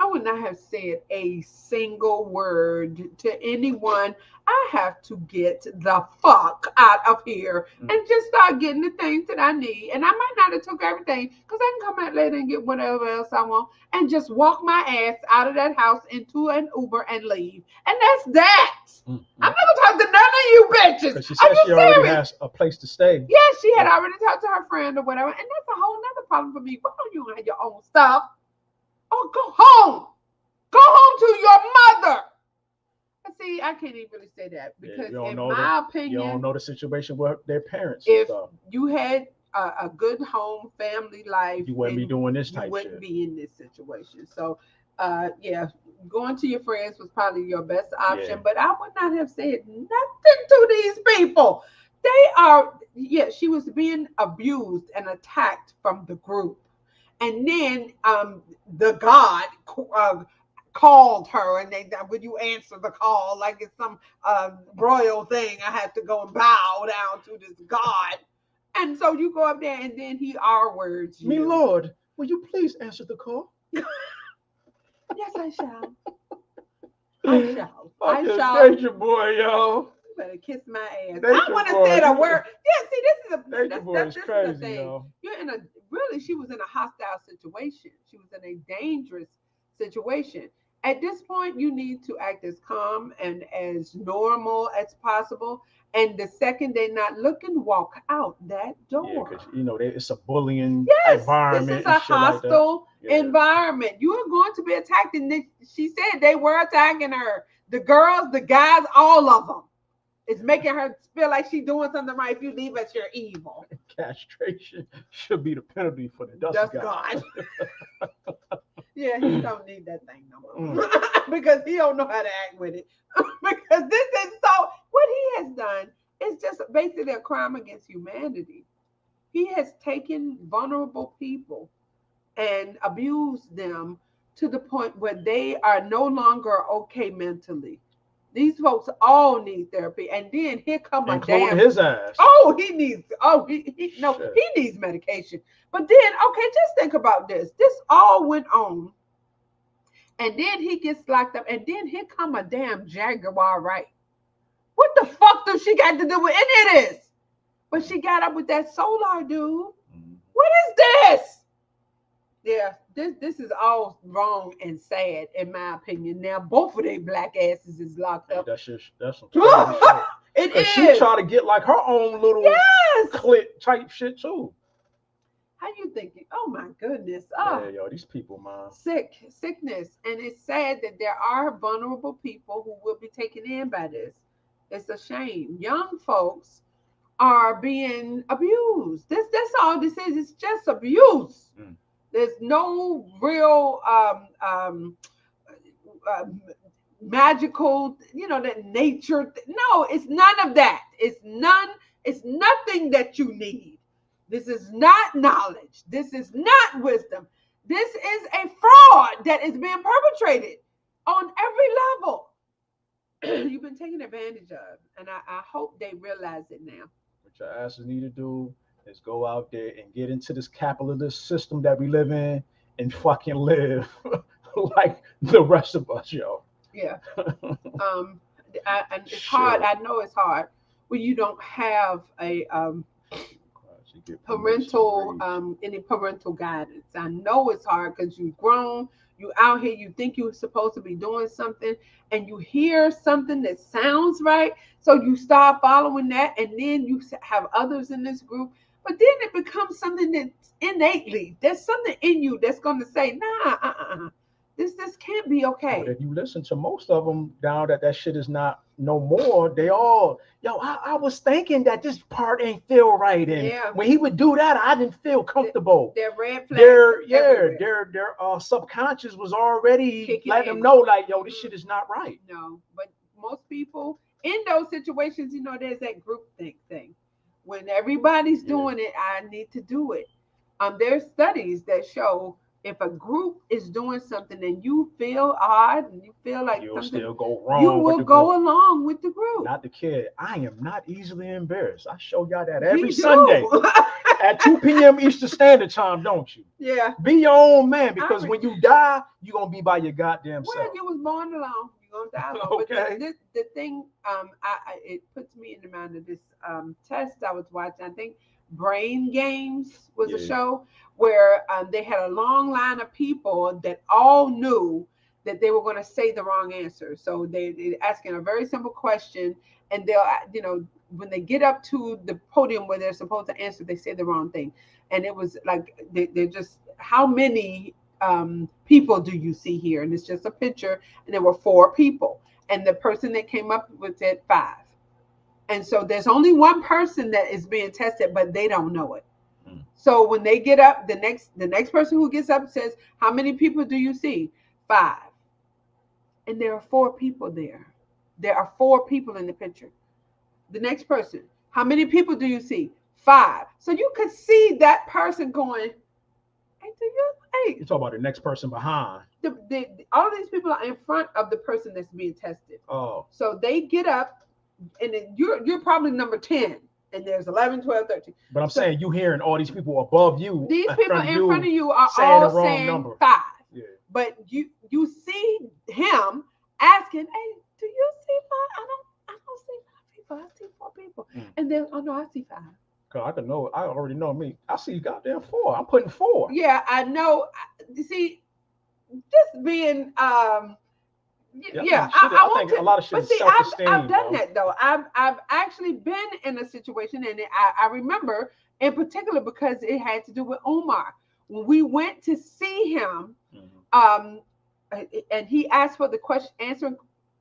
I would not have said a single word to anyone. I have to get the fuck out of here and just start getting the things that I need. And I might not have took everything, because I can come out later and get whatever else I want and just walk my ass out of that house into an Uber and leave. And that's that. I'm not gonna talk to none of you bitches. Because she said she already has a place to stay. Yeah, she had already talked to her friend or whatever. And that's a whole nother problem for me. Why don't you have your own stuff? Oh, go home. Go home to your mother. See, I can't even really say that, because in my opinion, you don't know the situation with their parents. If you had a good home, family life, you wouldn't be doing this type shit. You wouldn't be in this situation. So, going to your friends was probably your best option. Yeah. But I would not have said nothing to these people. She was being abused and attacked from the group. And then the God called her, and would you answer the call like it's some royal thing? I have to go and bow down to this God. And so you go up there, and then he R-words you. Me Lord, will you please answer the call? Yes, I shall. I shall. I shall. Nature boy, yo. You better kiss my ass. I want to say a word. Yeah, see, this is a thing. Yo. She was in a hostile situation. She was in a dangerous situation. At this point, you need to act as calm and as normal as possible. And the second they're not looking, walk out that door. Yeah, because it's a bullying environment. This is a hostile environment. You are going to be attacked. And she said they were attacking her. The girls, the guys, all of them. It's making her feel like she's doing something right. If you leave us, you're evil. Castration should be the penalty for the dust god. Yeah, he don't need that thing no more. Because he don't know how to act with it. Because this is what he has done is just basically a crime against humanity. He has taken vulnerable people and abused them to the point where they are no longer okay mentally. These folks all need therapy, and then here come including his ass. Oh, he needs he needs medication. But then, just think about this. This all went on, and then he gets locked up, and then here come a damn Jaguar Wright. What the fuck does she got to do with any of this? But she got up with that Solar dude. What is this? Yeah, this is all wrong and sad, in my opinion. Now, both of their black asses is locked up. That's some shit. It is. She try to get like her own little clip type shit too. How you thinking? Oh my goodness. These people, man. Sickness. And it's sad that there are vulnerable people who will be taken in by this. It's a shame. Young folks are being abused. That's all this is. It's just abuse. There's no real magical, that nature. No, it's none of that. It's nothing that you need. This is not knowledge. This is not wisdom. This is a fraud that is being perpetrated on every level. You've been taken advantage of, and I hope they realize it now. What your asses need to do is go out there and get into this capitalist system that we live in and fucking live like the rest of us, yo. Yeah. And it's hard. I know it's hard when you don't have a parental any parental guidance. I know it's hard because you've grown, you out here, you think you're supposed to be doing something, and you hear something that sounds right, so you start following that, and then you have others in this group, but then it becomes something that's innately, there's something in you that's going to say, nah, this can't be okay. But if you listen to most of them now that shit is not no more, they all, yo, I was thinking that this part ain't feel right. And when he would do that, I didn't feel comfortable. They're red flags. Their subconscious was already letting them know, like, yo, this shit is not right. No, but most people in those situations, you know, there's that group thing. When everybody's doing it, I need to do it. There's studies that show if a group is doing something and you feel odd and you feel like you'll something, still go wrong. You will go along with the group. Not the kid. I am not easily embarrassed. I show y'all that every Sunday at 2 p.m. Eastern Standard Time, don't you? Yeah. Be your own man, because when you die, you're gonna be by your goddamn self. Well, you was born alone. You're gonna die alone. Okay. But the thing, it puts me in the mind of this test I was watching. I think Brain Games was a show where they had a long line of people that all knew that they were going to say the wrong answer. So they're asking a very simple question, and they'll, you know, when they get up to the podium where they're supposed to answer, they say the wrong thing. And it was like, they're just, how many people do you see here? And it's just a picture, and there were 4 people. And the person that came up with it, 5. And so there's only one person that is being tested, but they don't know it. So when they get up, the next person who gets up says, how many people do you see? 5. And there are 4 people there. There are 4 people in the picture. The next person, how many people do you see? 5. So you could see that person going, hey, you talk about the next person behind. All of these people are in front of the person that's being tested. Oh. So they get up, and then you're probably number 10. And there's 11, 12, 13. But I'm saying you hearing all these people above you. These people in front of you are saying all the wrong saying number. 5. Yeah. But you see him asking, hey, do you see 5? I don't see 5 people. I see 4 people. And then, oh no, I see 5. Cause I already know me. I see goddamn 4. I'm putting 4. Yeah, I know. You see, just being I think a lot of shit is self-esteem. I've done that though. I've actually been in a situation, and I remember in particular because it had to do with Omar. When we went to see him, and he asked for the question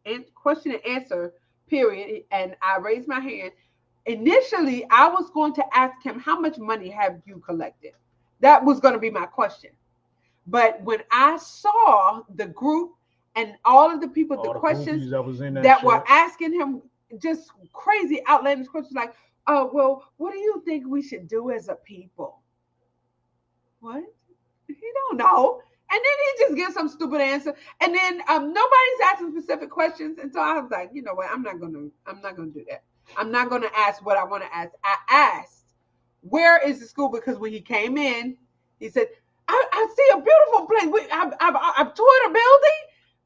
and answer period, and I raised my hand. Initially, I was going to ask him, how much money have you collected? That was going to be my question. But when I saw the group and all of the people, the questions that were asking him just crazy, outlandish questions like, well, what do you think we should do as a people? What? He don't know. And then he just gives some stupid answer. And then nobody's asking specific questions. And so I was like, you know what? I'm not gonna do that. I'm not gonna ask what I want to ask. I asked, where is the school? Because when he came in, he said, I see a beautiful place. I've toured a building.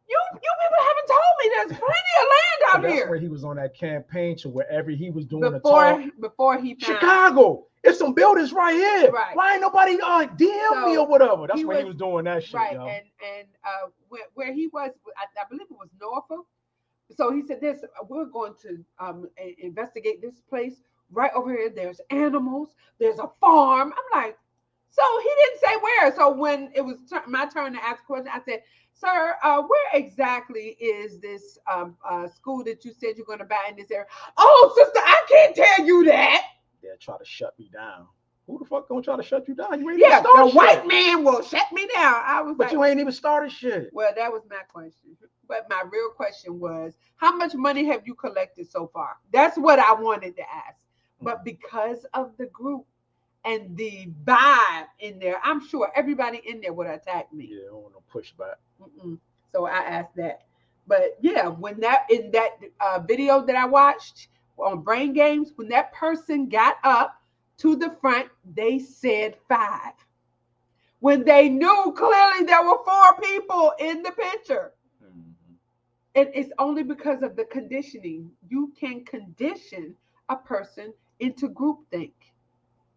You people haven't told me there's plenty of land out here. That's where he was on that campaign to wherever he was doing a talk. Before he found Chicago. It's some buildings right here. Right. Why ain't nobody DM me or whatever? That's where he was doing that shit. Right. Yo. And where he was, I believe it was Norfolk. So he said, we're going to investigate this place right over here. There's animals. There's a farm. I'm like, so he didn't say where. So when it was my turn to ask a question, I said, sir, where exactly is this school that you said you're going to buy in this area? Oh, sister, I can't tell you that. They'll try to shut me down. Who the fuck gonna try to shut you down? You ain't even started shit. White man will shut me down. But you ain't even started shit. Well, that was my question. But my real question was, how much money have you collected so far? That's what I wanted to ask. But because of the group and the vibe in there, I'm sure everybody in there would attack me. Yeah, I don't want no pushback. So I asked that. But yeah, when in that video that I watched on Brain Games, when that person got up to the front, they said 5. When they knew clearly there were 4 people in the picture. And it's only because of the conditioning. You can condition a person into groupthink.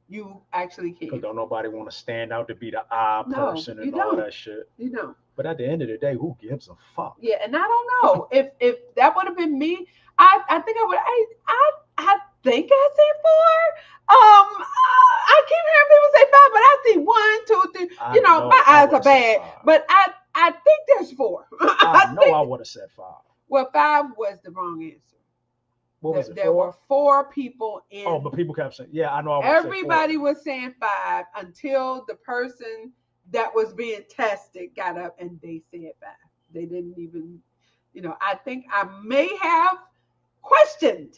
You actually can. Because don't nobody want to stand out to be the odd person and all that shit. You don't. But at the end of the day, who gives a fuck? Yeah, and I don't know if that would have been me. I think I would. I think I said 4. I keep hearing people say 5, but I see 1, 2, 3. You know, my eyes are bad, but I think there's 4. I know I would have said 5. Well, 5 was the wrong answer. What was it? There were 4 people in. Oh, but people kept saying, yeah, I know. Everybody was saying 5 until the person that was being tested got up and they said 5. They didn't even, I think I may have questioned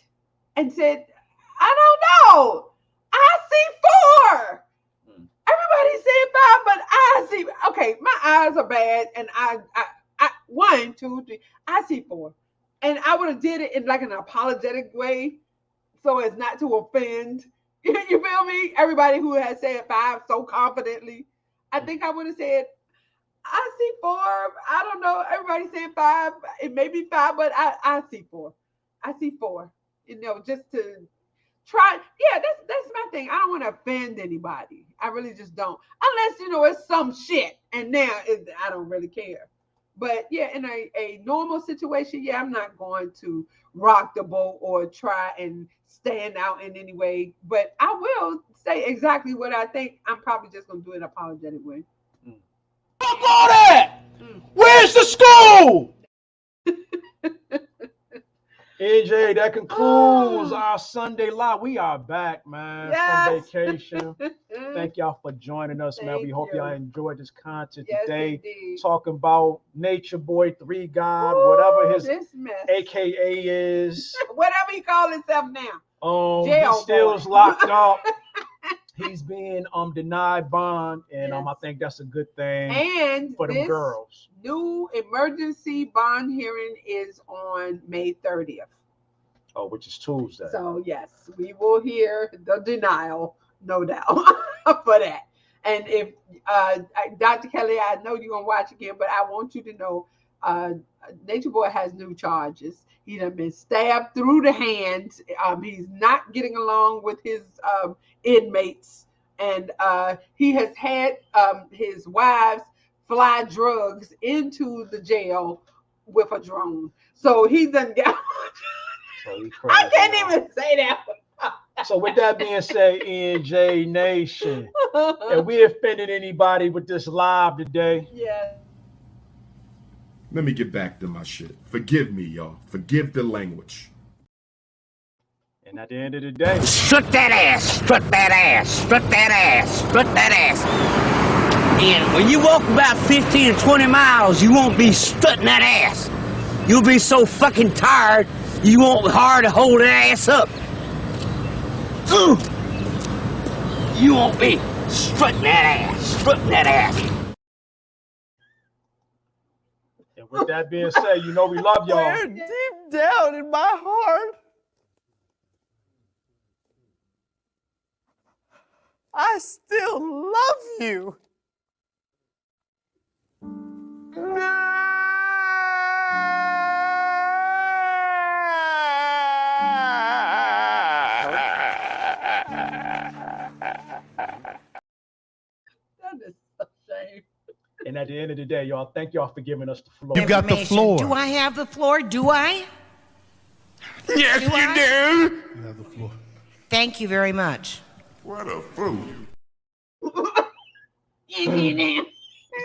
and said, I don't know. I see 4. Everybody said 5, but I see. Okay, my eyes are bad, and I 1, 2, 3. I see 4. And I would have did it in like an apologetic way, so as not to offend. You feel me? Everybody who has said 5 so confidently, I think I would have said, I see 4. I don't know. Everybody said 5. It may be 5, but I see 4. I see 4. Just to try. Yeah, that's my thing. I don't want to offend anybody. I really just don't. Unless it's some shit, and now I don't really care. But yeah, in a normal situation, yeah, I'm not going to rock the boat or try and stand out in any way. But I will say exactly what I think. I'm probably just going to do it in an apologetic way. Fuck all that! Where's the school? AJ, that concludes our Sunday live. We are back, man, from vacation. Thank y'all for joining us, man. We hope y'all enjoyed this content today. Indeed. Talking about Nature Boy 3 God, whatever his AKA is. Whatever he calls himself now. He still's locked up. He's being denied bond, and I think that's a good thing and for them girls. New emergency bond hearing is on May 30th. Oh, which is Tuesday. So yes, we will hear the denial, no doubt, for that. And if Dr. Kelly, I know you're gonna watch again, but I want you to know, Nature Boy has new charges. He done been stabbed through the hands. He's not getting along with his inmates, and he has had his wives fly drugs into the jail with a drone. So he done got. I can't even say that. So with that being said, NJ Nation, and we offended anybody with this live today. Yeah. Let me get back to my shit. Forgive me, y'all. Forgive the language. And at the end of the day, strut that ass, strut that ass, strut that ass, strut that ass. And when you walk about 15 or 20 miles, you won't be strutting that ass. You'll be so fucking tired, you won't hard to hold that ass up. You won't be strutting that ass, strutting that ass. And with that being said, we love y'all. Where deep down in my heart, I still love you. And at the end of the day, y'all, thank y'all for giving us the floor. You got the floor. Do I have the floor? Do I? Yes, you do. You have the floor. Thank you very much. What a fool.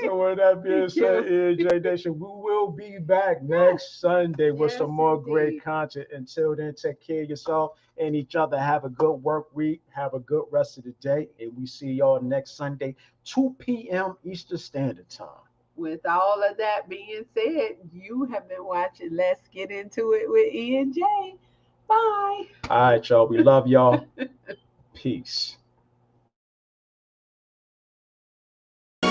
So with that being said, NJ Nation, we will be back next Sunday with some more great content. Until then, take care of yourself and each other. Have a good work week. Have a good rest of the day. And we see y'all next Sunday, 2 p.m. Eastern Standard Time. With all of that being said, you have been watching Let's Get Into It with E and J. Bye. All right, y'all. We love y'all. Peace.